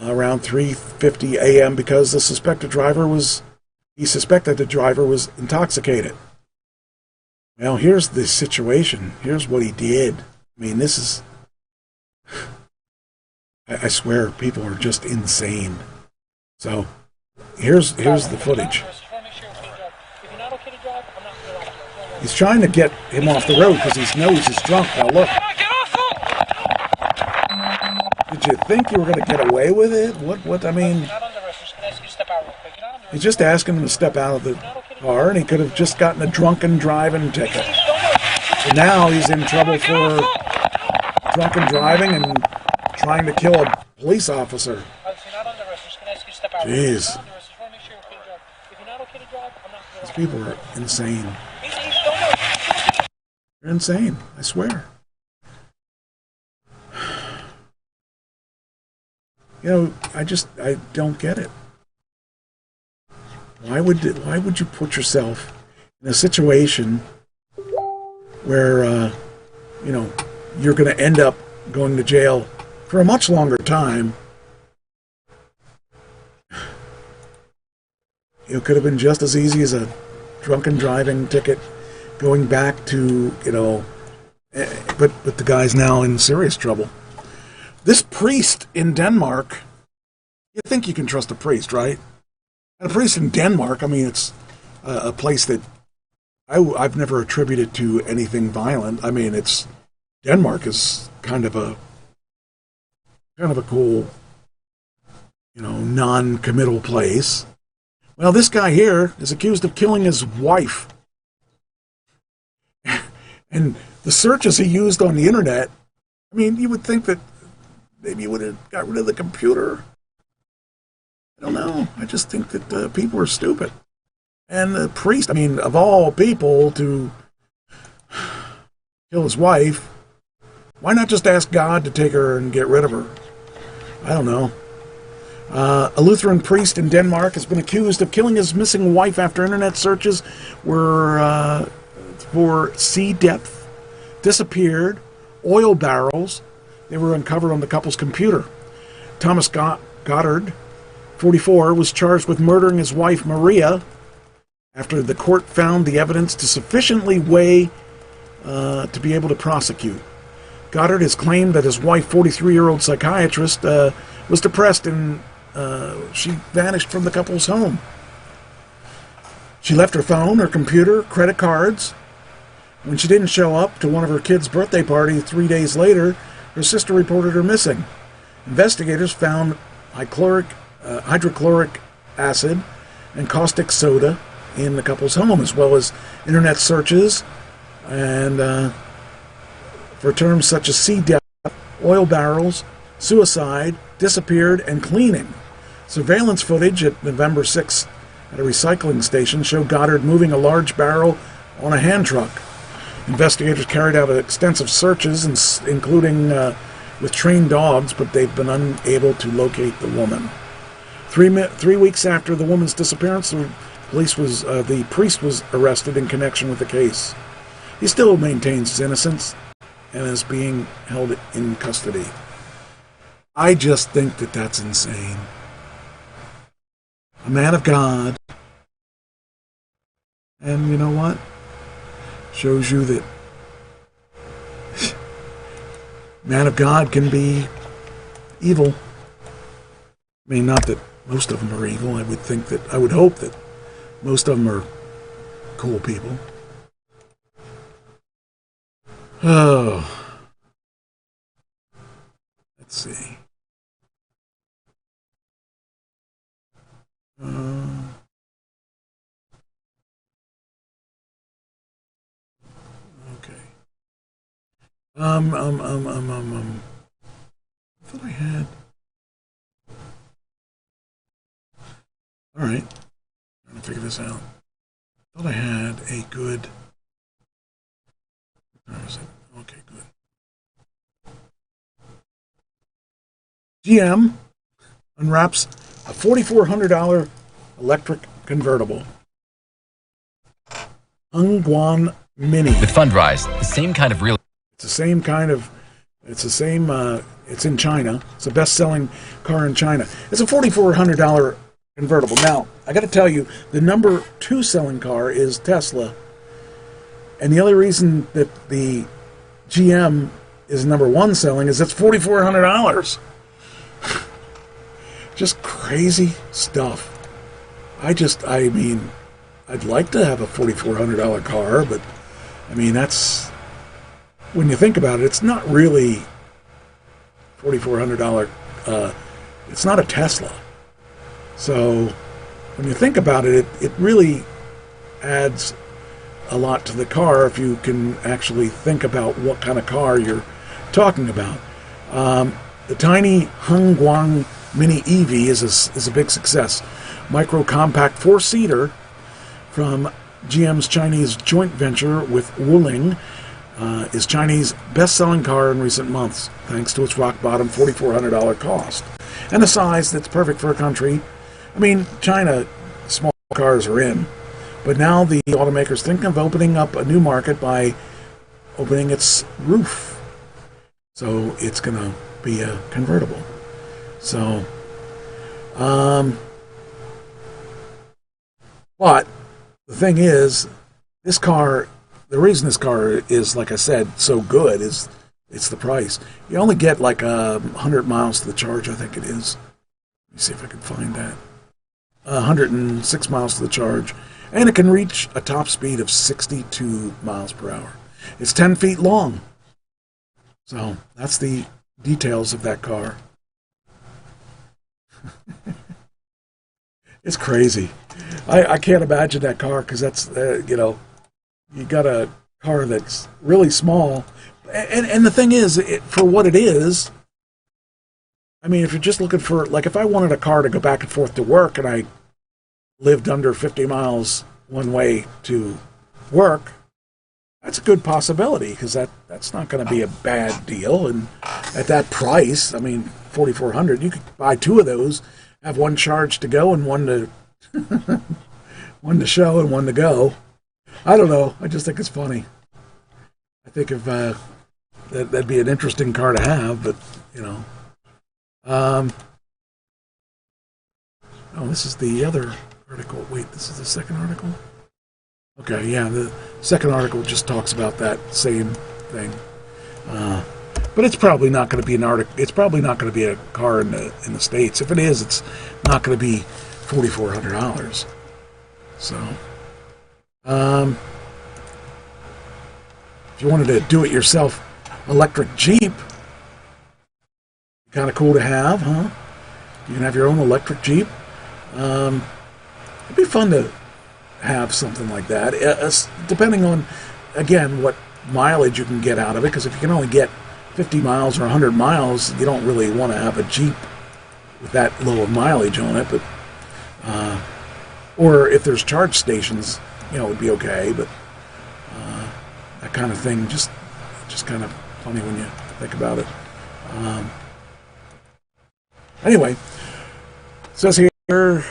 around 3:50 a.m. because he suspected the driver was intoxicated. Well, here's the situation. Here's what he did. I mean, this is... I swear, people are just insane. So, here's the footage. He's trying to get him off the road because he knows he's drunk. Now look. Did you think you were going to get away with it? What, I mean... He's just asking him to step out of the car, and he could have just gotten a drunken driving ticket. And now he's in trouble for drunken driving and trying to kill a police officer. Jeez. These people are insane. They're insane, I swear. You know, I don't get it. Why would you put yourself in a situation where, you know, you're going to end up going to jail for a much longer time? It could have been just as easy as a drunken driving ticket going back to, you know, but the guy's now in serious trouble. This priest in Denmark, you think you can trust a priest, right? And a priest in Denmark, I mean, it's a place that I've never attributed to anything violent. I mean, Denmark is kind of a cool, you know, non-committal place. Well, this guy here is accused of killing his wife. And the searches he used on the internet, I mean, you would think that maybe he would have got rid of the computer. I don't know. I just think that people are stupid. And the priest, I mean, of all people to kill his wife, why not just ask God to take her and get rid of her? I don't know. A Lutheran priest in Denmark has been accused of killing his missing wife after internet searches were for sea depth, disappeared, oil barrels. They were uncovered on the couple's computer. Thomas Goddard, 44, was charged with murdering his wife Maria after the court found the evidence to sufficiently weigh to be able to prosecute. Goddard has claimed that his wife, 43-year-old psychiatrist, was depressed and she vanished from the couple's home. She left her phone, her computer, credit cards. When she didn't show up to one of her kids' birthday party 3 days later, her sister reported her missing. Investigators found hydrochloric acid and caustic soda in the couple's home, as well as internet searches and for terms such as sea depth, oil barrels, suicide, disappeared, and cleaning. Surveillance footage at November 6th at a recycling station showed Goddard moving a large barrel on a hand truck. Investigators carried out extensive searches, including with trained dogs, but they've been unable to locate the woman. 3 weeks after the woman's disappearance, the The priest was arrested in connection with the case. He still maintains his innocence and is being held in custody. I just think that that's insane. A man of God. And you know what? Shows you that man of God can be evil. I mean, not that most of them are evil. I would hope that most of them are cool people. Oh. Let's see. Okay. I thought I had. All right. Trying to figure this out. I thought I had a good. Where is it? Okay, good. GM unwraps a $4,400 electric convertible. Hongguang Mini. With Fundrise, the same kind of real. It's in China. It's the best-selling car in China. It's a $4,400 convertible. Now, I got to tell you, the number 2 selling car is Tesla. And the only reason that the GM is number 1 selling is it's $4,400. Just crazy stuff. I mean, I'd like to have a $4,400 car, but I mean, that's, when you think about it, it's not really $4,400. It's not a Tesla. So when you think about it, it really adds a lot to the car if you can actually think about what kind of car you're talking about. The tiny Hongguang Mini EV is a big success. Micro compact 4-seater from GM's Chinese joint venture with Wuling is Chinese best-selling car in recent months, thanks to its rock-bottom $4,400 cost. And a size that's perfect for a country. I mean, China, small cars are in. But now the automaker's thinking of opening up a new market by opening its roof. So it's going to be a convertible. So, but the thing is, this car, the reason this car is, like I said, so good is it's the price. You only get like 100 miles to the charge, I think it is. Let me see if I can find that. 106 miles to the charge. And it can reach a top speed of 62 miles per hour. It's 10 feet long. So that's the details of that car. It's crazy. I can't imagine that car because that's, you got a car that's really small. And the thing is, for what it is, I mean, if you're just looking for, like if I wanted a car to go back and forth to work and I lived under 50 miles one way to work, that's a good possibility because that's not going to be a bad deal. And at that price, I mean, $4,400, you could buy 2 of those, have one charge to go and one to one to show and one to go. I don't know. I just think it's funny. I think if that'd be an interesting car to have, but oh, this is the other article. Wait, this is the second article? Okay, yeah, the second article just talks about that same thing. But it's probably not going to be it's probably not going to be a car in the States. If it is, it's not going to be $4,400. So, if you wanted to do it yourself electric Jeep, kind of cool to have, huh? You can have your own electric Jeep. It'd be fun to have something like that, depending on, again, what mileage you can get out of it, because if you can only get 50 miles or 100 miles, you don't really want to have a Jeep with that low of mileage on it, but or if there's charge stations, it would be okay, but that kind of thing, just kind of funny when you think about it. Anyway, it says here,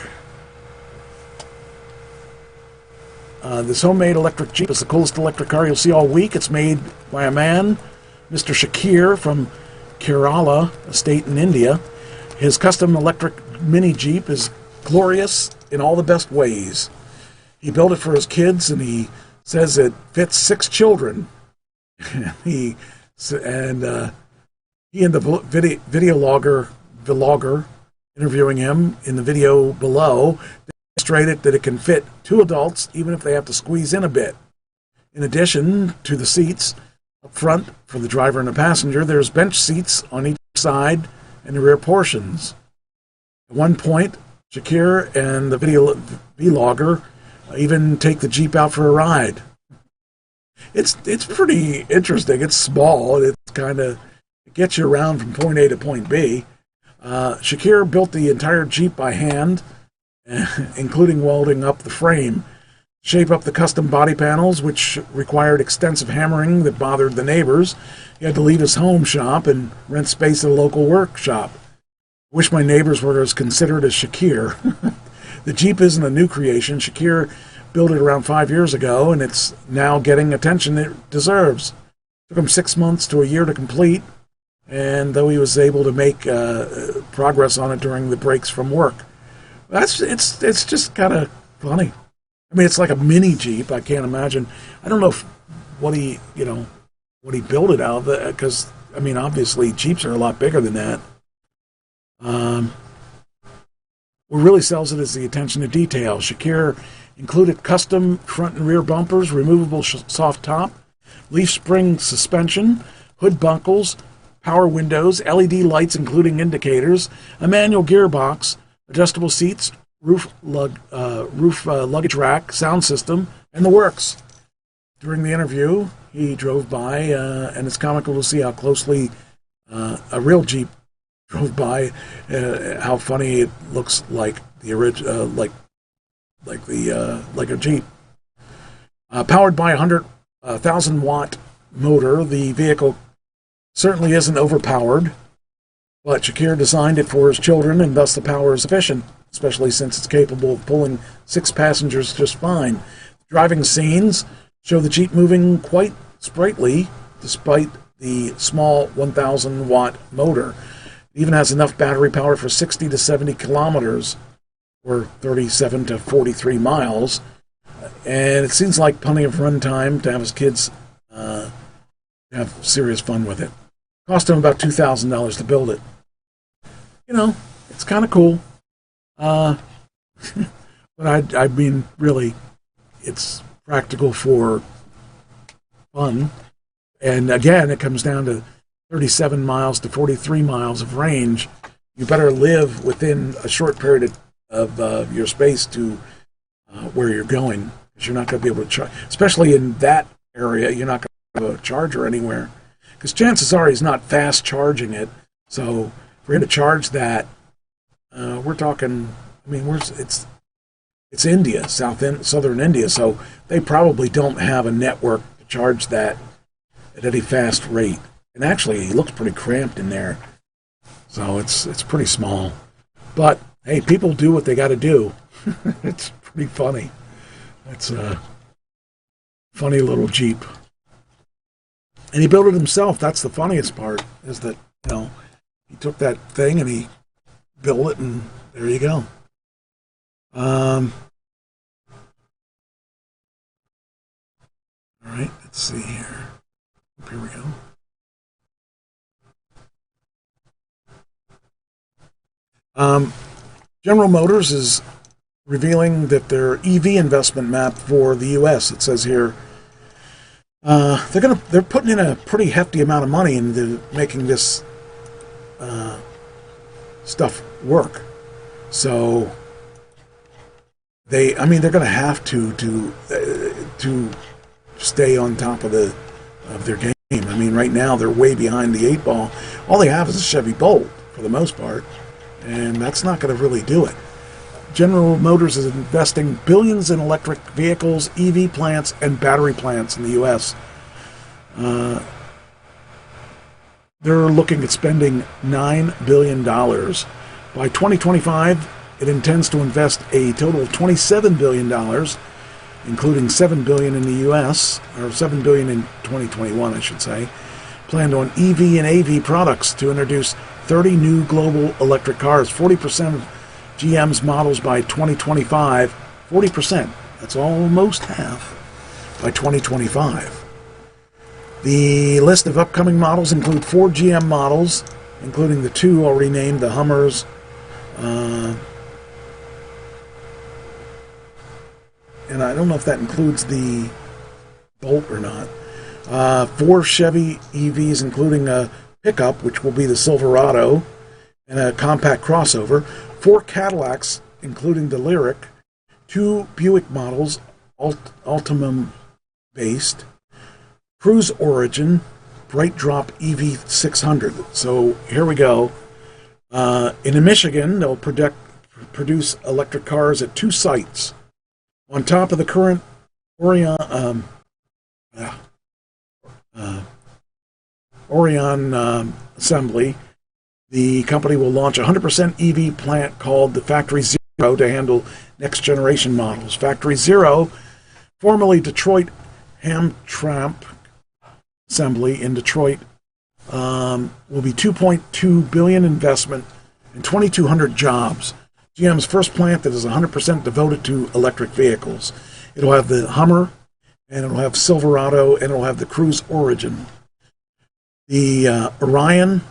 This homemade electric Jeep is the coolest electric car you'll see all week. It's made by a man, Mr. Shakir from Kerala, a state in India. His custom electric mini Jeep is glorious in all the best ways. He built it for his kids, and he says it fits 6 children. he and the vlogger interviewing him in the video below demonstrated that it can fit 2 adults even if they have to squeeze in a bit. In addition to the seats up front for the driver and the passenger, there's bench seats on each side and the rear portions. At one point, Shakir and the video vlogger even take the Jeep out for a ride. It's pretty interesting. It's small. It gets you around from point A to point B. Shakir built the entire Jeep by hand, including welding up the frame, shape up the custom body panels, which required extensive hammering that bothered the neighbors. He had to leave his home shop and rent space at a local workshop. I wish my neighbors were as considerate as Shakir. The Jeep isn't a new creation. Shakir built it around 5 years ago, and it's now getting attention it deserves. It took him 6 months to a year to complete, and though he was able to make progress on it during the breaks from work. It's just kind of funny. I mean, it's like a mini Jeep. I can't imagine. I don't know what he built it out of, because, I mean, obviously Jeeps are a lot bigger than that. What really sells it is the attention to detail. Shakir included custom front and rear bumpers, removable soft top, leaf spring suspension, hood buckles, power windows, LED lights including indicators, a manual gearbox, adjustable seats, roof luggage rack, sound system, and the works. During the interview, he drove by, and it's comical to see how closely a real Jeep drove by. How funny it looks like the original, like a Jeep. Powered by a 100,000 watt motor, the vehicle certainly isn't overpowered, but Shakir designed it for his children, and thus the power is efficient, especially since it's capable of pulling 6 passengers just fine. Driving scenes show the Jeep moving quite sprightly, despite the small 1,000 watt motor. It even has enough battery power for 60 to 70 kilometers, or 37 to 43 miles, and it seems like plenty of run time to have his kids have serious fun with it. Cost him about $2,000 to build it. You know, it's kind of cool. But I mean, really, it's practical for fun. And again, it comes down to 37 miles to 43 miles of range. You better live within a short period of your space to where you're going, because you're not going to be able to charge, especially in that area. You're not going to have a charger anywhere, because chances are he's not fast charging it. So for him to charge that, we're talking. I mean, it's India, southern India, so they probably don't have a network to charge that at any fast rate. And actually, it looks pretty cramped in there, so it's pretty small. But hey, people do what they got to do. It's pretty funny. It's a funny little Jeep. And he built it himself. That's the funniest part, is that, he took that thing and he built it, and there you go. All right, let's see here. Here we go. General Motors is revealing that their EV investment map for the U.S. It says here they're putting in a pretty hefty amount of money into making this stuff work. So they're going to have to stay on top of their game. I mean, right now they're way behind the 8 ball. All they have is a Chevy Bolt for the most part, and that's not going to really do it. General Motors is investing billions in electric vehicles, EV plants, and battery plants in the U.S. They're looking at spending $9 billion. By 2025, it intends to invest a total of $27 billion including $7 billion in the U.S., or $7 billion in 2021, I should say, planned on EV and AV products to introduce 30 new global electric cars, 40% of GM's models by 2025, 40%, that's almost half, by 2025. The list of upcoming models include 4 GM models, including the 2 already named, the Hummers, and I don't know if that includes the Bolt or not. 4 Chevy EVs, including a pickup, which will be the Silverado, and a compact crossover. 4 Cadillacs, including the Lyriq. 2 Buick models, Altima-based. Cruise Origin, Bright Drop EV600. So here we go. In Michigan, they'll produce electric cars at 2 sites. On top of the current Orion assembly, the company will launch a 100% EV plant called the Factory Zero to handle next-generation models. Factory Zero, formerly Detroit Hamtramck Assembly in Detroit, will be $2.2 billion investment and 2,200 jobs. GM's first plant that is 100% devoted to electric vehicles. It'll have the Hummer, and it'll have Silverado, and it'll have the Cruise Origin. The Orion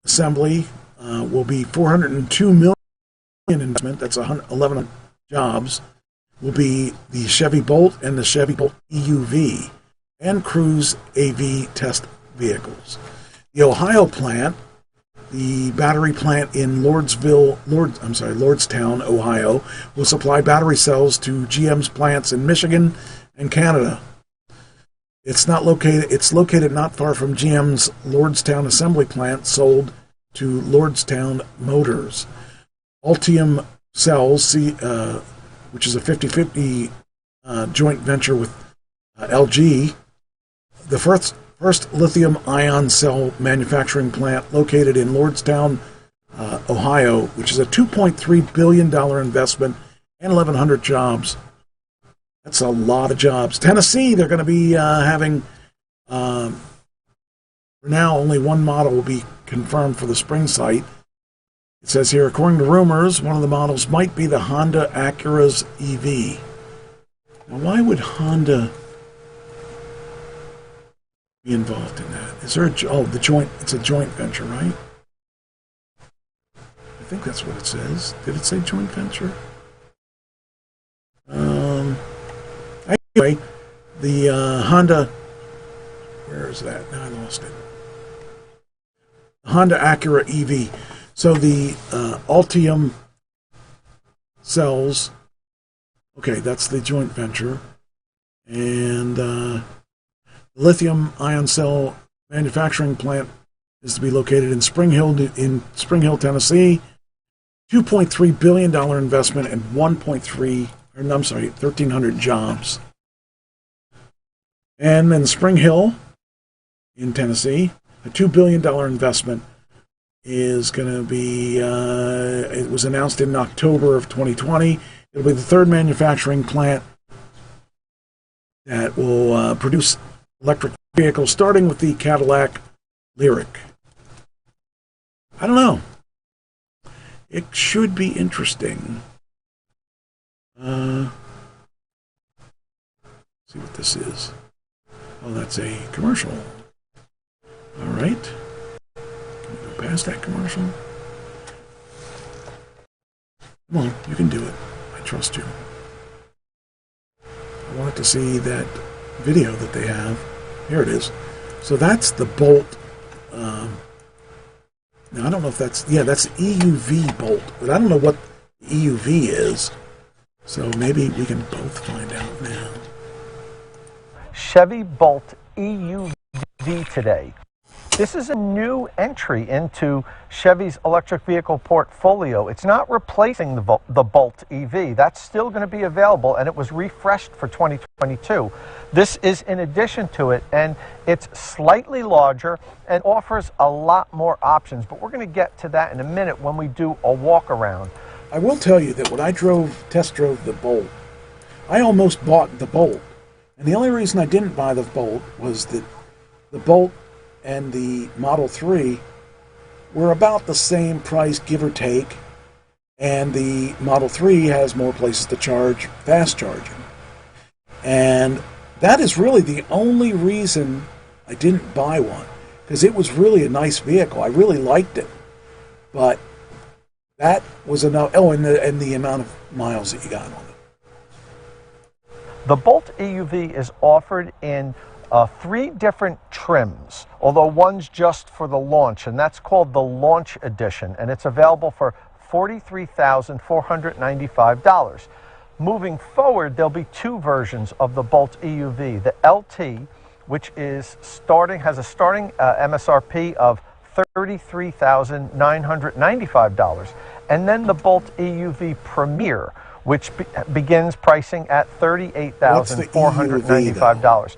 assembly will be $402 million investment. That's 11 jobs. Will be the Chevy Bolt and the Chevy Bolt EUV and Cruise AV test vehicles. The Ohio plant, the battery plant in Lordstown, Ohio, will supply battery cells to GM's plants in Michigan and Canada. It's located not far from GM's Lordstown assembly plant, sold to Lordstown Motors. Ultium Cells, which is a 50-50 joint venture with LG, the first lithium-ion cell manufacturing plant located in Lordstown, Ohio, which is a $2.3 billion investment and 1,100 jobs. That's a lot of jobs. Tennessee, they're going to be having, for now, only one model will be confirmed for the spring site. It says here, according to rumors, one of the models might be the Honda Acura's EV. Now, why would Honda be involved in that? Is there it's a joint venture, right? I think that's what it says. Did it say joint venture? Anyway, the Honda, where is that? Now I lost it. Honda Acura EV. So the Ultium Cells, okay, that's the joint venture. And the lithium-ion cell manufacturing plant is to be located in Spring Hill, Tennessee. $2.3 billion investment and 1,300 jobs. And then Spring Hill in Tennessee, a $2 billion investment is going to be, it was announced in October of 2020. It'll be the third manufacturing plant that will produce electric vehicles, starting with the Cadillac Lyriq. I don't know. It should be interesting. See what this is. Oh, that's a commercial. All right. Can we go past that commercial? Come on, you can do it. I trust you. I wanted to see that video that they have. Here it is. So that's the Bolt. Now, I don't know if that's EUV Bolt, but I don't know what EUV is. So maybe we can both find out now. Chevy Bolt EUV today. This is a new entry into Chevy's electric vehicle portfolio. It's not replacing the Bolt EV. That's still going to be available, and it was refreshed for 2022. This is in addition to it, and it's slightly larger and offers a lot more options. But we're going to get to that in a minute when we do a walk around. I will tell you that when I test drove the Bolt, I almost bought the Bolt. And the only reason I didn't buy the Bolt was that the Bolt and the Model 3 were about the same price, give or take. And the Model 3 has more places to charge, fast charging. And that is really the only reason I didn't buy one. Because it was really a nice vehicle. I really liked it. But that was enough. Oh, and the amount of miles that you got on it. The Bolt EUV is offered in 3 different trims, although one's just for the launch, and that's called the Launch Edition, and it's available for $43,495. Moving forward, there'll be 2 versions of the Bolt EUV. The LT, which has a starting MSRP of $33,995, and then the Bolt EUV Premier, which begins pricing at $38,495.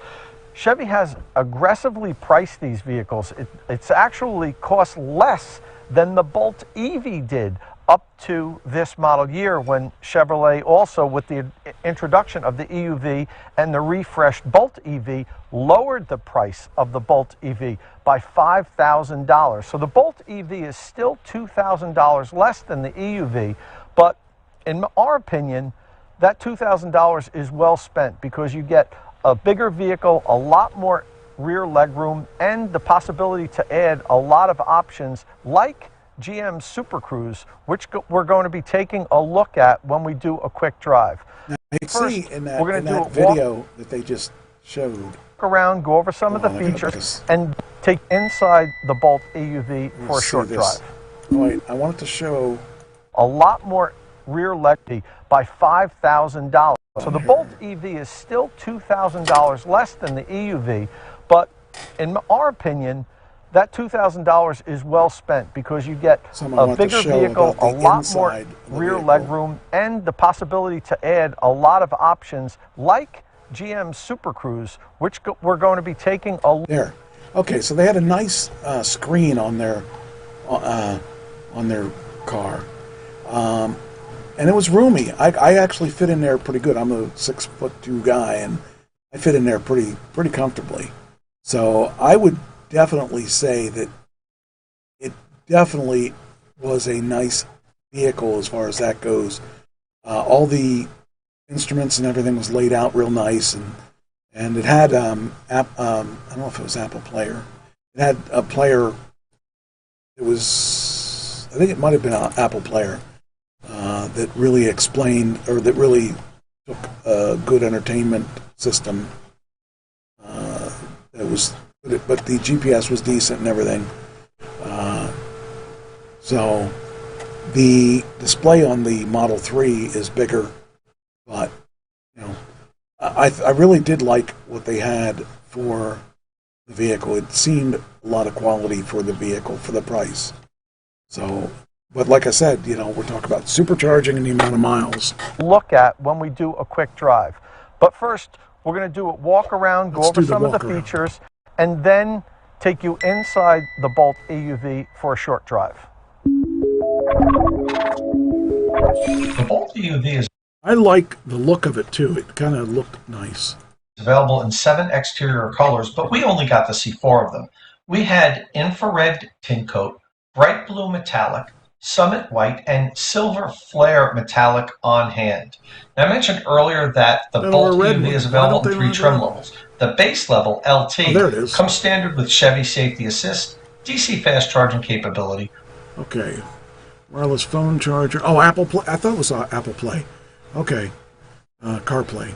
Chevy has aggressively priced these vehicles. It's actually cost less than the Bolt EV did up to this model year, when Chevrolet also, with the introduction of the EUV and the refreshed Bolt EV, lowered the price of the Bolt EV by $5,000. So the Bolt EV is still $2,000 less than the EUV, but in our opinion, that $2,000 is well spent, because you get a bigger vehicle, a lot more rear legroom, and the possibility to add a lot of options like GM Super Cruise, which we're going to be taking a look at when we do a quick drive. Now, you see in that, we're going to do a video that they just showed. Walk around, go over some of the features, and take inside the Bolt EUV for a short drive. Wait, I wanted to show a lot more rear leg by $5,000. So the Bolt EV is still $2,000 less than the EUV, but in our opinion, that $2,000 is well spent, because you get a bigger vehicle, a lot more rear legroom, and the possibility to add a lot of options like GM Super Cruise, which we're going to be taking a look. There. Okay, so they had a nice screen on their car. And it was roomy. I actually fit in there pretty good. I'm a 6'2" guy, and I fit in there pretty comfortably. So I would definitely say that it definitely was a nice vehicle as far as that goes. All the instruments and everything was laid out real nice, and it had I don't know if it was Apple Player. It had a player. It was, I think it might have been an Apple Player. That really explained, or that really took a good entertainment system. But the GPS was decent and everything. So the display on the Model 3 is bigger, but I really did like what they had for the vehicle. It seemed a lot of quality for the vehicle for the price. So. But like I said, we're talking about supercharging and the amount of miles. Look at when we do a quick drive. But first, we're going to do a walk around, go over some of the features, and then take you inside the Bolt EUV for a short drive. The Bolt EUV is... I like the look of it too. It kind of looked nice. Available in 7 exterior colors, but we only got to see 4 of them. We had infrared tint coat, bright blue metallic, summit white, and silver flare metallic on hand. Now, I mentioned earlier that the Bolt EUV is available in 3 trim levels. The base level, LT, comes standard with Chevy Safety Assist, DC fast charging capability. Okay. Wireless phone charger. Oh, Apple Play. I thought it was Apple Play. Okay. CarPlay.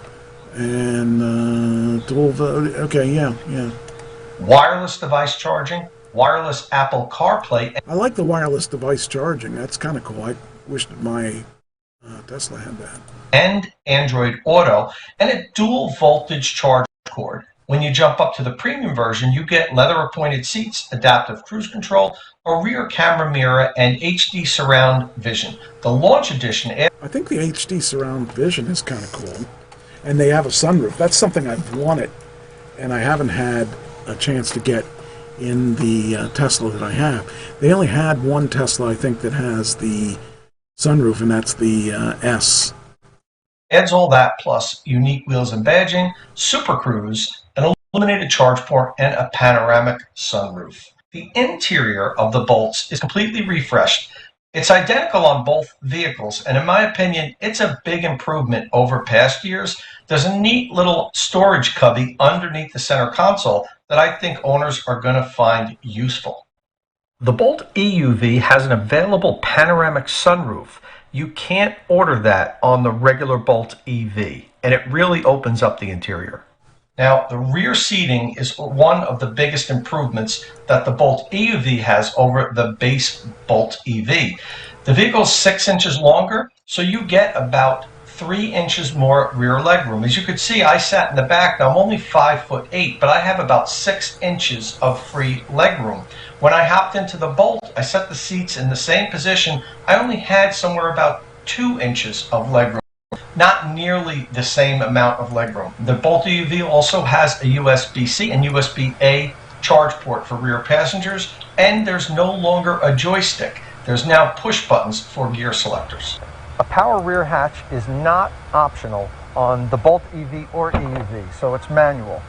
And dual... Okay, yeah. Wireless device charging. Wireless Apple CarPlay. I like the wireless device charging. That's kind of cool. I wish that my Tesla had that. And Android Auto, and a dual voltage charge cord. When you jump up to the premium version, you get leather-appointed seats, adaptive cruise control, a rear camera mirror, and HD surround vision. The launch edition... I think the HD surround vision is kind of cool. And they have a sunroof. That's something I've wanted, and I haven't had a chance to get in the Tesla that I have. They only had one Tesla, I think, that has the sunroof, and that's the S. Adds all that plus unique wheels and badging, Super Cruise, an illuminated charge port, and a panoramic sunroof. The interior of the Bolts is completely refreshed. It's identical on both vehicles, and in my opinion, it's a big improvement over past years. There's a neat little storage cubby underneath the center console that I think owners are going to find useful. The Bolt EUV has an available panoramic sunroof. You can't order that on the regular Bolt EV, and it really opens up the interior. Now, the rear seating is one of the biggest improvements that the Bolt EUV has over the base Bolt EV. The vehicle is 6 inches longer, so you get about 3 inches more rear legroom. As you can see, I sat in the back. Now, I'm only 5'8", but I have about 6 inches of free legroom. When I hopped into the Bolt, I set the seats in the same position. I only had somewhere about 2 inches of legroom. Not nearly the same amount of legroom. The Bolt EUV also has a USB-C and USB-A charge port for rear passengers, and there's no longer a joystick. There's now push buttons for gear selectors. A power rear hatch is not optional on the Bolt EV or EUV, so it's manual.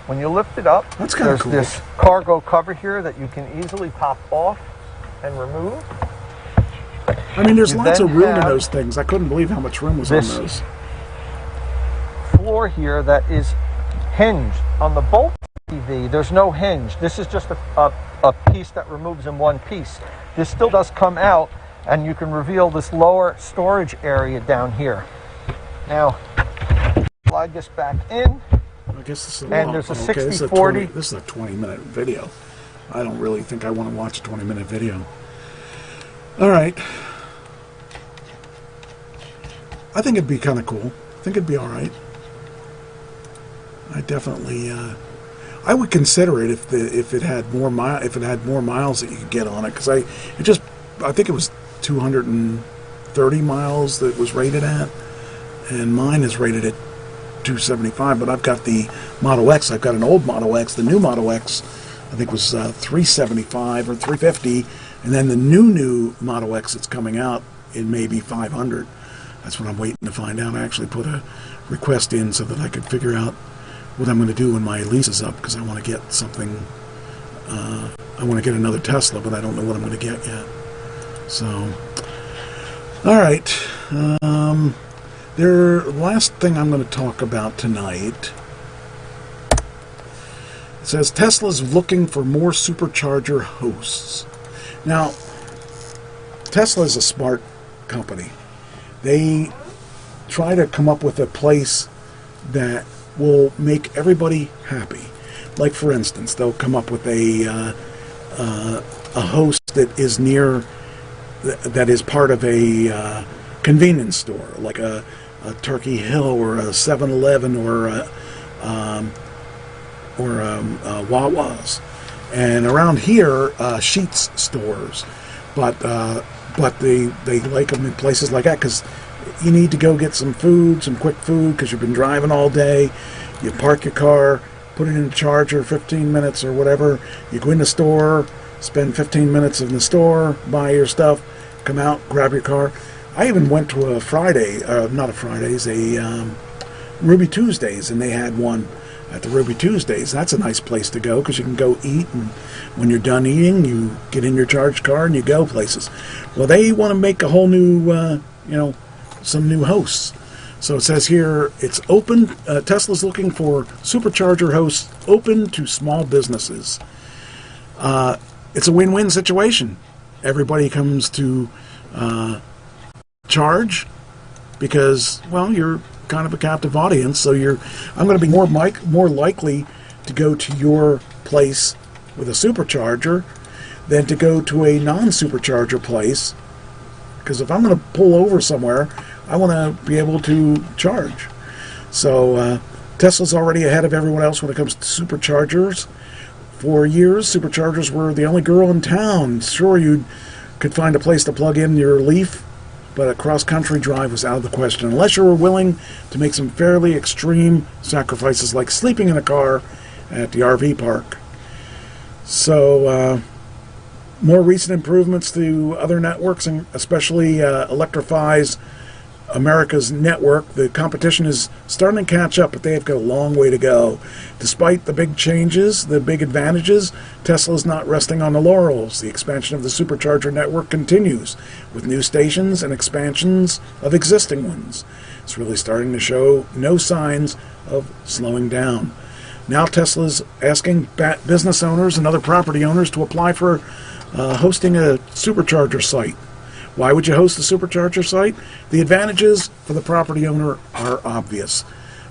When you lift it up, there's cool. this cargo cover here that you can easily pop off and remove. I mean, there's You lots then of room in have those things. I couldn't believe how much room was on this those. Floor here that is hinged. On the Bolt EV, there's no hinge. This is just a piece that removes in one piece. This still does come out, and you can reveal this lower storage area down here. Now, slide this back in. I guess this is and there's a okay, 60/40. This is a 20-minute video. I don't really think I want to watch a 20-minute video. All right. I think it'd be kind of cool. I think it'd be all right. I definitely, I would consider it if it had more miles that you could get on it, because I think it was 230 miles that it was rated at, and mine is rated at 275. But I've got the Model X. I've got an old Model X. The new Model X, I think, was 375 or 350, and then the new Model X that's coming out in maybe 500. That's what I'm waiting to find out. I actually put a request in so that I could figure out what I'm going to do when my lease is up, because I want to get something. I want to get another Tesla, but I don't know what I'm going to get yet. So, all right. The last thing I'm going to talk about tonight. It says Tesla's looking for more supercharger hosts. Now, Tesla is a smart company. They try to come up with a place that will make everybody happy. Like, for instance, they'll come up with a host that is that is part of a convenience store, like a Turkey Hill or a 7-Eleven or Wawa's. And around here, Sheetz stores, but they like them in places like that because you need to go get some food, some quick food, because you've been driving all day. You park your car, put it in the charger, 15 minutes or whatever. You go in the store, spend 15 minutes in the store, buy your stuff, come out, grab your car. I even went to a Ruby Tuesdays, and they had one at the Ruby Tuesdays. That's a nice place to go because you can go eat, and when you're done eating, you get in your charged car and you go places. Well, they want to make a whole new, some new hosts. So it says here, it's open. Tesla's looking for supercharger hosts open to small businesses. It's a win-win situation. Everybody comes to charge because, well, you're kind of a captive audience, so I'm going to be more likely to go to your place with a supercharger than to go to a non-supercharger place, because if I'm going to pull over somewhere, I want to be able to charge. So Tesla's already ahead of everyone else when it comes to superchargers. For years, superchargers were the only girl in town. Sure, you could find a place to plug in your Leaf, but a cross-country drive was out of the question, unless you were willing to make some fairly extreme sacrifices, like sleeping in a car at the RV park. So, more recent improvements to other networks, and especially Electrify's America's network. The competition is starting to catch up, but they have got a long way to go. Despite the big changes, the big advantages, Tesla is not resting on the laurels. The expansion of the supercharger network continues with new stations and expansions of existing ones. It's really starting to show no signs of slowing down. Now Tesla's asking business owners and other property owners to apply for hosting a supercharger site. Why would you host a supercharger site? The advantages for the property owner are obvious.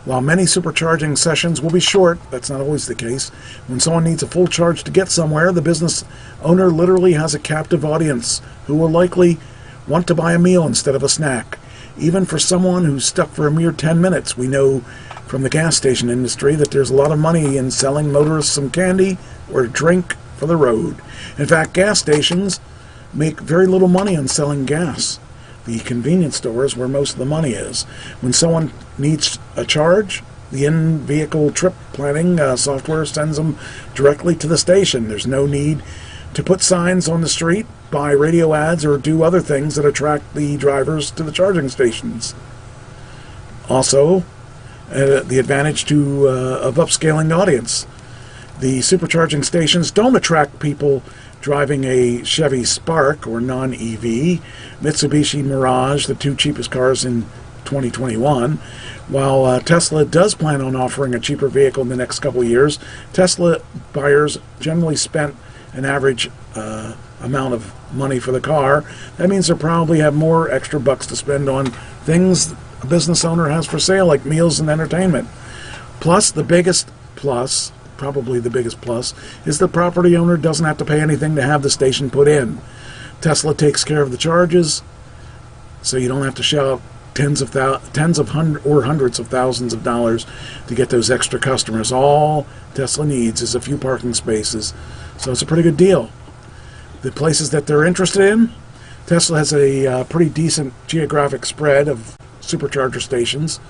While many supercharging sessions will be short, that's not always the case. When someone needs a full charge to get somewhere, the business owner literally has a captive audience who will likely want to buy a meal instead of a snack. Even for someone who's stuck for a mere 10 minutes, we know from the gas station industry that there's a lot of money in selling motorists some candy or a drink for the road. In fact, gas stations make very little money on selling gas. The convenience store is where most of the money is. When someone needs a charge, the in-vehicle trip planning software sends them directly to the station. There's no need to put signs on the street, buy radio ads, or do other things that attract the drivers to the charging stations. Also, the advantage of upscaling the audience. The supercharging stations don't attract people driving a Chevy Spark or non-EV, Mitsubishi Mirage, the two cheapest cars in 2021. While Tesla does plan on offering a cheaper vehicle in the next couple of years, Tesla buyers generally spent an average amount of money for the car. That means they probably have more extra bucks to spend on things a business owner has for sale, like meals and entertainment. Plus, the biggest plus, probably the biggest plus, is the property owner doesn't have to pay anything to have the station put in. Tesla takes care of the charges, so you don't have to shell out hundreds of thousands of dollars to get those extra customers. All Tesla needs is a few parking spaces, so it's a pretty good deal. The places that they're interested in, Tesla has a pretty decent geographic spread of supercharger stations.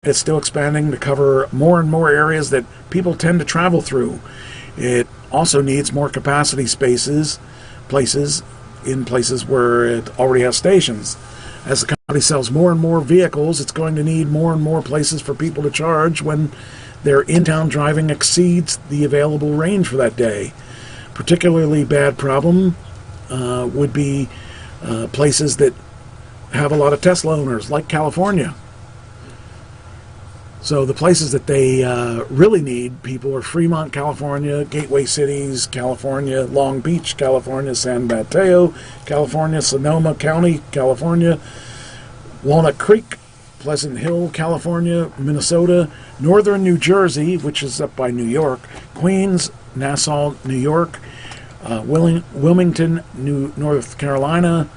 It's still expanding to cover more and more areas that people tend to travel through. It also needs more capacity places where it already has stations. As the company sells more and more vehicles, it's going to need more and more places for people to charge when their in-town driving exceeds the available range for that day. Particularly bad problem would be places that have a lot of Tesla owners, like California. So the places that they really need people are Fremont, California, Gateway Cities, California, Long Beach, California, San Mateo, California, Sonoma County, California, Walnut Creek, Pleasant Hill, California, Minnesota, Northern New Jersey, which is up by New York, Queens, Nassau, New York, Wilmington, North Carolina,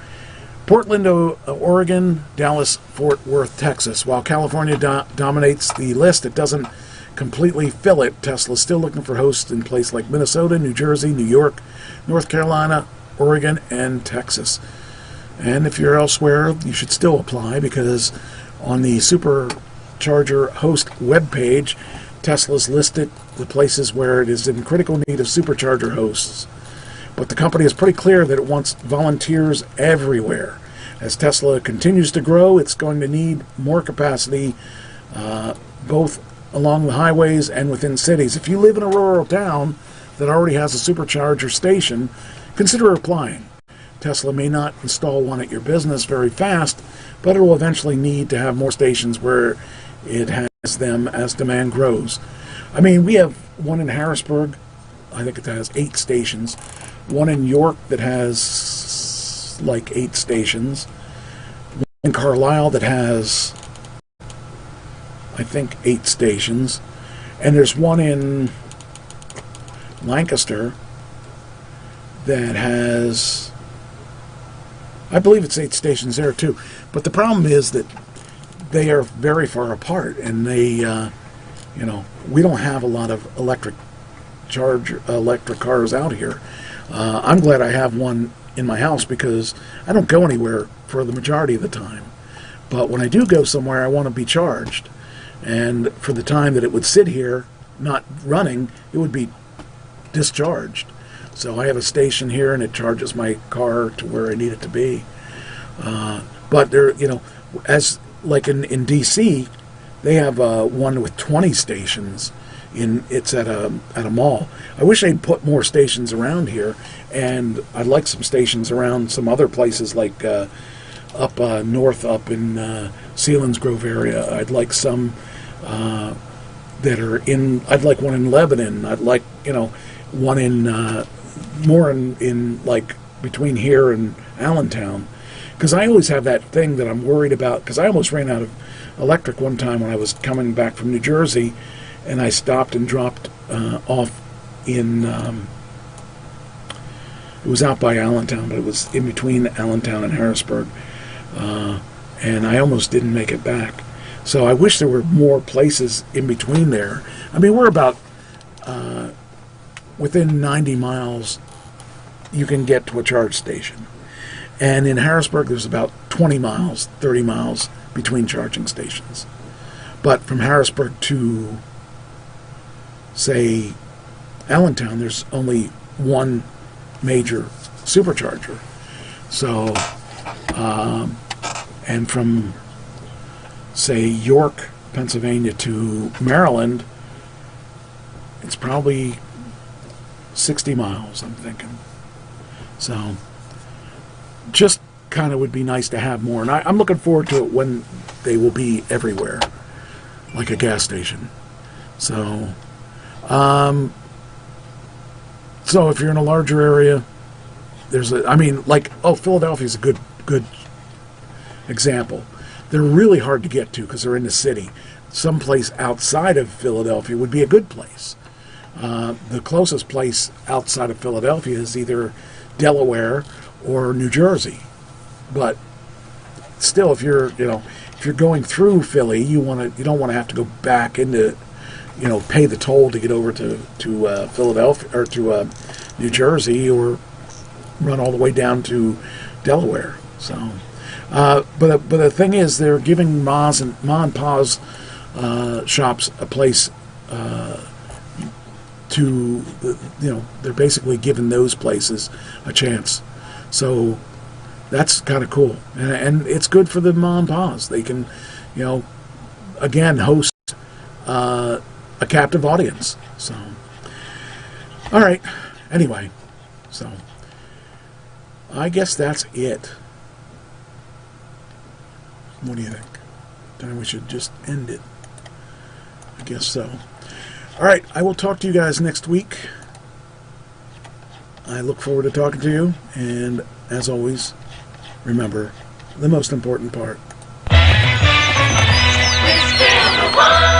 Portland, Oregon, Dallas, Fort Worth, Texas. While California dominates the list, it doesn't completely fill it. Tesla's still looking for hosts in places like Minnesota, New Jersey, New York, North Carolina, Oregon, and Texas. And if you're elsewhere, you should still apply, because on the Supercharger host webpage, Tesla's listed the places where it is in critical need of supercharger hosts. But the company is pretty clear that it wants volunteers everywhere. As Tesla continues to grow, it's going to need more capacity, both along the highways and within cities. If you live in a rural town that already has a supercharger station, consider applying. Tesla may not install one at your business very fast, but it will eventually need to have more stations where it has them as demand grows. I mean, we have one in Harrisburg. I think it has 8 stations. One in York that has like 8 stations. One in Carlisle that has, I think, 8 stations. And there's one in Lancaster that has, I believe it's 8 stations there too. But the problem is that they are very far apart, and they, we don't have a lot of electric cars out here. I'm glad I have one in my house, because I don't go anywhere for the majority of the time. But when I do go somewhere, I want to be charged. And for the time that it would sit here, not running, it would be discharged. So I have a station here, and it charges my car to where I need it to be. But there, as like in DC, they have one with 20 stations. It's at a mall. I wish they'd put more stations around here, and I'd like some stations around some other places like up north, up in Selinsgrove area. I'd like some that are in. I'd like one in Lebanon. I'd like one in more in like between here and Allentown, because I always have that thing that I'm worried about. Because I almost ran out of electric one time when I was coming back from New Jersey. And I stopped and dropped off in, it was out by Allentown, but it was in between Allentown and Harrisburg. And I almost didn't make it back. So I wish there were more places in between there. I mean, we're about within 90 miles, you can get to a charge station. And in Harrisburg, there's about 20 miles, 30 miles between charging stations. But from Harrisburg to say Allentown, there's only one major supercharger. So, and from say York, Pennsylvania to Maryland, it's probably 60 miles, I'm thinking. So, just kind of would be nice to have more. And I'm looking forward to it when they will be everywhere, like a gas station. So, so if you're in a larger area, Philadelphia's a good example. They're really hard to get to because they're in the city. Someplace outside of Philadelphia would be a good place. The closest place outside of Philadelphia is either Delaware or New Jersey. But still, if you're going through Philly, you don't want to have to go back into, pay the toll to get over to Philadelphia or to New Jersey, or run all the way down to Delaware. So, but the thing is, they're giving Ma and Pa's shops a place to, they're basically giving those places a chance. So that's kind of cool, and it's good for the Ma and Pa's. They can, again, host a captive audience. So, all right. Anyway, so I guess that's it. What do you think? Then we should just end it. I guess so. All right. I will talk to you guys next week. I look forward to talking to you. And as always, remember the most important part. We're still the one.